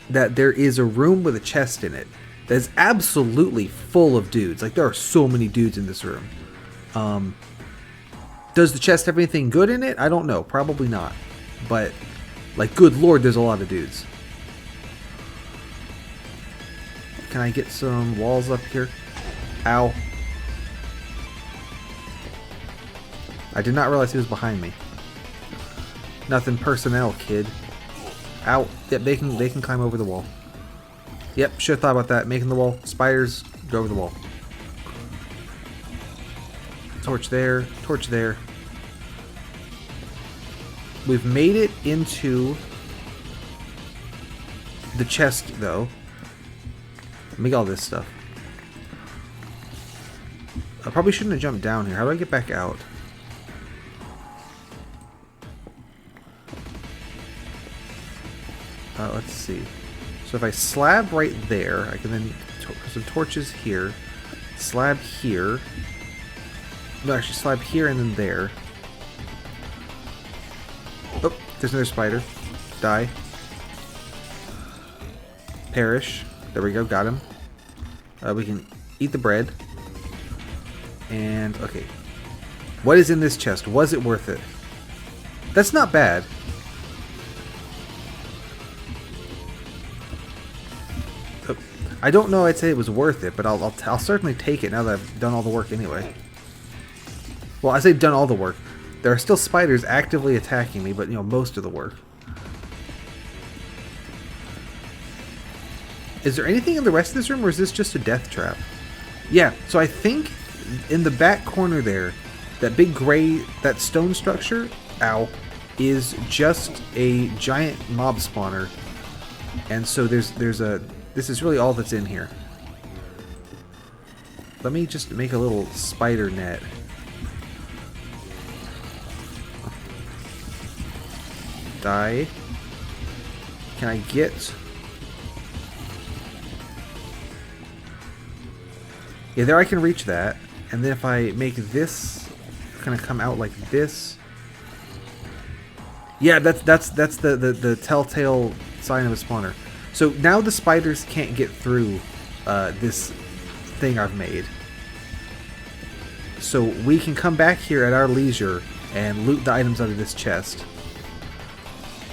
that there is a room with a chest in it that is absolutely full of dudes. Like, there are so many dudes in this room. Does the chest have anything good in it? I don't know. Probably not. But, like, good lord, there's a lot of dudes. Can I get some walls up here? Ow. I did not realize he was behind me. Nothing personnel, kid. Ow. Yep, they can climb over the wall. Yep, should have thought about that. Making the wall. Spiders, go over the wall. Torch there. Torch there. We've made it into the chest, though. Let me get all this stuff. I probably shouldn't have jumped down here. How do I get back out? Let's see. So if I slab right there, I can then put some torches here. Slab here. No, actually slab here and then there. Oh, there's another spider. Die. Perish. There we go, got him. We can eat the bread. And, okay. What is in this chest? Was it worth it? That's not bad. I don't know I'd say it was worth it, but I'll certainly take it now that I've done all the work anyway. Well, I say done all the work. There are still spiders actively attacking me, but, you know, most of the work. Is there anything in the rest of this room, or is this just a death trap? Yeah, so I think in the back corner there, that big gray, that stone structure, ow, is just a giant mob spawner. And so there's a... This is really all that's in here. Let me just make a little spider net. Die. Can I get... Yeah, there I can reach that. And then if I make this kind of come out like this... Yeah, that's the telltale sign of a spawner. So now the spiders can't get through this thing I've made. So we can come back here at our leisure and loot the items out of this chest.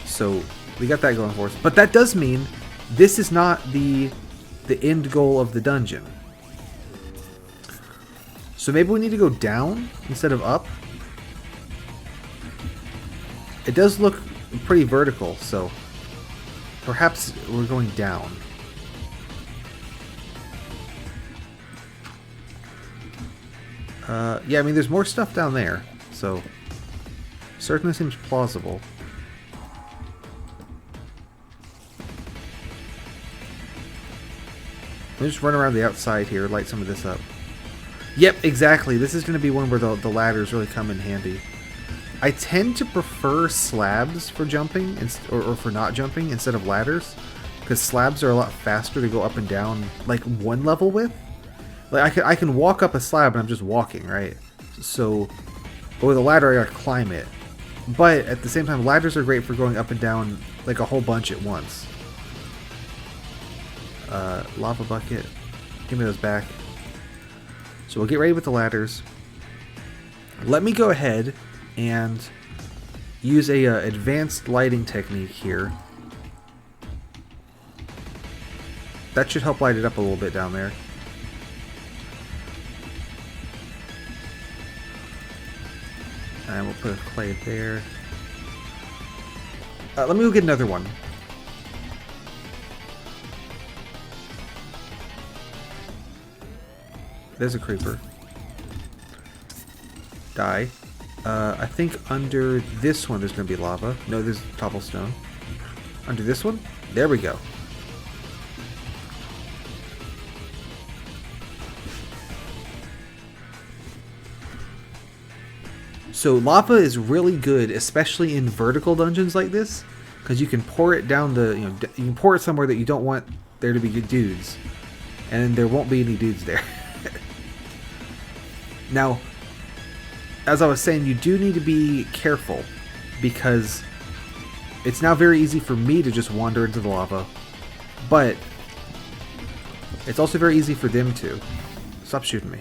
So we got that going for us. But that does mean this is not the end goal of the dungeon. So maybe we need to go down instead of up. It does look pretty vertical, so perhaps we're going down. Yeah, I mean, there's more stuff down there, so certainly seems plausible. Let me just run around the outside here, light some of this up. Yep, exactly. This is going to be one where the ladders really come in handy. I tend to prefer slabs for jumping, or for not jumping, instead of ladders. Because slabs are a lot faster to go up and down, like, one level with. Like, I can walk up a slab and I'm just walking, right? So, but with a ladder I gotta climb it. But, at the same time, ladders are great for going up and down, like, a whole bunch at once. Lava bucket. Give me those back. So we'll get ready with the ladders. Let me go ahead and use a advanced lighting technique here. That should help light it up a little bit down there. And we'll put a clay there. Let me go get another one. There's a creeper. Die. I think under this one there's going to be lava. No, there's cobblestone. Under this one? There we go. So lava is really good, especially in vertical dungeons like this, because you can pour it down the, you can pour it somewhere that you don't want there to be dudes, and there won't be any dudes there. Now, as I was saying, you do need to be careful, because it's now very easy for me to just wander into the lava, but it's also very easy for them to. Stop shooting me.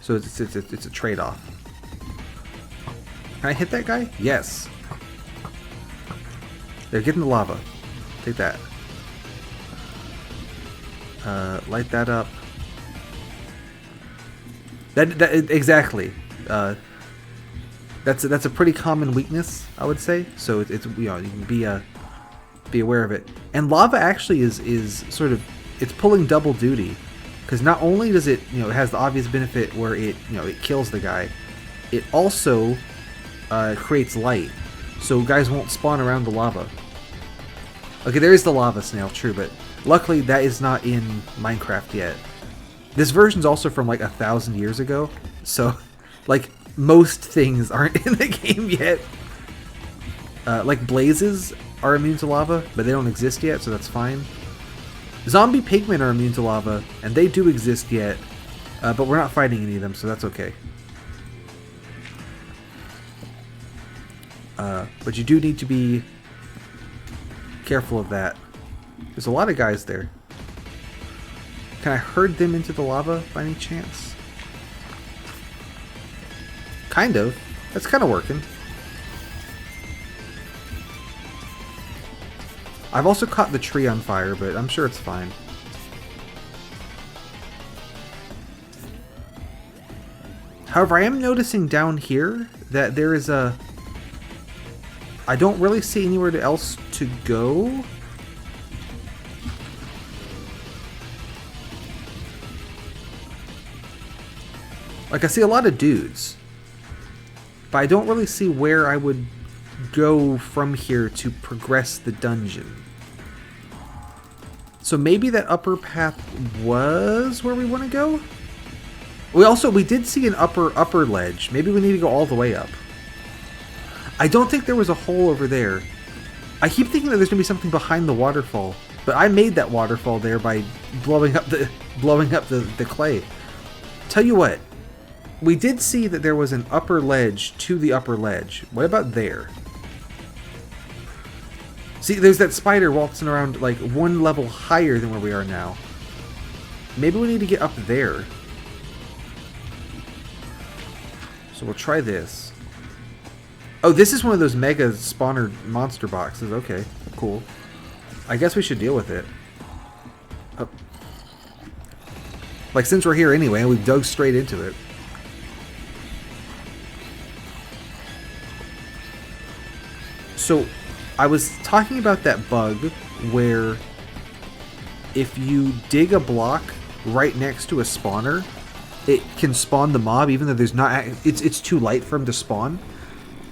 So it's a trade-off. Can I hit that guy? Yes. They're getting the lava. Take that. Light that up. Exactly. That's a pretty common weakness, I would say. So it's you can be aware of it. And lava actually is sort of, it's pulling double duty, because not only does it it has the obvious benefit where it it kills the guy, it also creates light, so guys won't spawn around the lava. Okay, there is the lava snail, true, but luckily that is not in Minecraft yet. This version's also from like 1,000 years ago, so like most things aren't in the game yet. Like blazes are immune to lava, but they don't exist yet, so that's fine. Zombie pigmen are immune to lava, and they do exist yet, but we're not fighting any of them, so that's okay. But you do need to be careful of that. There's a lot of guys there. Can I herd them into the lava by any chance? Kind of. That's kind of working. I've also caught the tree on fire, but I'm sure it's fine. However, I am noticing down here that there is a... I don't really see anywhere else to go. Like, I see a lot of dudes, but I don't really see where I would go from here to progress the dungeon. So maybe that upper path was where we want to go? We did see an upper ledge. Maybe we need to go all the way up. I don't think there was a hole over there. I keep thinking that there's gonna be something behind the waterfall, but I made that waterfall there by blowing up the clay. Tell you what, we did see that there was an upper ledge to the upper ledge. What about there? See, there's that spider waltzing around like one level higher than where we are now. Maybe we need to get up there. So we'll try this. Oh, this is one of those mega spawner monster boxes. Okay, cool. I guess we should deal with it. Oh. Like, since we're here anyway, we dug straight into it. So, I was talking about that bug where if you dig a block right next to a spawner, it can spawn the mob even though there's not... It's too light for him to spawn.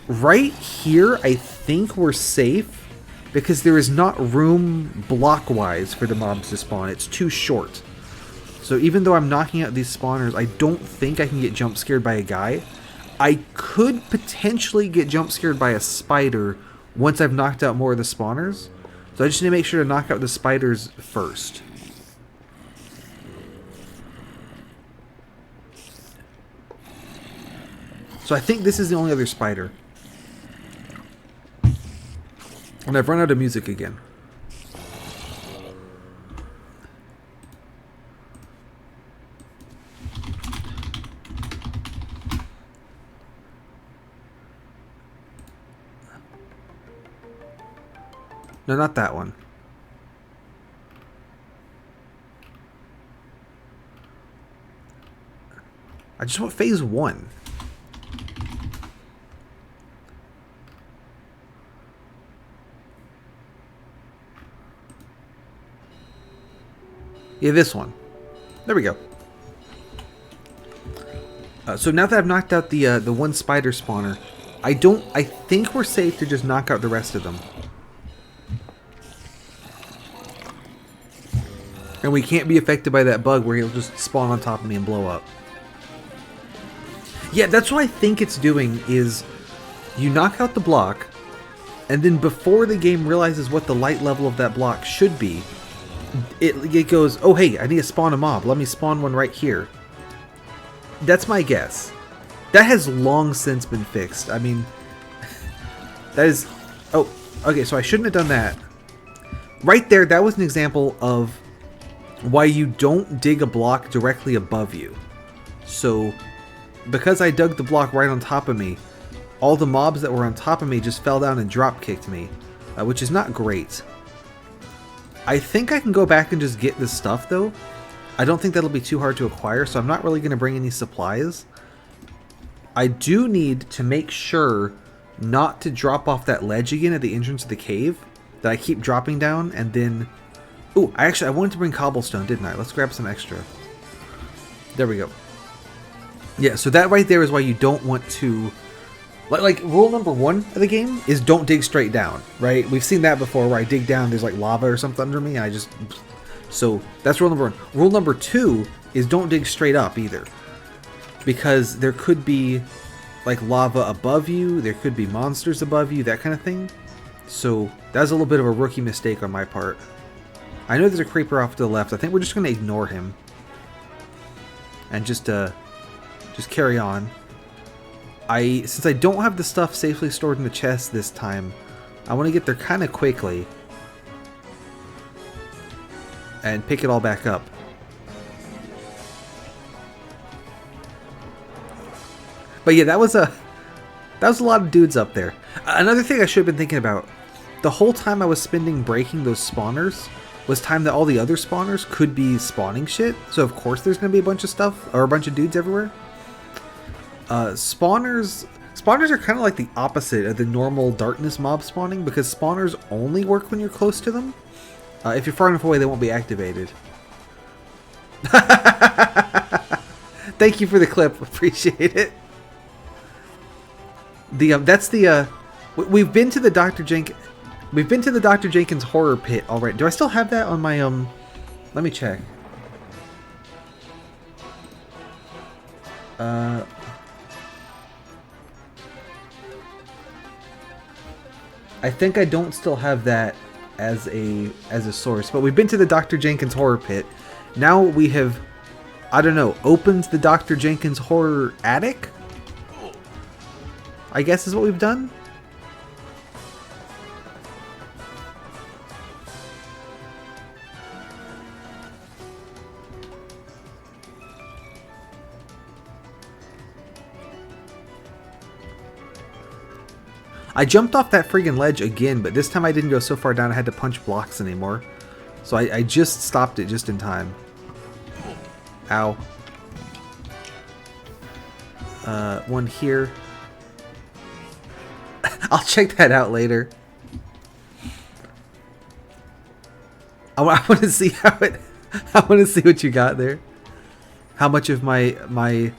Right here, I think we're safe because there is not room block-wise for the mobs to spawn. It's too short. So even though I'm knocking out these spawners, I don't think I can get jump scared by a guy. I could potentially get jump scared by a spider once I've knocked out more of the spawners. So I just need to make sure to knock out the spiders first. So I think this is the only other spider. And I've run out of music again. No, not that one. I just want phase 1. Yeah, this one. There we go. So now that I've knocked out the one spider spawner, I think we're safe to just knock out the rest of them. And we can't be affected by that bug where he'll just spawn on top of me and blow up. Yeah, that's what I think it's doing is you knock out the block, and then before the game realizes what the light level of that block should be, it goes, oh hey, I need to spawn a mob. Let me spawn one right here. That's my guess. That has long since been fixed. I mean, that is... Oh, okay, so I shouldn't have done that. Right there, that was an example of why you don't dig a block directly above you. So, because I dug the block right on top of me, all the mobs that were on top of me just fell down and drop kicked me, which is not great. I think I can go back and just get this stuff though. I don't think that'll be too hard to acquire, so I'm not really going to bring any supplies. I do need to make sure not to drop off that ledge again at the entrance of the cave that I keep dropping down, and then... Ooh, I wanted to bring cobblestone, didn't I? Let's grab some extra. There we go. Yeah, so that right there is why you don't want to... Like, rule number 1 of the game is don't dig straight down, right? We've seen that before where I dig down, there's like lava or something under me, and I just... So, that's rule number 1. Rule number 2 is don't dig straight up either. Because there could be, like, lava above you, there could be monsters above you, that kind of thing. So, that's a little bit of a rookie mistake on my part. I know there's a creeper off to the left. I think we're just going to ignore him. And just carry on. Since I don't have the stuff safely stored in the chest this time, I want to get there kind of quickly. And pick it all back up. But yeah, that was a lot of dudes up there. Another thing I should have been thinking about. The whole time I was spending breaking those spawners was time that all the other spawners could be spawning shit. So of course there's going to be a bunch of stuff, or a bunch of dudes everywhere. Spawners are kind of like the opposite of the normal darkness mob spawning, because spawners only work when you're close to them. If you're far enough away, they won't be activated. Thank you for the clip. Appreciate it. We've been to the Dr. Jenkins horror pit already. Do I still have that on my let me check. I think I don't still have that as a source, but we've been to the Dr. Jenkins horror pit. Now we have, I don't know, opened the Dr. Jenkins horror attic? I guess is what we've done? I jumped off that friggin' ledge again, but this time I didn't go so far down I had to punch blocks anymore. So I just stopped it just in time. Ow. One here. I'll check that out later. I want to see how it... I want to see what you got there. How much of my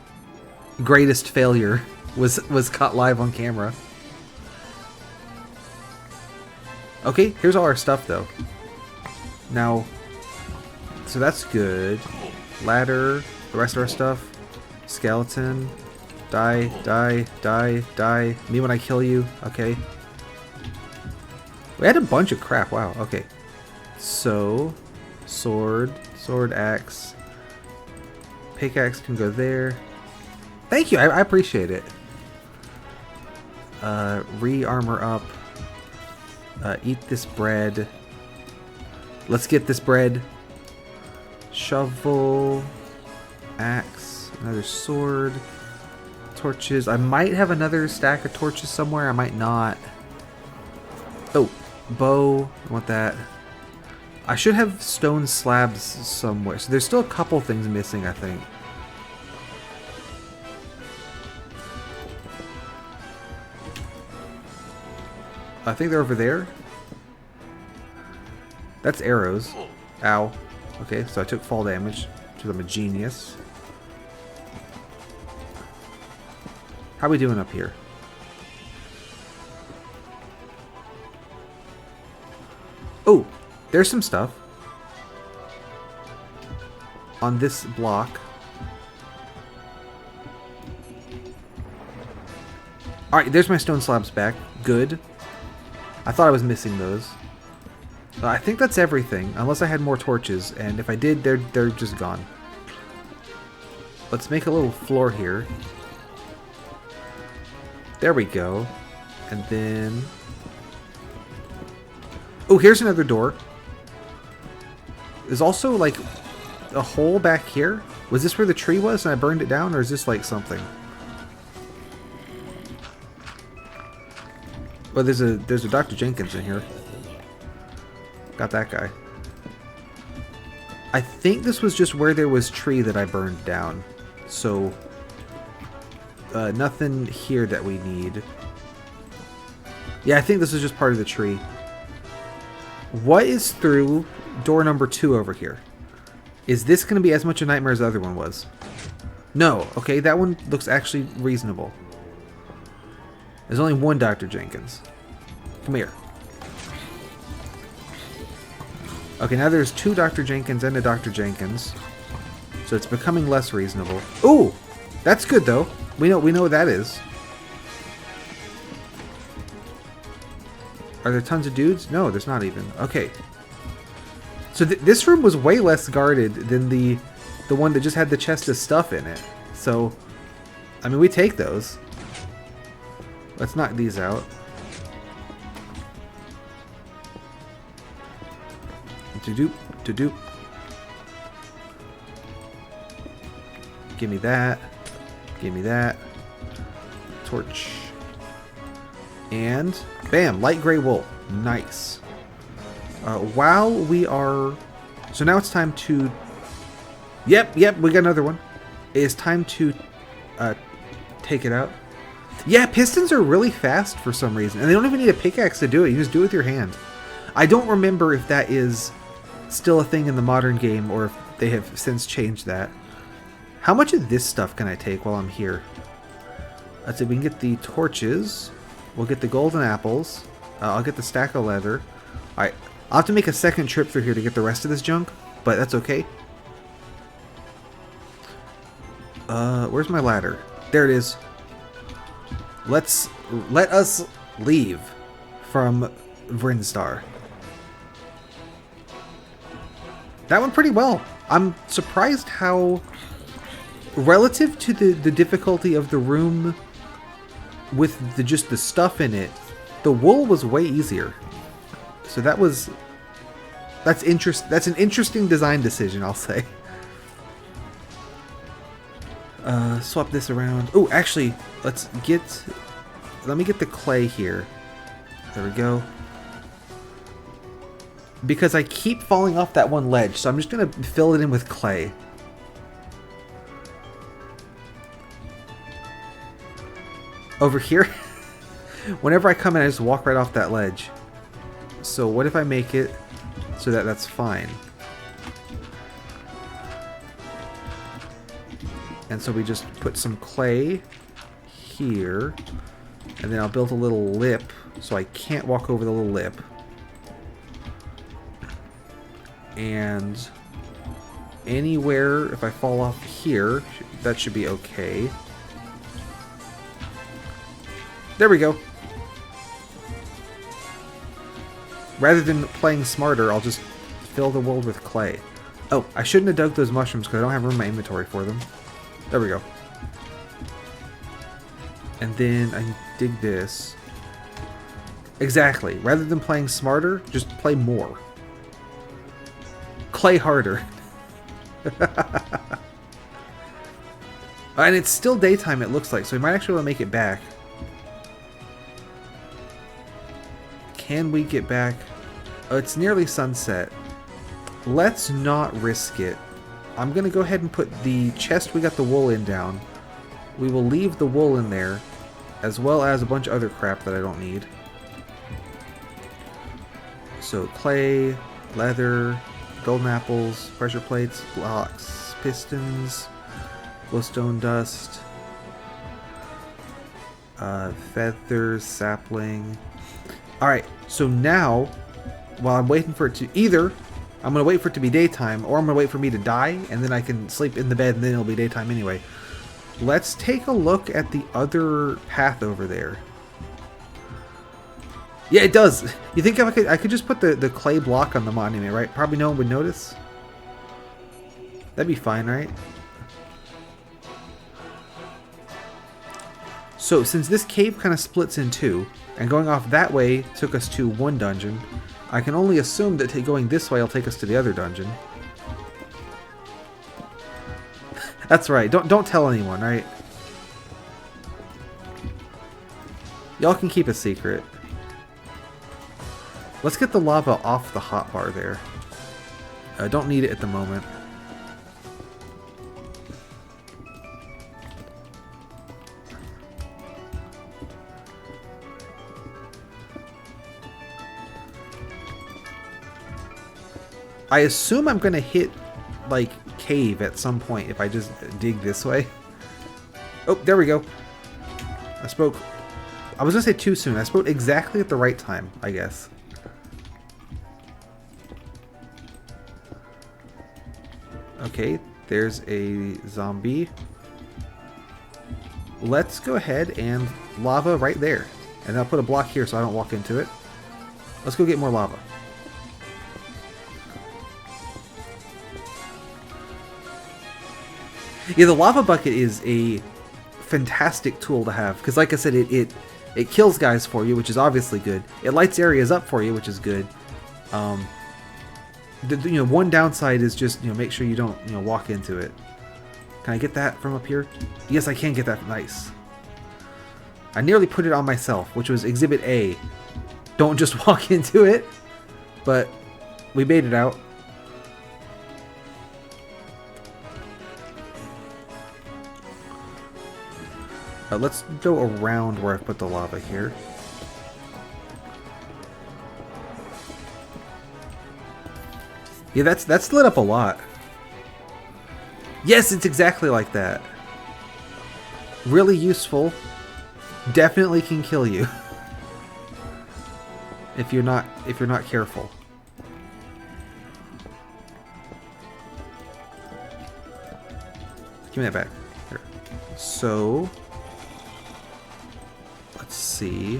greatest failure was caught live on camera. Okay, here's all our stuff though. Now, so that's good. Ladder, the rest of our stuff. Skeleton. Die, die, die, die. Me when I kill you. Okay. We had a bunch of crap. Wow, okay. So, sword, axe. Pickaxe can go there. Thank you, I appreciate it. Re-armor up. Eat this bread. Let's get this bread. Shovel. Axe. Another sword. Torches. I might have another stack of torches somewhere. I might not. Oh. Bow. I want that. I should have stone slabs somewhere. So there's still a couple things missing, I think. I think they're over there. That's arrows. Ow. Okay, so I took fall damage because I'm a genius. How are we doing up here? Oh, there's some stuff on this block. Alright, there's my stone slabs back. Good. I thought I was missing those. I think that's everything, unless I had more torches, and if I did, they're just gone. Let's make a little floor here. There we go. And then... oh, here's another door. There's also, like, a hole back here. Was this where the tree was and I burned it down, or is this, like, something? Well, there's a Dr. Jenkins in here. Got that guy. I think this was just where there was tree that I burned down. So, nothing here that we need. Yeah, I think this is just part of the tree. What is through door number 2 over here? Is this going to be as much a nightmare as the other one was? No. Okay, that one looks actually reasonable. There's only one Dr. Jenkins. Come here. Okay, now there's 2 Dr. Jenkins and a Dr. Jenkins. So it's becoming less reasonable. Ooh! That's good though. We know what that is. Are there tons of dudes? No, there's not even. Okay. So this room was way less guarded than the one that just had the chest of stuff in it. So, I mean, we take those. Let's knock these out. To-doop, to-doop. Give me that. Give me that. Torch. And, bam, light gray wool. Nice. While we are... so now it's time to... Yep, we got another one. It is time to take it out. Yeah, pistons are really fast for some reason. And they don't even need a pickaxe to do it. You just do it with your hand. I don't remember if that is still a thing in the modern game or if they have since changed that. How much of this stuff can I take while I'm here? Let's see, we can get the torches. We'll get the golden apples. I'll get the stack of leather. Alright, I'll have to make a second trip through here to get the rest of this junk, but that's okay. Where's my ladder? There it is. Let us leave. from Vrinstar. That went pretty well. I'm surprised how, relative to the difficulty of the room with just the stuff in it, the wool was way easier. So that's an interesting design decision, I'll say. Swap this around. Oh, actually, let me get the clay here. There we go. Because I keep falling off that one ledge, so I'm just gonna fill it in with clay. Over here, whenever I come in, I just walk right off that ledge. So what if I make it so that that's fine? And so we just put some clay here, and then I'll build a little lip so I can't walk over the little lip. And anywhere, if I fall off here, that should be okay. There we go. Rather than playing smarter, I'll just fill the world with clay. Oh, I shouldn't have dug those mushrooms because I don't have room in my inventory for them. There we go. And then I can dig this. Exactly. Rather than playing smarter, just play more. Clay harder. And it's still daytime, it looks like, so we might actually want to make it back. Can we get back? Oh, it's nearly sunset. Let's not risk it. I'm going to go ahead and put the chest we got the wool in down. We will leave the wool in there, as well as a bunch of other crap that I don't need. So clay, leather, golden apples, pressure plates, blocks, pistons, glowstone dust, feathers, sapling. Alright, so now, while I'm waiting for it to either, I'm going to wait for it to be daytime, or I'm going to wait for me to die, and then I can sleep in the bed, and then it'll be daytime anyway. Let's take a look at the other path over there. Yeah, it does. You think if I could just put the clay block on the monument, right? Probably no one would notice. That'd be fine, right? So, since this cave kind of splits in two, and going off that way took us to one dungeon, I can only assume that going this way will take us to the other dungeon. That's right. Don't tell anyone, right? Y'all can keep a secret. Let's get the lava off the hotbar there. Don't need it at the moment. I assume I'm going to hit, like, cave at some point if I just dig this way. Oh, there we go. I was going to say too soon. I spoke exactly at the right time, I guess. Okay, there's a zombie. Let's go ahead and lava right there. And I'll put a block here so I don't walk into it. Let's go get more lava. Yeah, the lava bucket is a fantastic tool to have because, like I said, it kills guys for you, which is obviously good. It lights areas up for you, which is good. One downside is just make sure you don't walk into it. Can I get that from up here? Yes, I can get that. Nice. I nearly put it on myself, which was Exhibit A. Don't just walk into it. But we made it out. Let's go around where I put the lava here. Yeah, that's lit up a lot. Yes, it's exactly like that. Really useful. Definitely can kill you if you're not careful. Give me that back. Here. So let's see.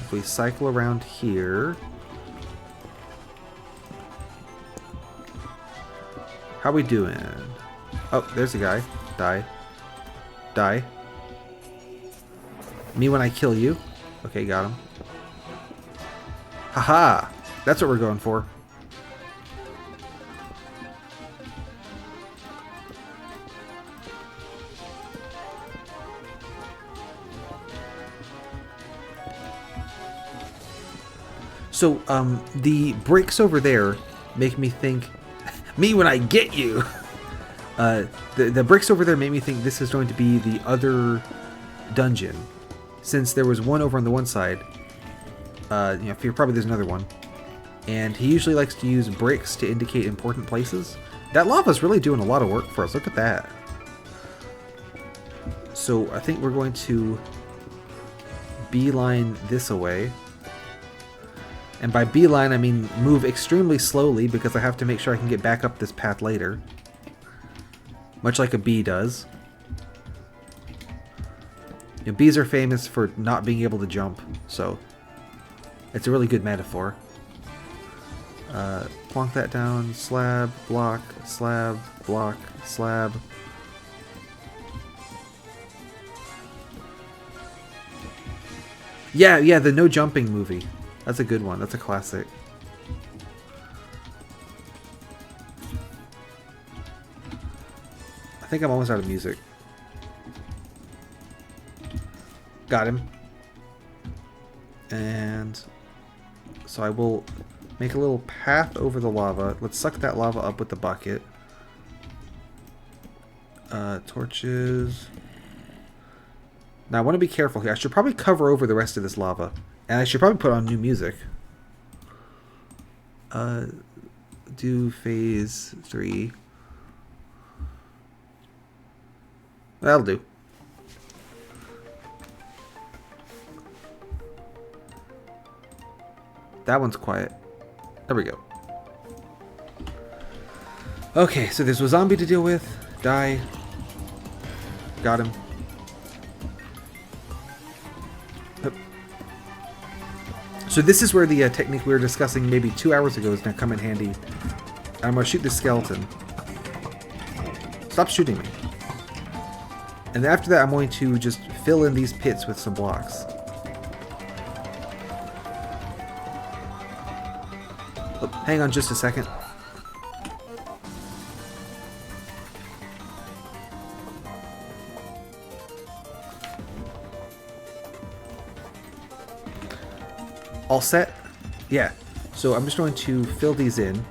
If we cycle around here... How we doing? Oh, there's a guy. Die. Die. Me when I kill you. Okay, got him. Haha! That's what we're going for. So, the bricks over there make me think... me when I get you! The bricks over there make me think this is going to be the other dungeon. Since there was one over on the one side. You know, probably there's another one. And he usually likes to use bricks to indicate important places. That lava's really doing a lot of work for us. Look at that. So, I think we're going to beeline this away. And by beeline, I mean move extremely slowly because I have to make sure I can get back up this path later. Much like a bee does. You know, bees are famous for not being able to jump, so it's a really good metaphor. Plonk that down, slab, block, slab, block, slab. Yeah, the no jumping movie. That's a good one. That's a classic. I think I'm almost out of music. Got him. And so I will make a little path over the lava. Let's suck that lava up with the bucket. Torches. Now I want to be careful here. I should probably cover over the rest of this lava. And I should probably put on new music. Do phase 3. That'll do. That one's quiet. There we go. Okay, so there's a zombie to deal with. Die. Got him. So this is where the technique we were discussing maybe 2 hours ago is going to come in handy. I'm going to shoot this skeleton. Stop shooting me. And then after that I'm going to just fill in these pits with some blocks. Oh, hang on just a second. All set? Yeah. So I'm just going to fill these in.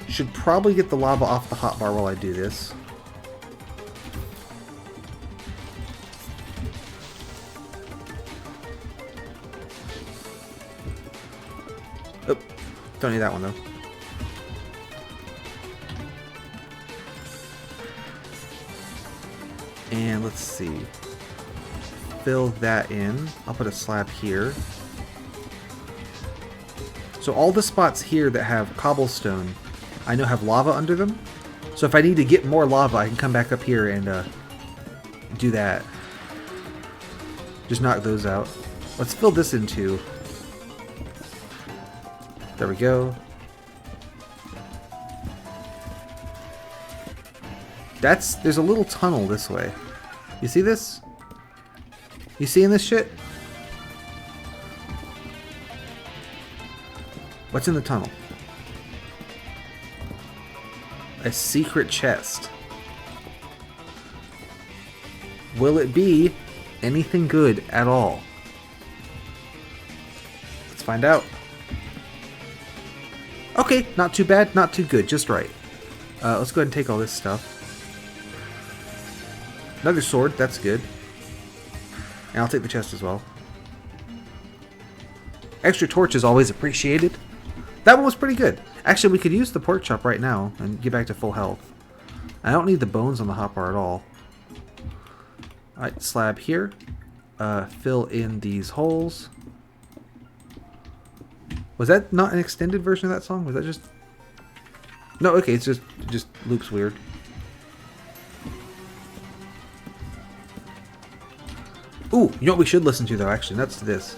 Should probably get the lava off the hotbar while I do this. Oh, don't need that one though. And let's see. Fill that in. I'll put a slab here. So all the spots here that have cobblestone, I know have lava under them. So if I need to get more lava, I can come back up here and do that. Just knock those out. Let's fill this in too. There we go. There's a little tunnel this way. You see this? You seeing this shit? What's in the tunnel? A secret chest. Will it be anything good at all? Let's find out. Okay, not too bad, not too good, just right. Let's go ahead and take all this stuff. Another sword, that's good. And I'll take the chest as well. Extra torch is always appreciated. That one was pretty good. Actually, we could use the pork chop right now and get back to full health. I don't need the bones on the hotbar at all. Alright, slab here. Fill in these holes. Was that not an extended version of that song? Was that just... No, okay, it just loops weird. Ooh, you know what we should listen to though, actually? That's this.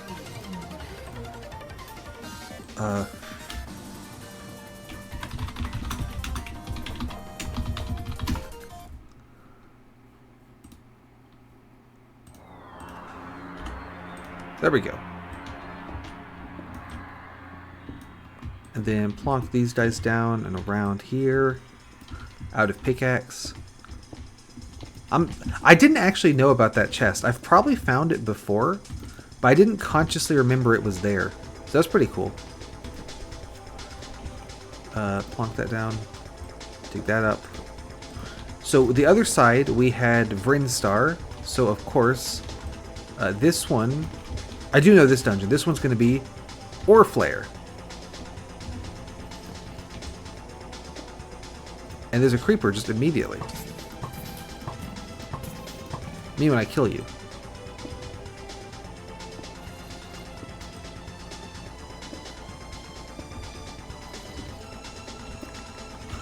There we go. And then plonk these guys down and around here. Out of pickaxe. I didn't actually know about that chest. I've probably found it before, but I didn't consciously remember it was there. So that's pretty cool. Plonk that down. Dig that up. So the other side, we had Vrinstar. So of course, this one... I do know this dungeon. This one's going to be Oreflare. And there's a creeper just immediately. Me when I kill you.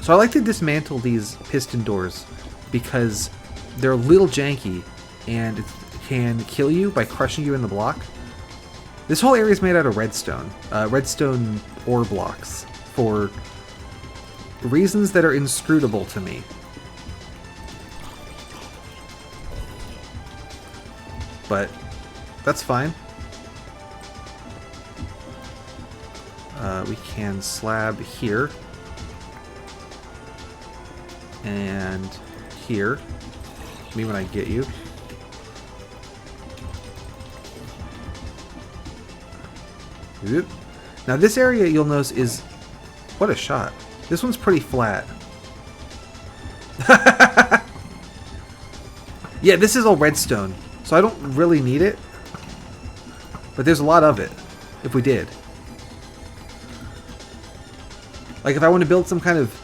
So I like to dismantle these piston doors because they're a little janky and it can kill you by crushing you in the block. This whole area is made out of redstone. Redstone ore blocks for reasons that are inscrutable to me. But that's fine. We can slab here. And here. Me when I get you. Oop. Now this area you'll notice is... What a shot. This one's pretty flat. Yeah, this is all redstone. So I don't really need it. But there's a lot of it. If we did. Like if I want to build some kind of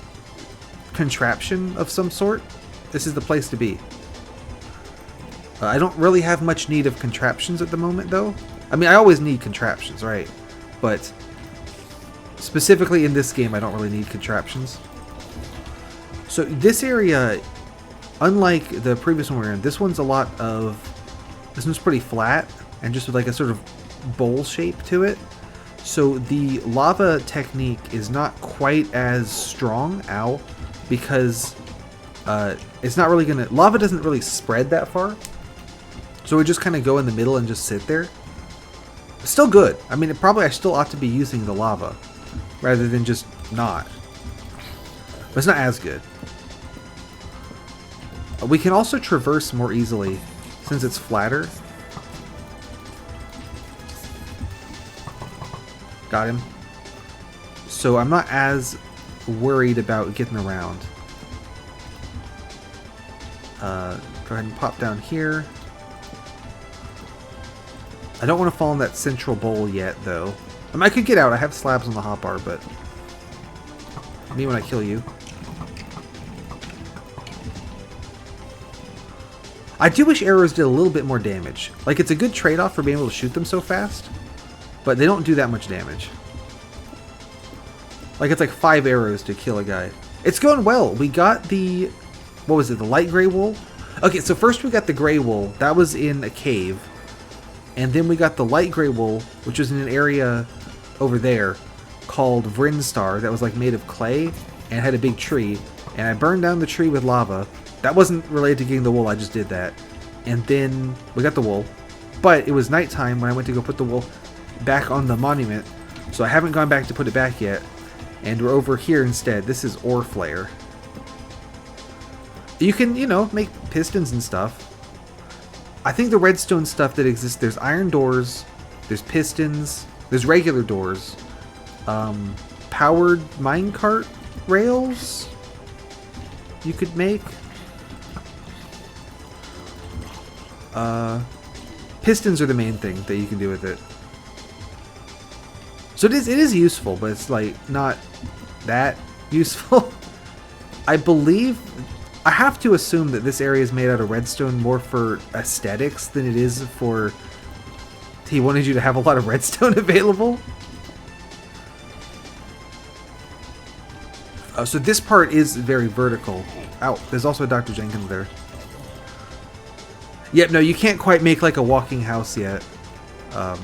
contraption of some sort, this is the place to be. I don't really have much need of contraptions at the moment though. I mean, I always need contraptions, right? But specifically in this game, I don't really need contraptions. So this area, unlike the previous one we were in, this one's a lot of... This one's pretty flat and just with like a sort of bowl shape to it. So the lava technique is not quite as strong, ow, because it's not really gonna... Lava doesn't really spread that far. So we just kind of go in the middle and just sit there. Still good. I mean, I still ought to be using the lava rather than just not. But it's not as good. We can also traverse more easily since it's flatter. Got him. So I'm not as worried about getting around. Go ahead and pop down here. I don't want to fall in that central bowl yet, though. I mean, I could get out. I have slabs on the hotbar, but... Me when I kill you. I do wish arrows did a little bit more damage. Like, it's a good trade-off for being able to shoot them so fast, but they don't do that much damage. Like, it's like 5 arrows to kill a guy. It's going well. We got the... What was it? The light gray wool? Okay, so first we got the gray wool. That was in a cave. And then we got the light gray wool, which was in an area over there called Vrinstar that was like made of clay and had a big tree. And I burned down the tree with lava. That wasn't related to getting the wool, I just did that. And then we got the wool. But it was nighttime when I went to go put the wool back on the monument. So I haven't gone back to put it back yet. And we're over here instead. This is Oreflare. You can, you know, make pistons and stuff. I think the redstone stuff that exists, there's iron doors, there's pistons, there's regular doors, powered minecart rails you could make. Pistons are the main thing that you can do with it. So it is useful, but it's like not that useful. I believe... I have to assume that this area is made out of redstone more for aesthetics than it is for... He wanted you to have a lot of redstone available. So this part is very vertical. Ow, there's also a Dr. Jenkins there. Yep, no, you can't quite make like a walking house yet. Um,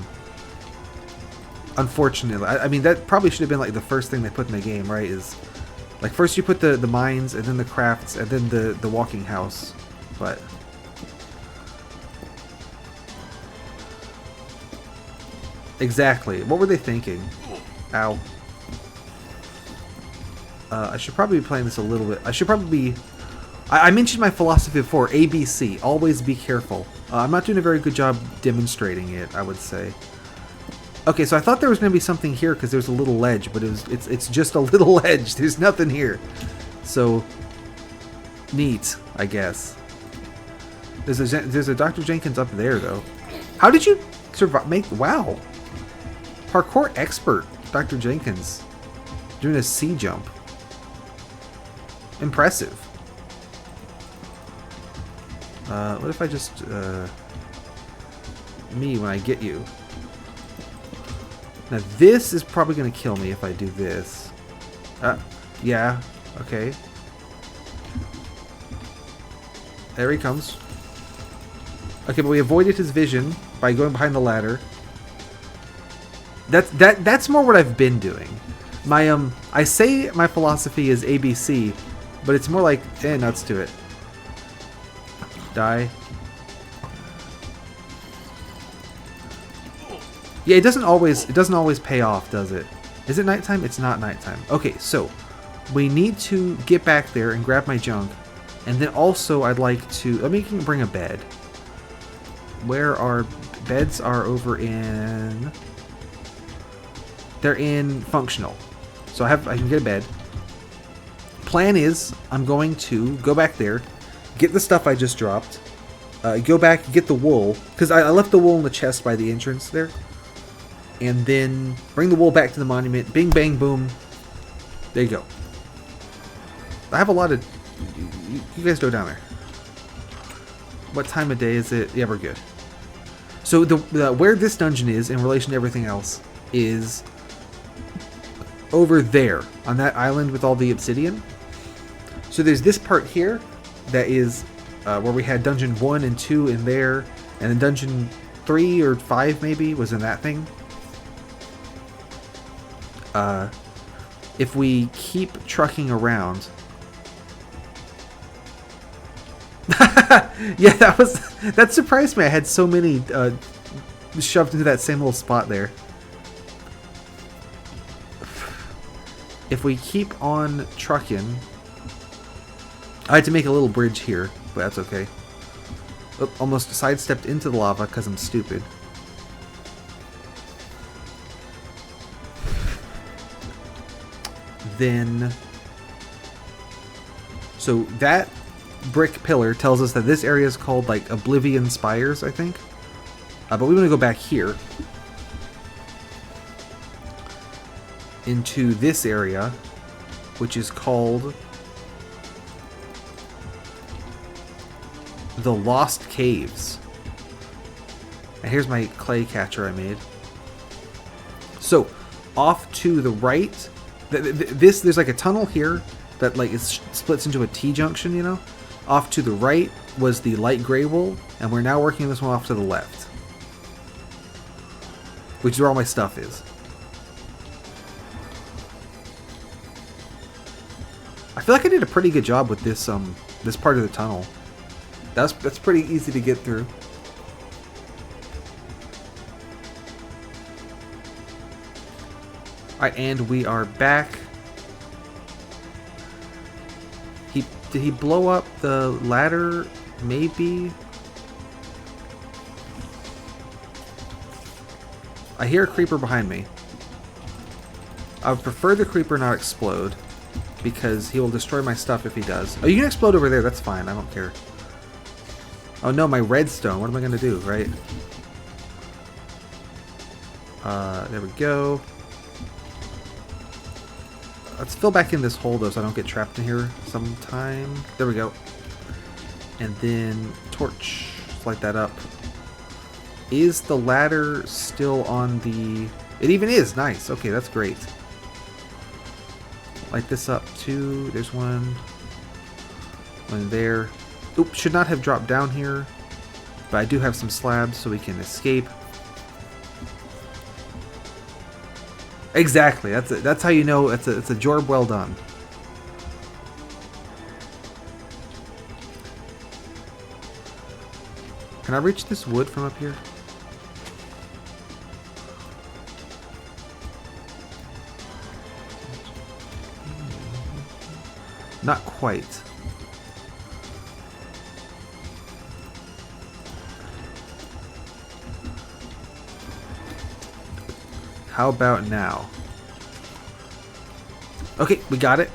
unfortunately. I mean, that probably should have been like the first thing they put in the game, right? Is like first you put the mines, and then the crafts, and then the walking house. But exactly, what were they thinking? Ow. I should probably be playing this a little bit. I should probably be... I mentioned my philosophy before, ABC, always be careful. I'm not doing a very good job demonstrating it, I would say. Okay, so I thought there was going to be something here because there's a little ledge, but it's just a little ledge. There's nothing here. So, neat, I guess. There's a Dr. Jenkins up there, though. How did you survive? Wow. Parkour expert, Dr. Jenkins. Doing a C jump. Impressive. What if I just, me when I get you? Now this is probably going to kill me if I do this. Yeah, okay. There he comes. Okay, but we avoided his vision by going behind the ladder. That's more what I've been doing. I say my philosophy is ABC, but it's more like, nuts to it. Die. Yeah, it doesn't always pay off, does it? Is it nighttime? It's not nighttime. Okay, so we need to get back there and grab my junk, and then also I'd like to let me bring a bed. Where are beds? Are over in. They're in functional, so I can get a bed. Plan is I'm going to go back there, get the stuff I just dropped, go back, get the wool, because I left the wool in the chest by the entrance there, and then bring the wool back to the monument. Bing, bang, boom. There you go. I have a lot of... You guys go down there. What time of day is it? Yeah, we're good. So where this dungeon is in relation to everything else is over there on that island with all the obsidian. So there's this part here that is where we had dungeon 1 and 2 in there, and then dungeon 3 or 5 maybe was in that thing. If we keep trucking around... Yeah, that surprised me. I had so many shoved into that same little spot there. If we keep on trucking... I had to make a little bridge here, but that's okay. Oh, almost sidestepped into the lava because I'm stupid. Then... So that brick pillar tells us that this area is called, like, Oblivion Spires, I think. But we want to go back here. Into this area, which is called... The Lost Caves. And here's my clay catcher I made. So, off to the right, there's like a tunnel here that like splits into a T-junction, you know? Off to the right was the light gray wool, and we're now working this one off to the left. Which is where all my stuff is. I feel like I did a pretty good job with this this part of the tunnel. That's pretty easy to get through. Alright, and we are back. Did he blow up the ladder? Maybe? I hear a creeper behind me. I would prefer the creeper not explode, because he will destroy my stuff if he does. Oh, you can explode over there, that's fine, I don't care. Oh no, my redstone. What am I going to do, right? There we go. Let's fill back in this hole, though, so I don't get trapped in here sometime. There we go. And then torch. Let's light that up. Is the ladder still on the... It even is! Nice. Okay, that's great. Light this up, too. There's one. One there. Oops, should not have dropped down here. But I do have some slabs so we can escape. Exactly. That's how you know it's a job well done. Can I reach this wood from up here? Not quite. How about now? Okay, we got it.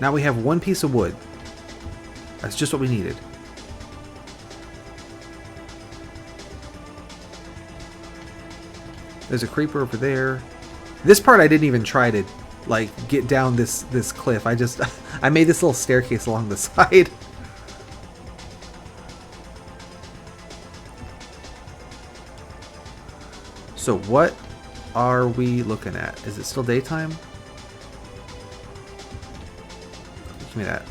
Now we have one piece of wood. That's just what we needed. There's a creeper over there. This part I didn't even try to like get down this cliff. I made this little staircase along the side. So what are we looking at? Is it still daytime? Give me that.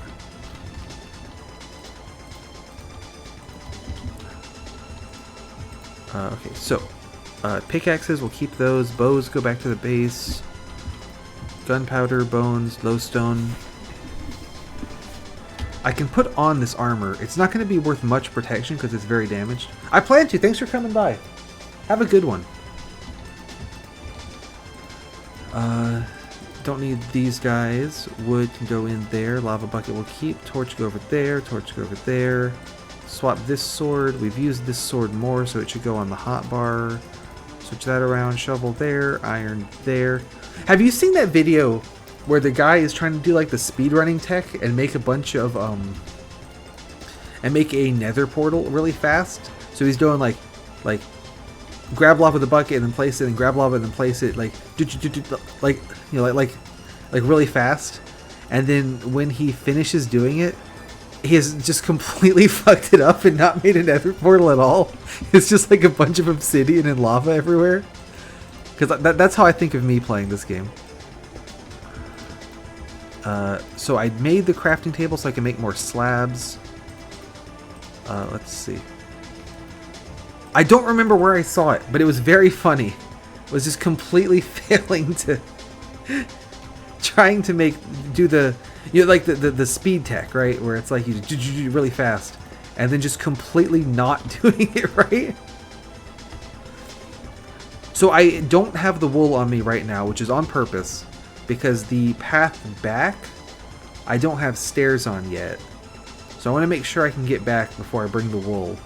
Okay, so pickaxes, we'll keep those. Bows go back to the base. Gunpowder, bones, lowstone. I can put on this armor. It's not going to be worth much protection because it's very damaged. I plan to. Thanks for coming by. Have a good one. Don't need these guys. Wood can go in there. Lava bucket will keep. Torch go over there. Torch go over there. Swap this sword. We've used this sword more, so it should go on the hotbar. Switch that around. Shovel there. Iron there. Have you seen that video where the guy is trying to do like the speedrunning tech and make a bunch of and make a nether portal really fast? So he's doing like grab lava with the bucket and then place it, and grab lava and then place it, like you know, like really fast. And then when he finishes doing it, he has just completely fucked it up and not made a nether portal at all. It's just like a bunch of obsidian and lava everywhere. Because that's how I think of me playing this game. So I made the crafting table so I can make more slabs. Let's see. I don't remember where I saw it, but it was very funny. It was just completely failing to... trying to do the... You know, like the speed tech, right? Where it's like you do really fast. And then just completely not doing it right. So I don't have the wool on me right now, which is on purpose. Because the path back, I don't have stairs on yet. So I want to make sure I can get back before I bring the wool.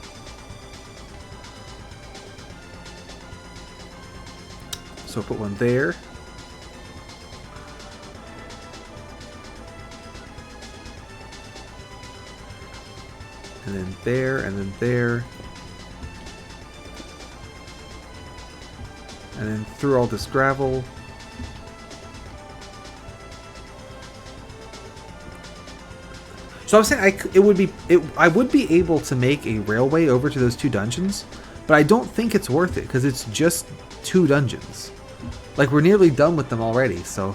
So put one there. And then there, and then there. And then through all this gravel. So I was saying I would be able to make a railway over to those two dungeons, but I don't think it's worth it because it's just two dungeons. Like, we're nearly done with them already, so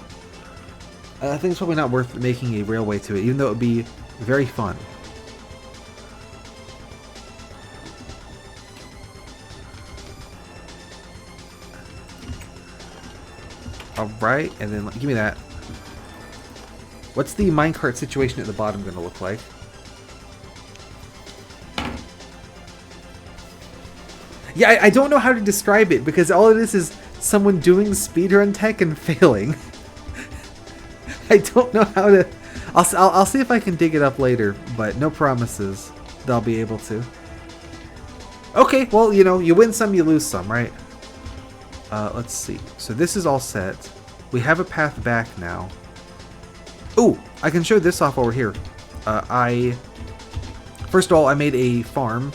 I think it's probably not worth making a railway to it, even though it would be very fun. Alright, and then give me that. What's the minecart situation at the bottom going to look like? Yeah, I don't know how to describe it, because all it is someone doing speedrun tech and failing. I don't know how to... I'll see if I can dig it up later, but no promises that I'll be able to. Okay, well, you know, you win some, you lose some, right? Let's see. So this is all set. We have a path back now. Ooh, I can show this off over here. First of all, I made a farm.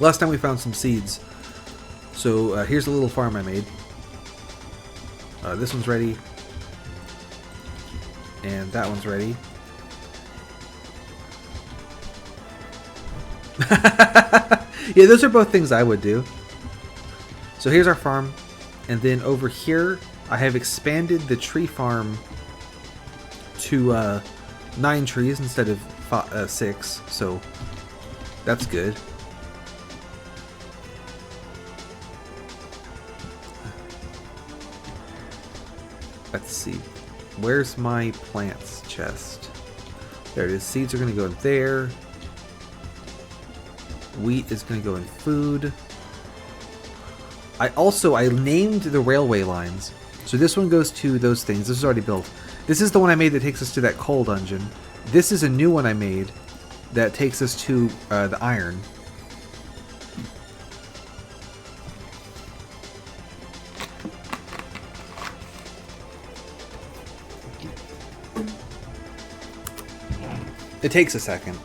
Last time we found some seeds. So here's a little farm I made. This one's ready. And that one's ready. Yeah, those are both things I would do. So here's our farm. And then over here, I have expanded the tree farm to 9 trees instead of 6, so that's good. Let's see. Where's my plants chest? There it is. Seeds are going to go in there. Wheat is going to go in food. I named the railway lines. So this one goes to those things. This is already built. This is the one I made that takes us to that coal dungeon. This is a new one I made that takes us to the iron. It takes a second.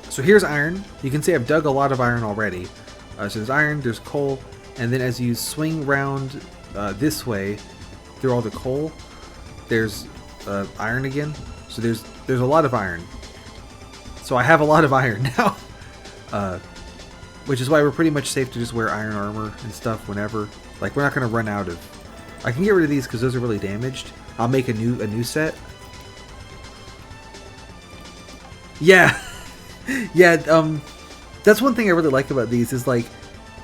So here's iron. You can see I've dug a lot of iron already. So there's iron, there's coal, and then as you swing around this way through all the coal, there's iron again. So there's a lot of iron. So I have a lot of iron now, which is why we're pretty much safe to just wear iron armor and stuff whenever. Like we're not gonna run out of. I can get rid of these because those are really damaged. I'll make a new set. Yeah. Yeah, that's one thing I really like about these is like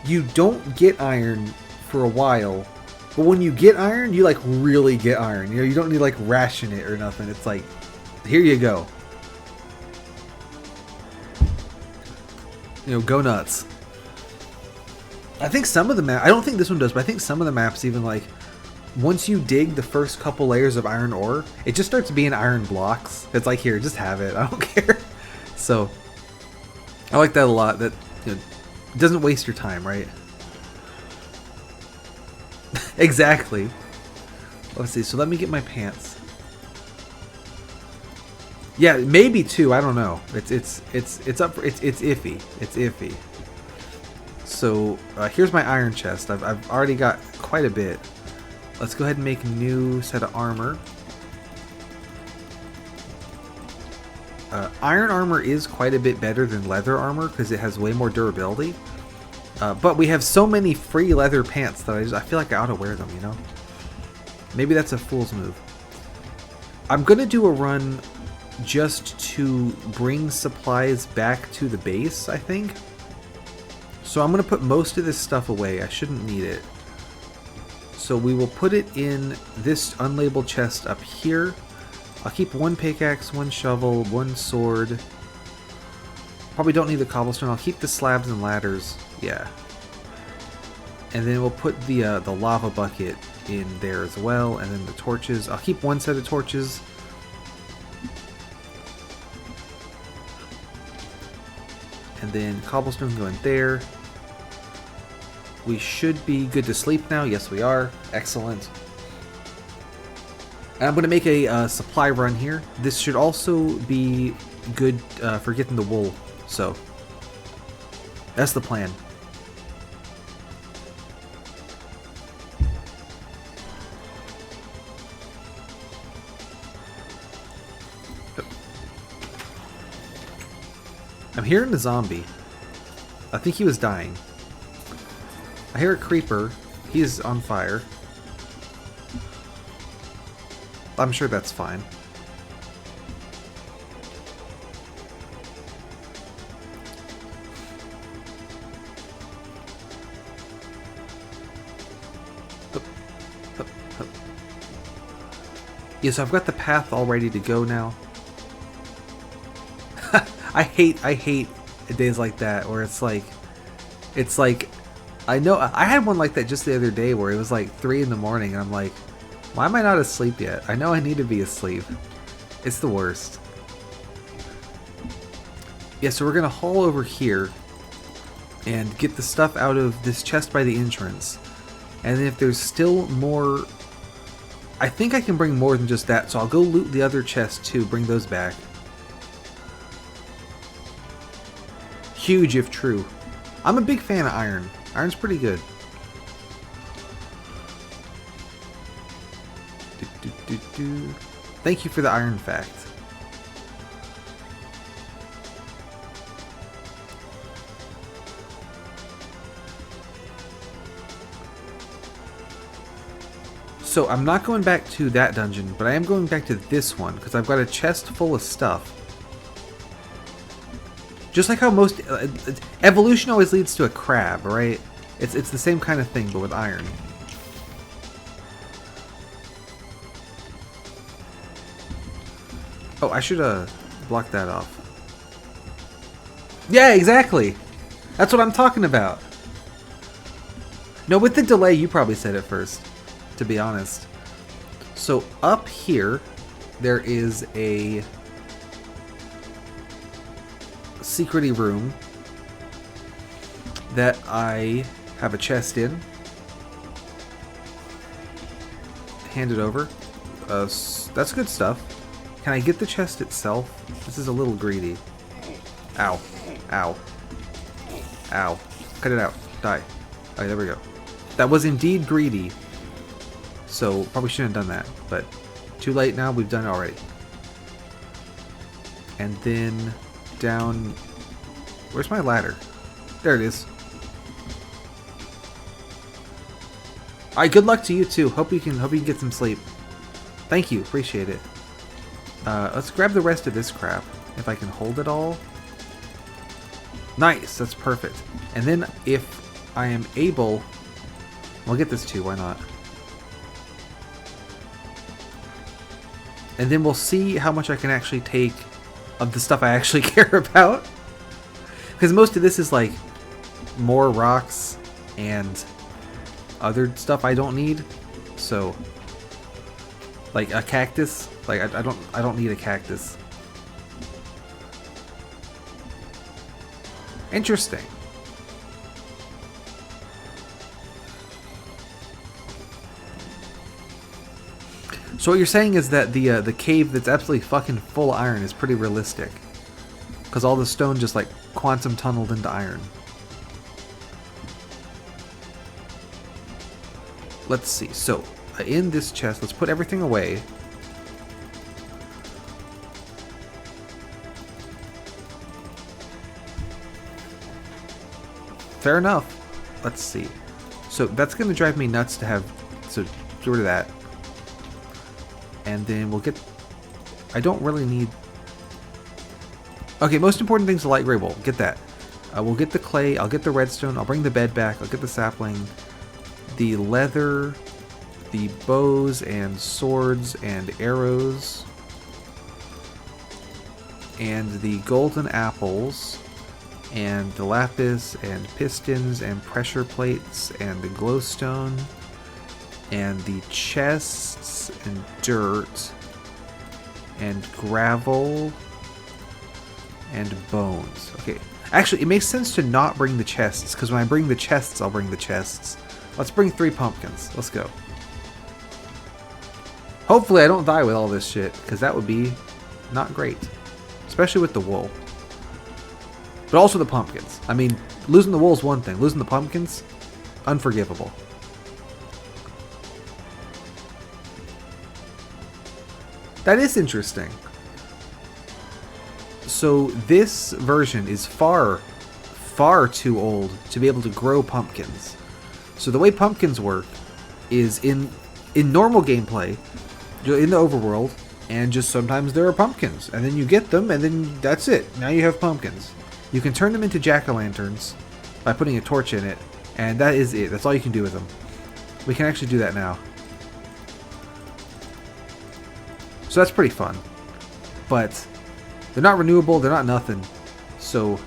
you don't get iron for a while, but when you get iron, you like really get iron. You know, you don't need like ration it or nothing. It's like, here you go. You know, go nuts. I think some of the map, I don't think this one does, but I think some of the maps even like once you dig the first couple layers of iron ore, it just starts being iron blocks. It's like, here, just have it. I don't care. So I like that a lot. That, you know, it doesn't waste your time, right? Exactly. Let's see. So let me get my pants. Yeah, maybe 2. I don't know. It's iffy. It's iffy. So here's my iron chest. I've already got quite a bit. Let's go ahead and make a new set of armor. Iron armor is quite a bit better than leather armor because it has way more durability. But we have so many free leather pants that I feel like I ought to wear them, you know? Maybe that's a fool's move. I'm going to do a run just to bring supplies back to the base, I think. So I'm going to put most of this stuff away. I shouldn't need it. So we will put it in this unlabeled chest up here. I'll keep 1 pickaxe, 1 shovel, 1 sword. Probably don't need the cobblestone. I'll keep the slabs and ladders. Yeah. And then we'll put the lava bucket in there as well. And then the torches. I'll keep 1 set of torches. And then cobblestone can go in there. We should be good to sleep now. Yes, we are. Excellent. And I'm going to make a supply run here. This should also be good for getting the wool. So, that's the plan. I'm hearing a zombie. I think he was dying. I hear a creeper. He is on fire. I'm sure that's fine. Yeah, so I've got the path all ready to go now. I hate days like that where it's like I know I had one like that just the other day where it was like 3 in the morning and I'm like, why am I not asleep yet? I know I need to be asleep. It's the worst. Yeah, so we're gonna haul over here and get the stuff out of this chest by the entrance. And then if there's still more, I think I can bring more than just that, so I'll go loot the other chests too, bring those back. Huge if true. I'm a big fan of iron. Iron's pretty good. Thank you for the iron fact. So I'm not going back to that dungeon, but I am going back to this one because I've got a chest full of stuff. Just like how most evolution always leads to a crab, right? It's the same kind of thing, but with iron. Oh, I should block that off. Yeah, exactly. That's what I'm talking about. No, with the delay, you probably said it first, to be honest. So up here, there is a secrety room that I have a chest in. Hand it over. That's good stuff. Can I get the chest itself? This is a little greedy. Ow. Ow. Ow. Cut it out. Die. Alright, there we go. That was indeed greedy. So, probably shouldn't have done that. But, too late now. We've done it already. And then, down... Where's my ladder? There it is. Alright, good luck to you too. Hope you can get some sleep. Thank you. Appreciate it. Let's grab the rest of this crap, if I can hold it all. Nice, that's perfect. And then if I am able, I'll get this too, why not? And then we'll see how much I can actually take of the stuff I actually care about. Because most of this is like more rocks and other stuff I don't need. So, like a cactus. Like I don't need a cactus. Interesting. So what you're saying is that the cave that's absolutely fucking full of iron is pretty realistic, because all the stone just like quantum tunneled into iron. Let's see. So in this chest, let's put everything away. Fair enough. Let's see. So that's going to drive me nuts to have... So get rid of that. And then we'll get... I don't really need... Okay, most important thing's the light gray wool. Get that. We'll get the clay. I'll get the redstone. I'll bring the bed back. I'll get the sapling. The leather. The bows and swords and arrows. And the golden apples. And the lapis, and pistons, and pressure plates, and the glowstone, and the chests, and dirt, and gravel, and bones. Okay, actually, it makes sense to not bring the chests, because when I bring the chests, I'll bring the chests. Let's bring 3 pumpkins. Let's go. Hopefully I don't die with all this shit, because that would be not great. Especially with the wool. But also the pumpkins. I mean, losing the wool is one thing. Losing the pumpkins, unforgivable. That is interesting. So this version is far, far too old to be able to grow pumpkins. So the way pumpkins work is in normal gameplay, in the overworld, and just sometimes there are pumpkins. And then you get them, and then that's it. Now you have pumpkins. You can turn them into jack-o'-lanterns by putting a torch in it, and that is it. That's all you can do with them. We can actually do that now. So that's pretty fun. But they're not renewable, they're not nothing. So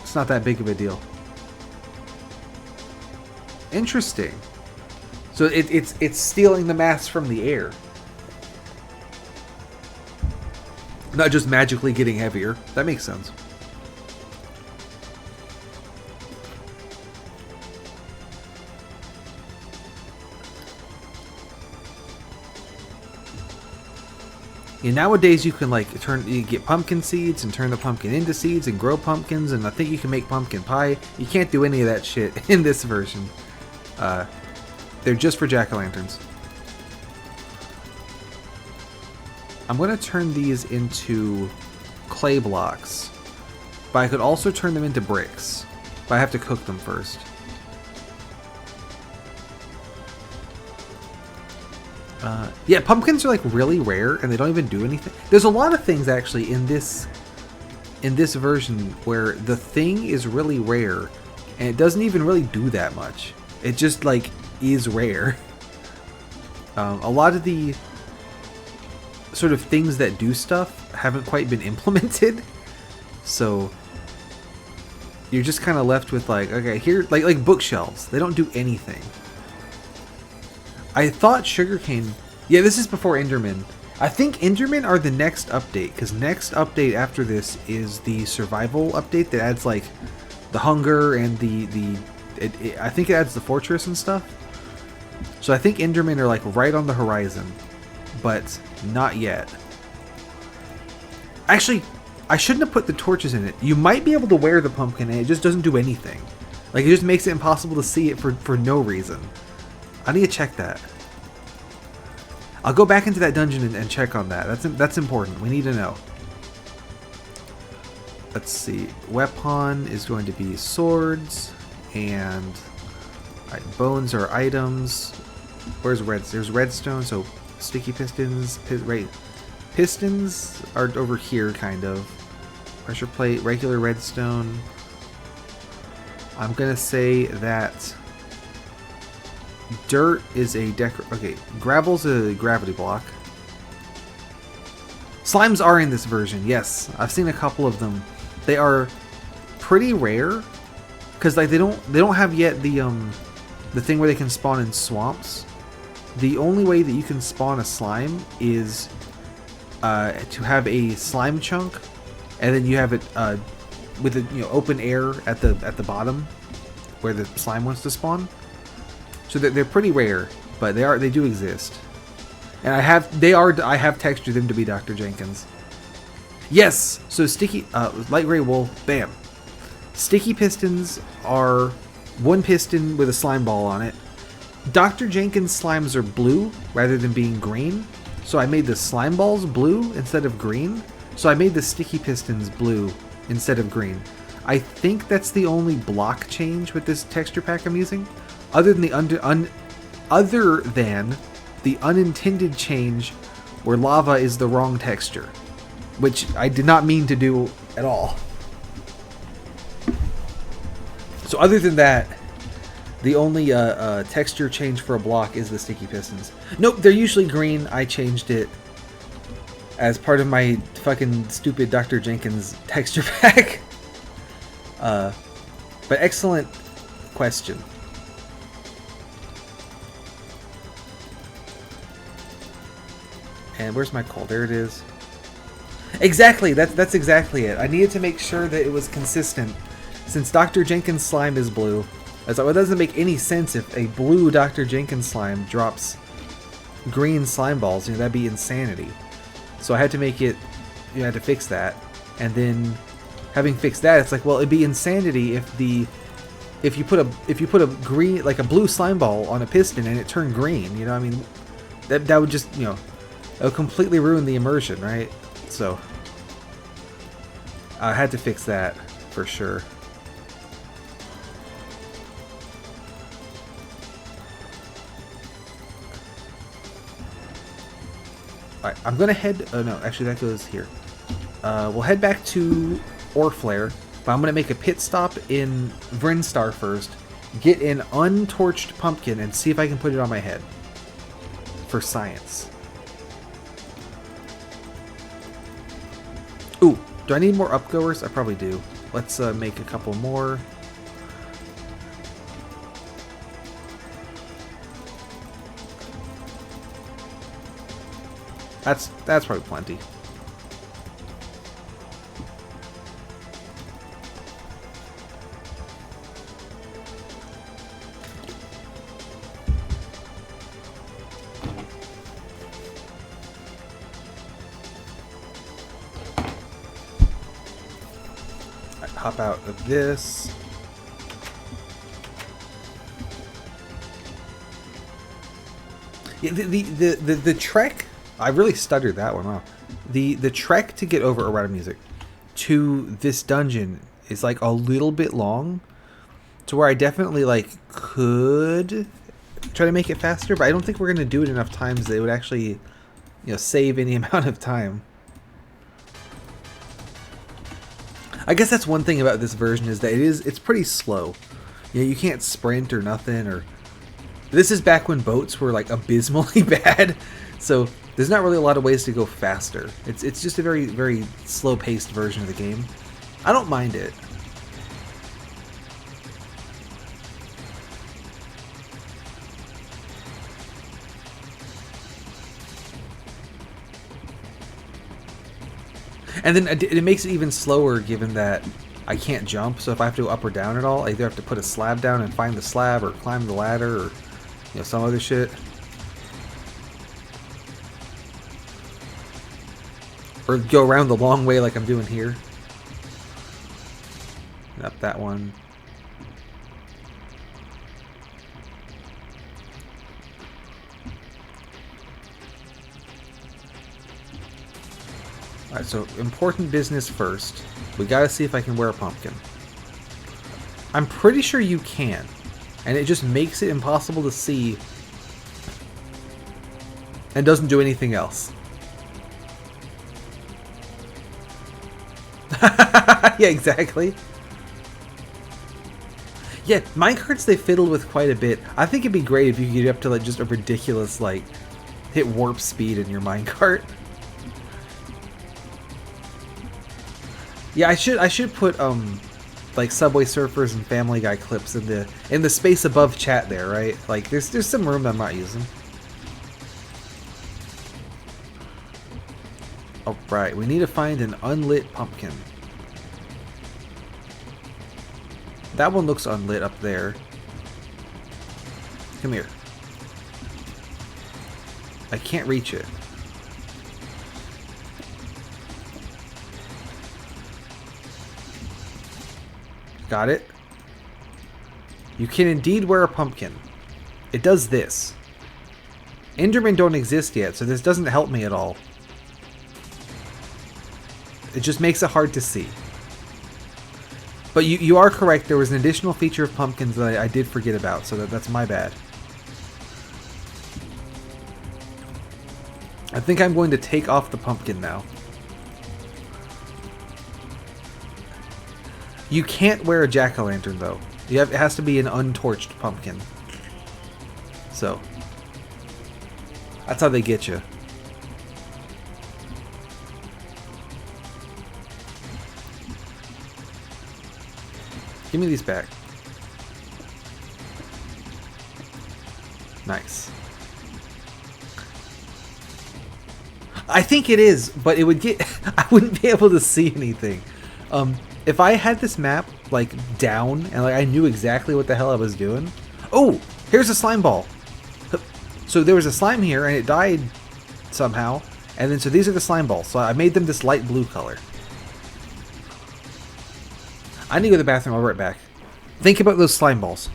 it's not that big of a deal. Interesting. So it's stealing the mass from the air. Not just magically getting heavier. That makes sense. nowadays you can like you get pumpkin seeds and turn the pumpkin into seeds and grow pumpkins, and I think you can make pumpkin pie. You can't do any of that shit in this version. They're just for jack-o'-lanterns. I'm gonna turn these into clay blocks, but I could also turn them into bricks, but I have to cook them first. Yeah, pumpkins are like really rare and they don't even do anything. There's a lot of things actually in this version where the thing is really rare and it doesn't even really do that much. It just like is rare. A lot of the sort of things that do stuff haven't quite been implemented, so you're just kind of left with like, okay, here, like bookshelves. They don't do anything. I thought sugarcane... Yeah, this is before Enderman. I think Enderman are the next update, because next update after this is the survival update that adds, like, the hunger and I think it adds the fortress and stuff. So I think Enderman are, like, right on the horizon, but not yet. Actually, I shouldn't have put the torches in it. You might be able to wear the pumpkin and it just doesn't do anything. Like, it just makes it impossible to see it for no reason. I need to check that. I'll go back into that dungeon and check on that. That's important. We need to know. Let's see. Weapon is going to be swords, and bones are items. Where's there's redstone? So sticky pistons. Pistons are over here, kind of. Pressure plate, regular redstone. I'm gonna say that dirt is a okay, gravel's a gravity block. Slimes are in this version, yes. I've seen a couple of them. They are pretty rare because like they don't have yet the thing where they can spawn in swamps. The only way that you can spawn a slime is to have a slime chunk, and then you have it with a open air at the bottom where the slime wants to spawn. So they're pretty rare, but they do exist, and I have textured them to be Dr. Jenkins. Yes, so sticky light gray wool, bam. Sticky pistons are one piston with a slime ball on it. Dr. Jenkins slimes are blue rather than being green, so I made the slime balls blue instead of green. So I made the sticky pistons blue instead of green. I think that's the only block change with this texture pack I'm using. Other than the unintended change where lava is the wrong texture, which I did not mean to do at all. So other than that, the only texture change for a block is the sticky pistons. Nope, they're usually green. I changed it as part of my fucking stupid Dr. Jenkins texture pack. But excellent question. And where's my coal? There it is. Exactly, that's exactly it. I needed to make sure that it was consistent. Since Dr. Jenkins slime is blue, I was like, well, it doesn't make any sense if a blue Dr. Jenkins slime drops green slime balls. That'd be insanity. So I had to make it, I had to fix that. And then having fixed that, it's like, well, it'd be insanity if you put a green, like a blue slime ball on a piston and it turned green. I mean, that would just, it would completely ruin the immersion, right? So I had to fix that for sure. Alright, I'm gonna head... Oh no, actually that goes here. We'll head back to Oreflare, but I'm gonna make a pit stop in Vrinstar first, get an untorched pumpkin, and see if I can put it on my head. For science. Ooh, do I need more upgoers? I probably do. Let's make a couple more. That's probably plenty. hop out of this. Yeah, the trek. I really stuttered that one. Wow. The trek to get over errata music to this dungeon is like a little bit long, to where I definitely like could try to make it faster, but I don't think we're gonna do it enough times that it would actually, you know, save any amount of time. I guess that's one thing about this version, is that it's pretty slow. You know, you can't sprint or nothing. Or this is back when boats were like abysmally bad, so there's not really a lot of ways to go faster. It's just a very, very slow-paced version of the game. I don't mind it. And then it makes it even slower, given that I can't jump. So if I have to go up or down at all, I either have to put a slab down and find the slab, or climb the ladder, or, you know, some other shit. Or go around the long way like I'm doing here. Up that one. Alright, so important business first. We gotta see if I can wear a pumpkin. I'm pretty sure you can. And it just makes it impossible to see. And doesn't do anything else. Yeah, exactly. Yeah, minecarts they fiddled with quite a bit. I think it'd be great if you could get up to like just a ridiculous, like, hit warp speed in your minecart. Yeah, I should put like Subway Surfers and Family Guy clips in the space above chat there, right? Like there's some room that I'm not using. Oh, right, we need to find an unlit pumpkin. That one looks unlit up there. Come here. I can't reach it. Got it. You can indeed wear a pumpkin. It does this. Endermen don't exist yet, so this doesn't help me at all. It just makes it hard to see. But you are correct, there was an additional feature of pumpkins that I did forget about, so that's my bad. I think I'm going to take off the pumpkin now. You can't wear a jack-o'-lantern, though. It has to be an untorched pumpkin. So, that's how they get you. Give me these back. Nice. I think it is, but it would get... I wouldn't be able to see anything. If I had this map, like, down, and like I knew exactly what the hell I was doing... Oh! Here's a slime ball! So there was a slime here, and it died somehow. And then, so these are the slime balls. So I made them this light blue color. I need to go to the bathroom. I'll be right back. Think about those slime balls.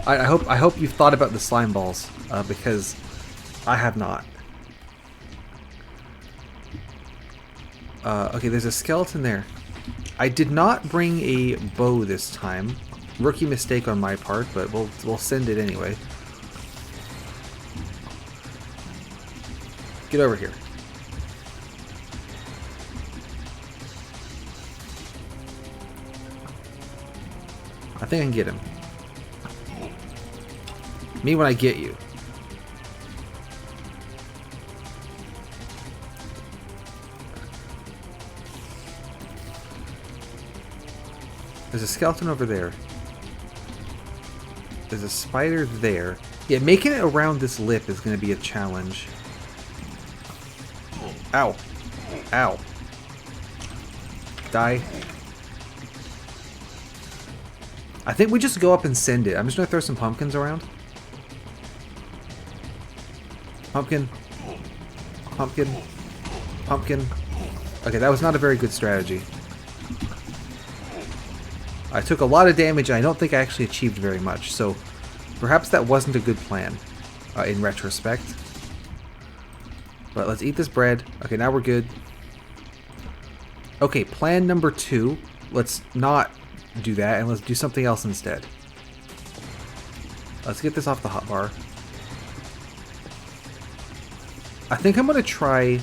I hope you've thought about the slime balls, because I have not. Okay, there's a skeleton there. I did not bring a bow this time. Rookie mistake on my part, but we'll send it anyway. Get over here. I think I can get him. Me when I get you. There's a skeleton over there. There's a spider there. Yeah, making it around this lip is going to be a challenge. Ow. Ow. Die. I think we just go up and send it. I'm just going to throw some pumpkins around. Pumpkin. Pumpkin. Pumpkin. Okay, that was not a very good strategy. I took a lot of damage and I don't think I actually achieved very much, so perhaps that wasn't a good plan in retrospect. But let's eat this bread. Okay, now we're good. Okay, plan number 2. Let's not do that and let's do something else instead. Let's get this off the hotbar. I think I'm going to try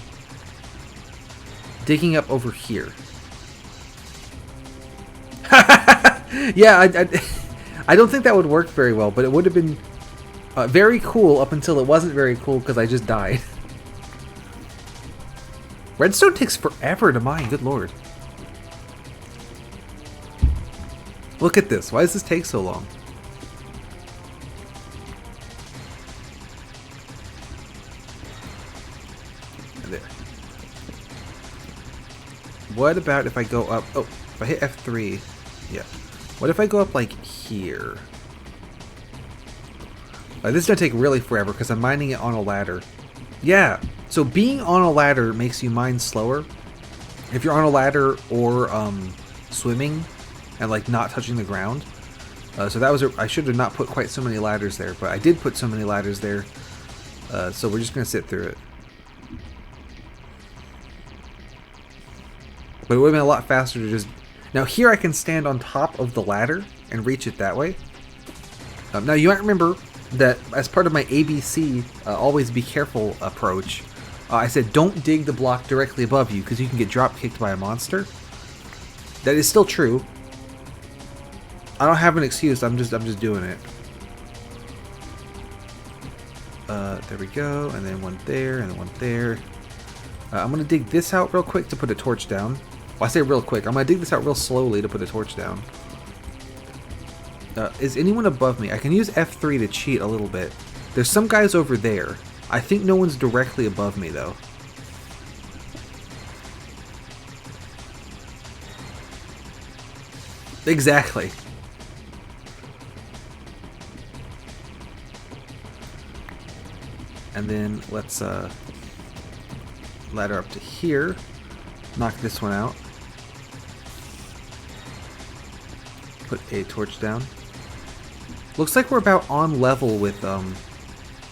digging up over here. Yeah, I don't think that would work very well, but it would have been very cool up until it wasn't very cool because I just died. Redstone takes forever to mine, good lord. Look at this, why does this take so long? There. What about if I go up? Oh, if I hit F3, yeah. What if I go up like here? This is gonna take really forever because I'm mining it on a ladder. Yeah, so being on a ladder makes you mine slower. If you're on a ladder or swimming and like not touching the ground. So that was I should have not put quite so many ladders there, but I did put so many ladders there. So we're just gonna sit through it. But it would have been a lot faster to just... Now here I can stand on top of the ladder and reach it that way. Now you might remember that as part of my ABC, always be careful approach, I said don't dig the block directly above you because you can get drop kicked by a monster. That is still true. I don't have an excuse, I'm just doing it. There we go, and then one there, and then one there. I'm gonna dig this out real quick to put a torch down. Well, I say real quick. I'm gonna dig this out real slowly to put a torch down. Is anyone above me? I can use F3 to cheat a little bit. There's some guys over there. I think no one's directly above me, though. Exactly. And then let's ladder up to here. Knock this one out. Put a torch down. Looks like we're about on level with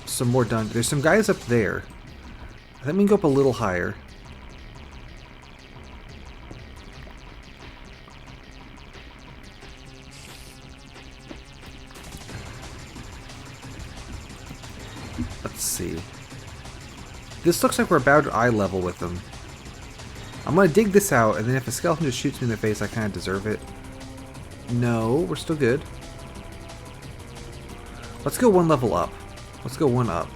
some more dungeons. There's some guys up there. I think we can go up a little higher. Let's see. This looks like we're about at eye level with them. I'm gonna dig this out, and then if a skeleton just shoots me in the face, I kind of deserve it. No, we're still good. Let's go one level up. Let's go one up.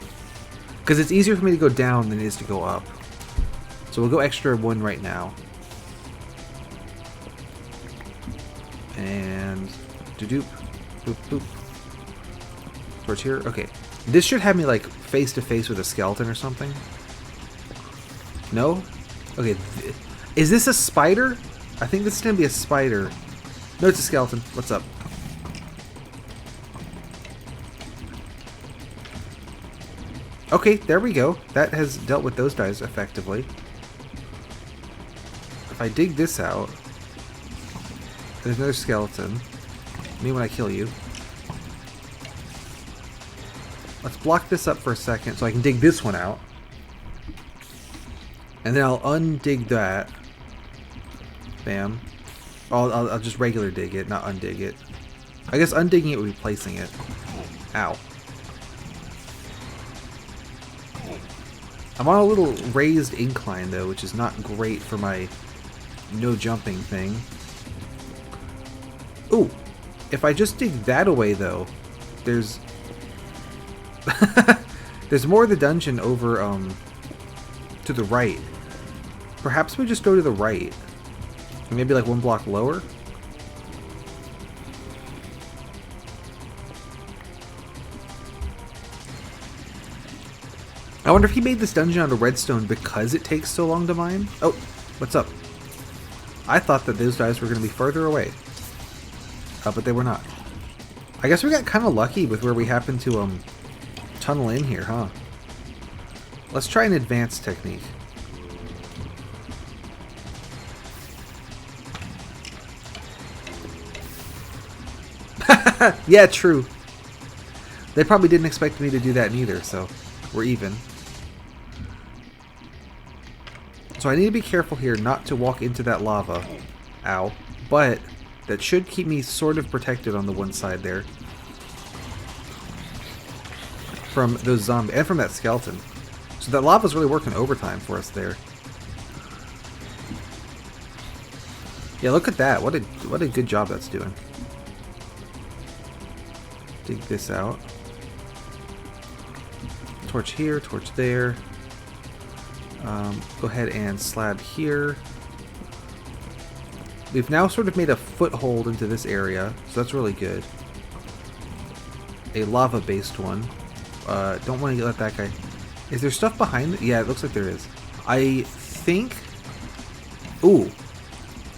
Because it's easier for me to go down than it is to go up. So we'll go extra one right now. And... doop, boop, boop. Towards here? Okay. This should have me, like, face to face with a skeleton or something. No? Okay. Is this a spider? I think this is going to be a spider. No, it's a skeleton. What's up? Okay, there we go. That has dealt with those guys effectively. If I dig this out, there's another skeleton. Me when I kill you. Let's block this up for a second so I can dig this one out. And then I'll undig that. Bam. I'll just regular dig it, not undig it. I guess undigging it would be placing it. Ow. I'm on a little raised incline though, which is not great for my no jumping thing. Ooh. If I just dig that away though, there's... there's more of the dungeon over, to the right. Perhaps we just go to the right. Maybe like one block lower? I wonder if he made this dungeon out of redstone because it takes so long to mine? Oh, what's up? I thought that those guys were going to be further away. But they were not. I guess we got kind of lucky with where we happened to tunnel in here, huh? Let's try an advanced technique. Yeah, true. They probably didn't expect me to do that neither, so we're even. So I need to be careful here not to walk into that lava. Ow. But that should keep me sort of protected on the one side there. From those zombies, and from that skeleton. So that lava's really working overtime for us there. Yeah, look at that. What a good job that's doing. Dig this out. Torch here, torch there. Go ahead and slab here. We've now sort of made a foothold into this area, so that's really good. A lava-based one. Don't want to let that guy... Is there stuff behind it? Yeah, it looks like there is. I think... Ooh.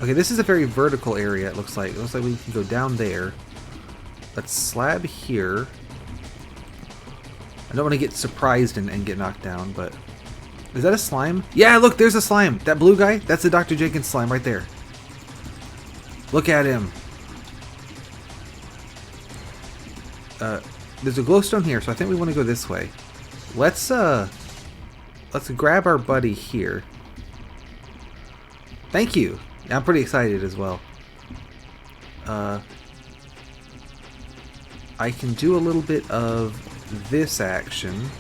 Okay, this is a very vertical area, it looks like. It looks like we can go down there. Let's slab here. I don't want to get surprised and get knocked down, but... Is that a slime? Yeah, look, there's a slime! That blue guy? That's the Dr. Jenkins slime right there. Look at him. There's a glowstone here, so I think we want to go this way. Let's grab our buddy here. Thank you. I'm pretty excited as well. I can do a little bit of this action.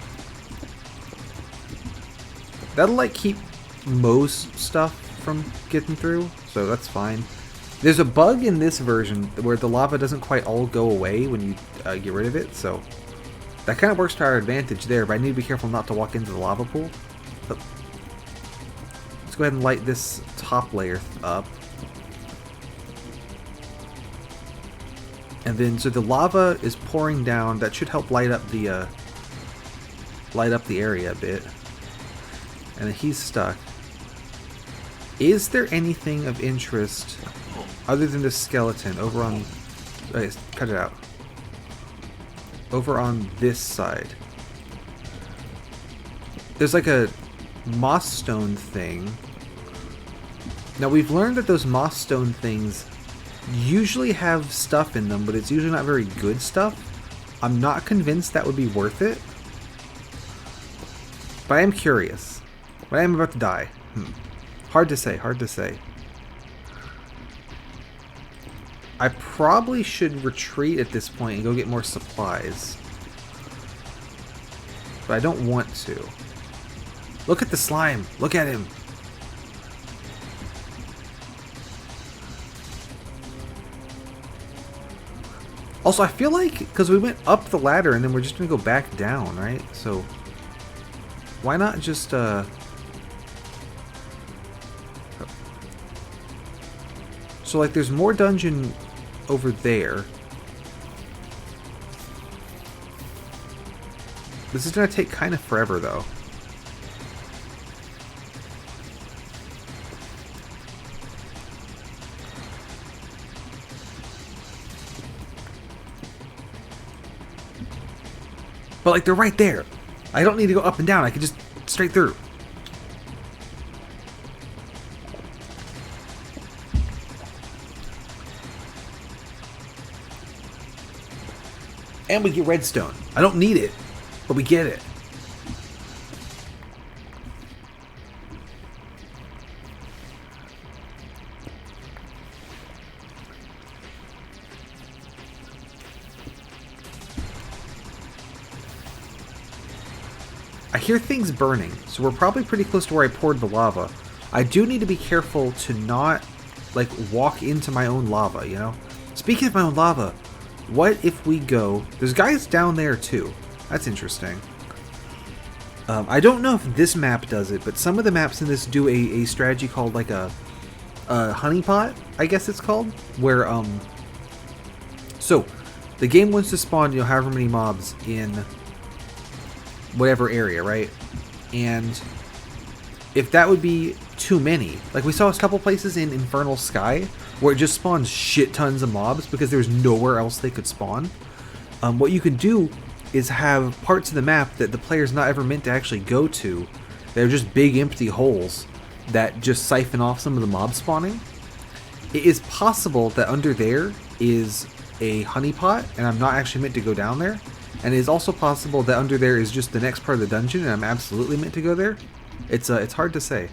That'll like keep most stuff from getting through, so that's fine. There's a bug in this version where the lava doesn't quite all go away when you get rid of it, so that kind of works to our advantage there, but I need to be careful not to walk into the lava pool. But let's go ahead and light this top layer up. And then, so the lava is pouring down. That should help light up the area a bit. And he's stuck. Is there anything of interest other than this skeleton over on... Okay, cut it out. Over on this side. There's like a moss stone thing. Now we've learned that those moss stone things usually have stuff in them, but it's usually not very good stuff. I'm not convinced that would be worth it. But I am curious. But I am about to die. Hard to say, hard to say. I probably should retreat at this point and go get more supplies. But I don't want to. Look at the slime. Look at him. Also, I feel like, because we went up the ladder and then we're just going to go back down, right? So, why not just, So, like, there's more dungeon over there. This is going to take kind of forever, though. But, like, they're right there. I don't need to go up and down. I can just straight through. And we get redstone. I don't need it. But we get it. I hear things burning, so we're probably pretty close to where I poured the lava. I do need to be careful to not, like, walk into my own lava, you know? Speaking of my own lava, what if we go... There's guys down there, too. That's interesting. I don't know if this map does it, but some of the maps in this do a strategy called, like, a honeypot, I guess it's called, where, So, the game wants to spawn, you know, however many mobs in whatever area, right? And if that would be too many, like we saw a couple places in Infernal Sky where it just spawns shit tons of mobs because there's nowhere else they could spawn. What you could do is have parts of the map that the player's not ever meant to actually go to. They're just big empty holes that just siphon off some of the mob spawning. It is possible that under there is a honeypot and I'm not actually meant to go down there. And it is also possible that under there is just the next part of the dungeon and I'm absolutely meant to go there. It's hard to say.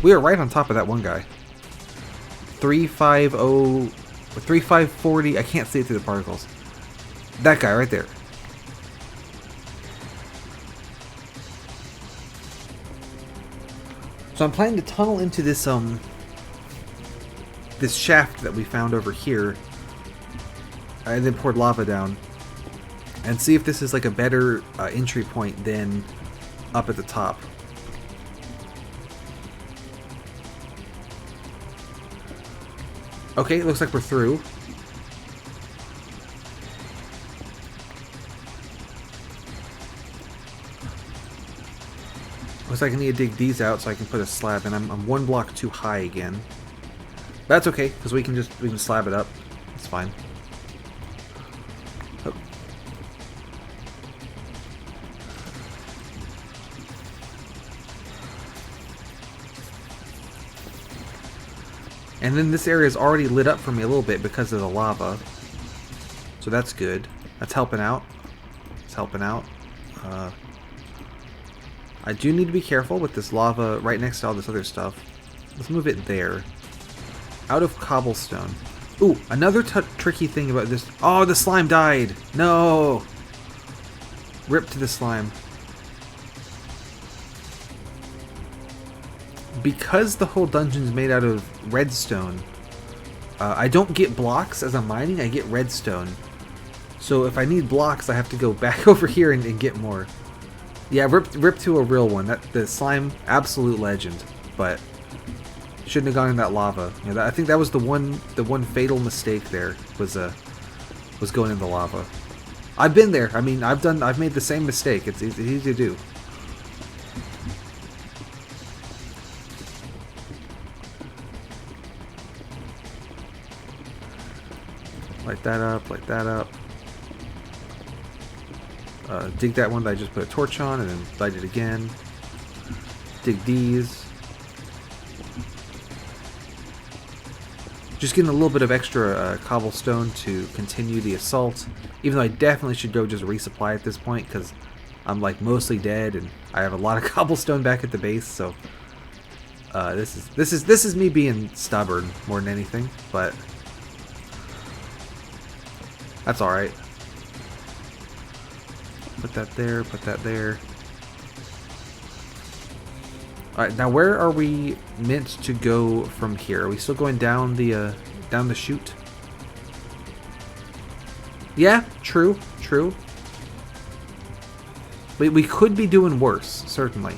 We are right on top of that one guy. 350 or 3540. I can't see it through the particles. That guy right there. So I'm planning to tunnel into this this shaft that we found over here, and then poured lava down, and see if this is like a better entry point than up at the top. Okay, it looks like we're through. Looks like I need to dig these out so I can put a slab, and I'm one block too high again. That's okay, because we can slab it up. It's fine. Oh. And then this area is already lit up for me a little bit because of the lava. So that's good. That's helping out. It's helping out. I do need to be careful with this lava right next to all this other stuff. Let's move it there. Out of cobblestone. Ooh, another tricky thing about this. Oh, the slime died. No. Rip to the slime. Because the whole dungeon's made out of redstone, I don't get blocks as I'm mining, I get redstone. So if I need blocks, I have to go back over here and get more. Yeah, rip to a real one. The slime, absolute legend, but shouldn't have gone in that lava. You know, I think that was the one fatal mistake there was going in the lava. I've been there. I mean, I've made the same mistake. It's easy to do. Light that up, light that up. Dig that one that I just put a torch on, and then light it again. Dig these. Just getting a little bit of extra cobblestone to continue the assault. Even though I definitely should go just resupply at this point, because I'm like mostly dead, and I have a lot of cobblestone back at the base. So this is me being stubborn more than anything, but that's all right. Put that there. Put that there. Alright, now where are we meant to go from here? Are we still going down the chute? Yeah, true. We could be doing worse, certainly.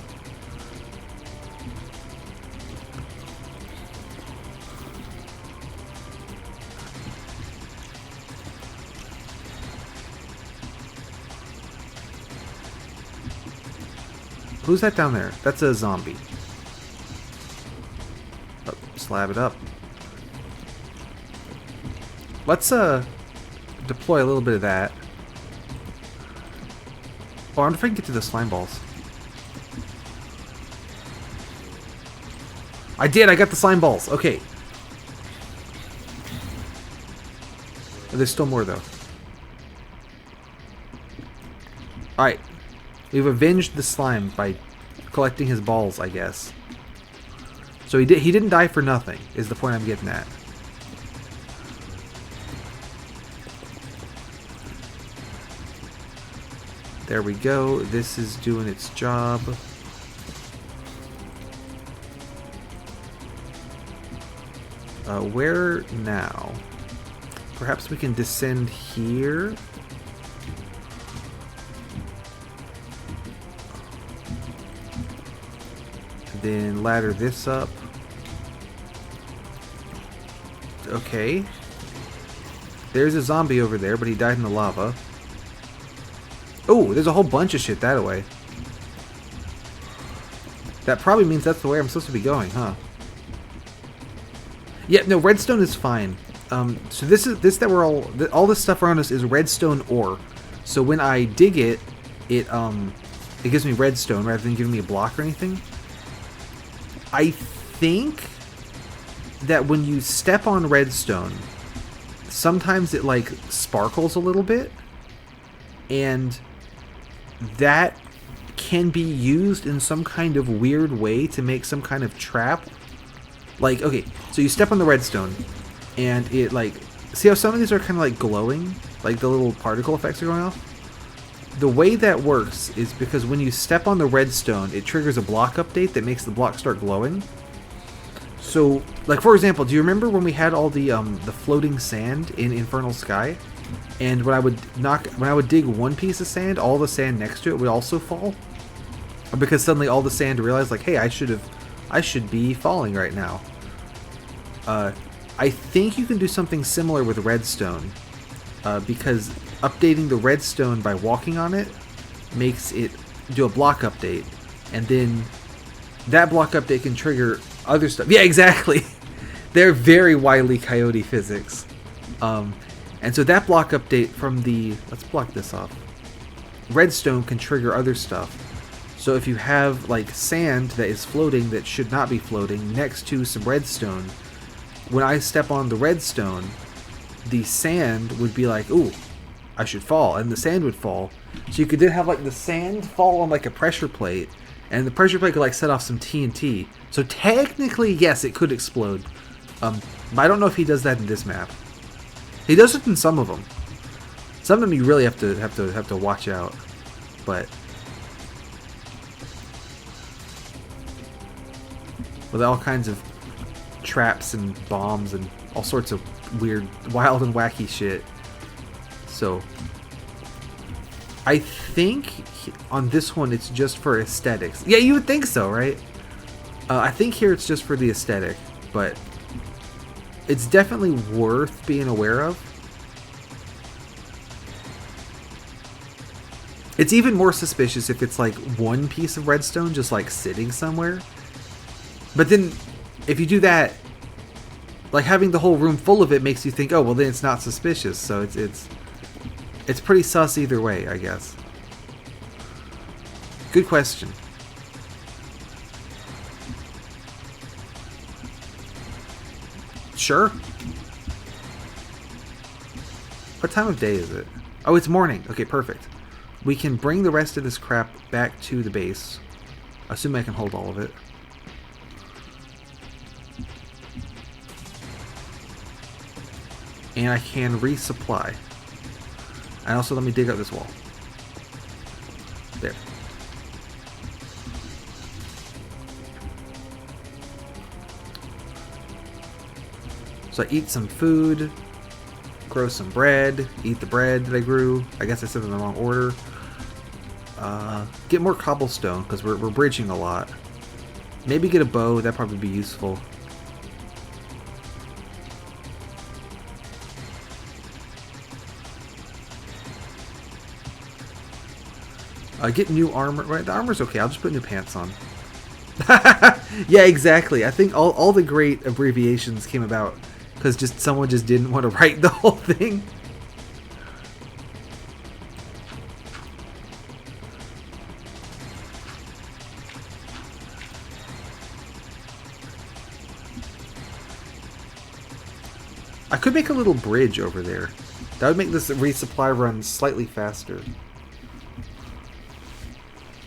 Who's that down there? That's a zombie. Oh, slab it up. Let's deploy a little bit of that. Oh, I wonder if I can get to the slime balls. I did! I got the slime balls! Okay. There's still more, though. Alright. We've avenged the slime by collecting his balls, I guess. So he didn't die for nothing, is the point I'm getting at. There we go. This is doing its job. Where now? Perhaps we can descend here. Then ladder this up. Okay. There's a zombie over there, but he died in the lava. Oh, there's a whole bunch of shit that way. That probably means that's the way I'm supposed to be going, huh? Yeah, no, redstone is fine. So this that we're all this stuff around us is redstone ore. So when I dig it, it gives me redstone rather than giving me a block or anything. I think that when you step on redstone, sometimes it like sparkles a little bit, and that can be used in some kind of weird way to make some kind of trap. Like, okay, so you step on the redstone, and it like, see how some of these are kind of like glowing, like the little particle effects are going off? The way that works is because when you step on the redstone, it triggers a block update that makes the block start glowing. So, like for example, do you remember when we had all the floating sand in Infernal Sky? And when I would dig one piece of sand, all the sand next to it would also fall? Because suddenly all the sand realized, like, hey, I should be falling right now. I think you can do something similar with redstone, because updating the redstone by walking on it makes it do a block update, and then that block update can trigger other stuff. Yeah, exactly. They're very Wile E. Coyote physics. And so that block update from the... Let's block this off. Redstone can trigger other stuff. So if you have like sand that is floating that should not be floating next to some redstone, when I step on the redstone, the sand would be like, ooh, I should fall, and the sand would fall. So you could then have like the sand fall on like a pressure plate, and the pressure plate could like set off some TNT. So technically, yes, it could explode. But I don't know if he does that in this map. He does it in some of them. Some of them you really have to watch out. But with all kinds of traps and bombs and all sorts of weird, wild and wacky shit. So I think on this one it's just for aesthetics. Yeah, you would think so, right? I think here it's just for the aesthetic, but it's definitely worth being aware of. It's even more suspicious if it's like one piece of redstone just like sitting somewhere. But then if you do that, like having the whole room full of it makes you think, oh, well then it's not suspicious. So it's pretty sus either way, I guess. Good question. Sure. What time of day is it? Oh, it's morning. Okay, perfect. We can bring the rest of this crap back to the base. Assuming I can hold all of it. And I can resupply. And also let me dig up this wall. There. So I eat some food, grow some bread, eat the bread that I grew. I guess I said it in the wrong order. Get more cobblestone, because we're bridging a lot. Maybe get a bow, that'd probably be useful. Get new armor. Right, the armor's okay. I'll just put new pants on. Yeah, exactly. I think all the great abbreviations came about because someone just didn't want to write the whole thing. I could make a little bridge over there. That would make this resupply run slightly faster.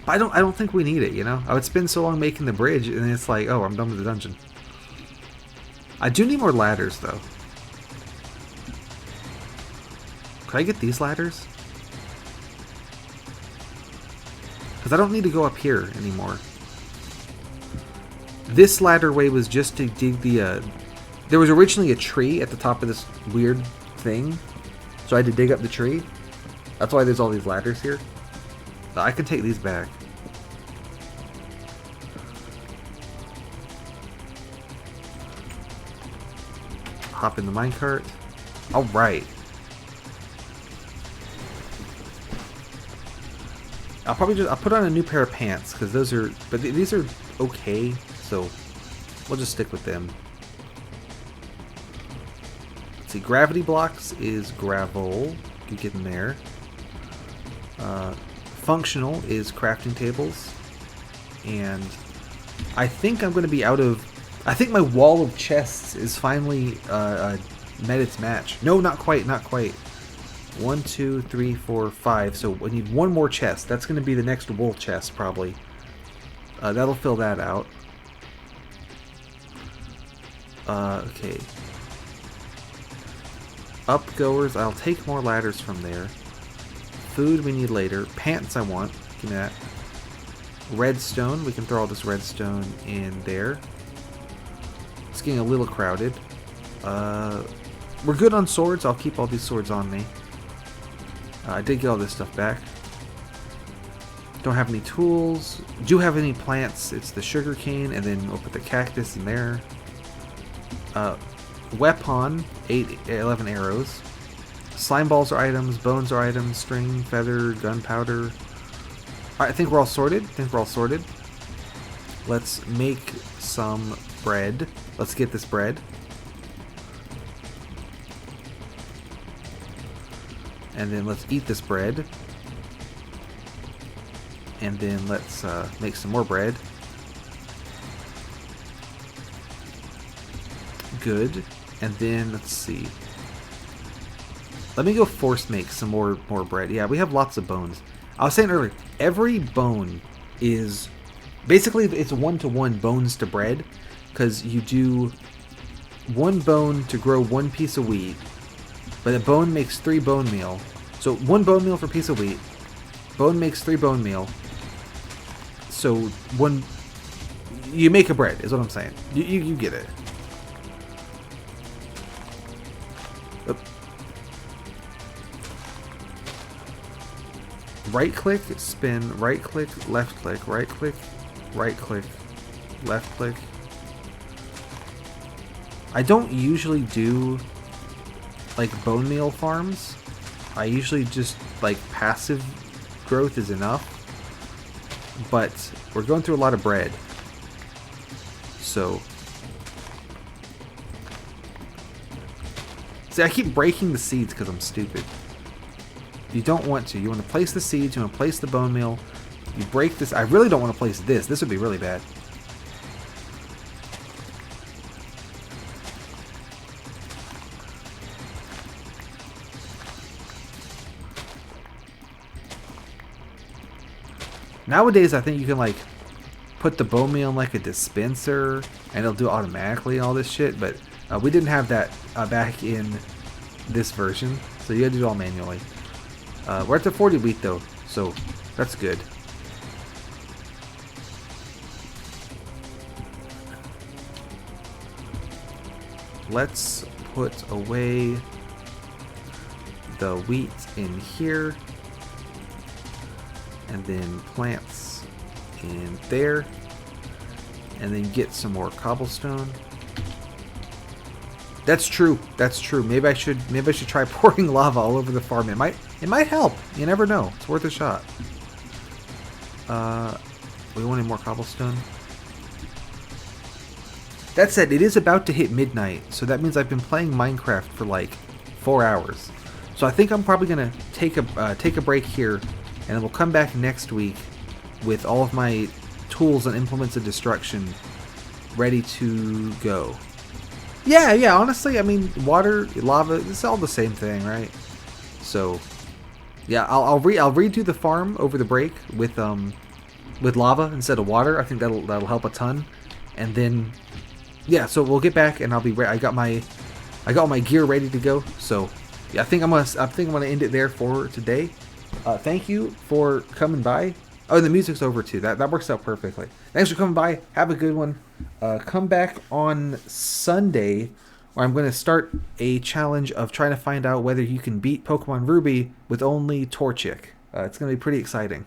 But I don't think we need it, you know? I would spend so long making the bridge, and it's like, oh, I'm done with the dungeon. I do need more ladders, though. Could I get these ladders? Because I don't need to go up here anymore. This ladder way was just to dig the... There was originally a tree at the top of this weird thing. So I had to dig up the tree. That's why there's all these ladders here. I can take these back. Hop in the minecart. Alright. I'll put on a new pair of pants because those are, but these are okay, so we'll just stick with them. Let's see, gravity blocks is gravel. You get in there. Functional is crafting tables, and I think I'm going to be out of. I think my wall of chests is finally met its match. No, not quite, not quite. 1, 2, 3, 4, 5. So we need one more chest. That's going to be the next wool chest, probably. That'll fill that out. Okay. Upgoers, I'll take more ladders from there. Food we need later. Pants I want. Give me that. Redstone, we can throw all this redstone in there. It's getting a little crowded. We're good on swords. I'll keep all these swords on me. I did get all this stuff back. Don't have any tools. Do have any plants. It's the sugar cane, and then we'll put the cactus in there. Weapon, 11 arrows. Slime balls are items. Bones are items. String, feather, gunpowder. Alright, I think we're all sorted. Let's make some bread. Let's get this bread. And then let's eat this bread. And then let's make some more bread. Good. And then let's see. Let me go force make some more bread. Yeah, we have lots of bones. I was saying earlier, every bone is basically it's 1-to-1 bones to bread, because you do 1 bone to grow 1 piece of wheat, but a bone makes 3 bone meal. So 1 bone meal for a piece of wheat. Bone makes 3 bone meal. So you make a bread is what I'm saying. You get it. Oop. Right click, spin, right click, left click, right click, left click. I don't usually do like bone meal farms. I usually just like passive growth is enough. But we're going through a lot of bread. So see, I keep breaking the seeds because I'm stupid. You don't want to. You want to place the seeds, you want to place the bone meal. You break this. I really don't want to place this. This would be really bad. Nowadays, I think you can like put the bone meal in like a dispenser and it'll do it automatically and all this shit, but we didn't have that back in this version, so you gotta do it all manually. We're at the 40 wheat though, so that's good. Let's put away the wheat in here. And then plants in there. And then get some more cobblestone. That's true. That's true. Maybe I should try pouring lava all over the farm. It might help. You never know. It's worth a shot. We wanted more cobblestone. That said, it is about to hit midnight, so that means I've been playing Minecraft for like 4 hours. So I think I'm probably gonna take a break here, and then we'll come back next week with all of my tools and implements of destruction ready to go. Yeah, honestly, I mean, water, lava, it's all the same thing, right? So yeah, I'll redo the farm over the break with lava instead of water. I think that'll help a ton. And then yeah, so we'll get back and I'll be ready. I got all my gear ready to go. So yeah, I think I'm gonna end it there for today. Thank you for coming by. Oh, and the music's over too. That works out perfectly. Thanks for coming by. Have a good one. Come back on Sunday, where I'm going to start a challenge of trying to find out whether you can beat Pokemon Ruby with only Torchic. It's going to be pretty exciting.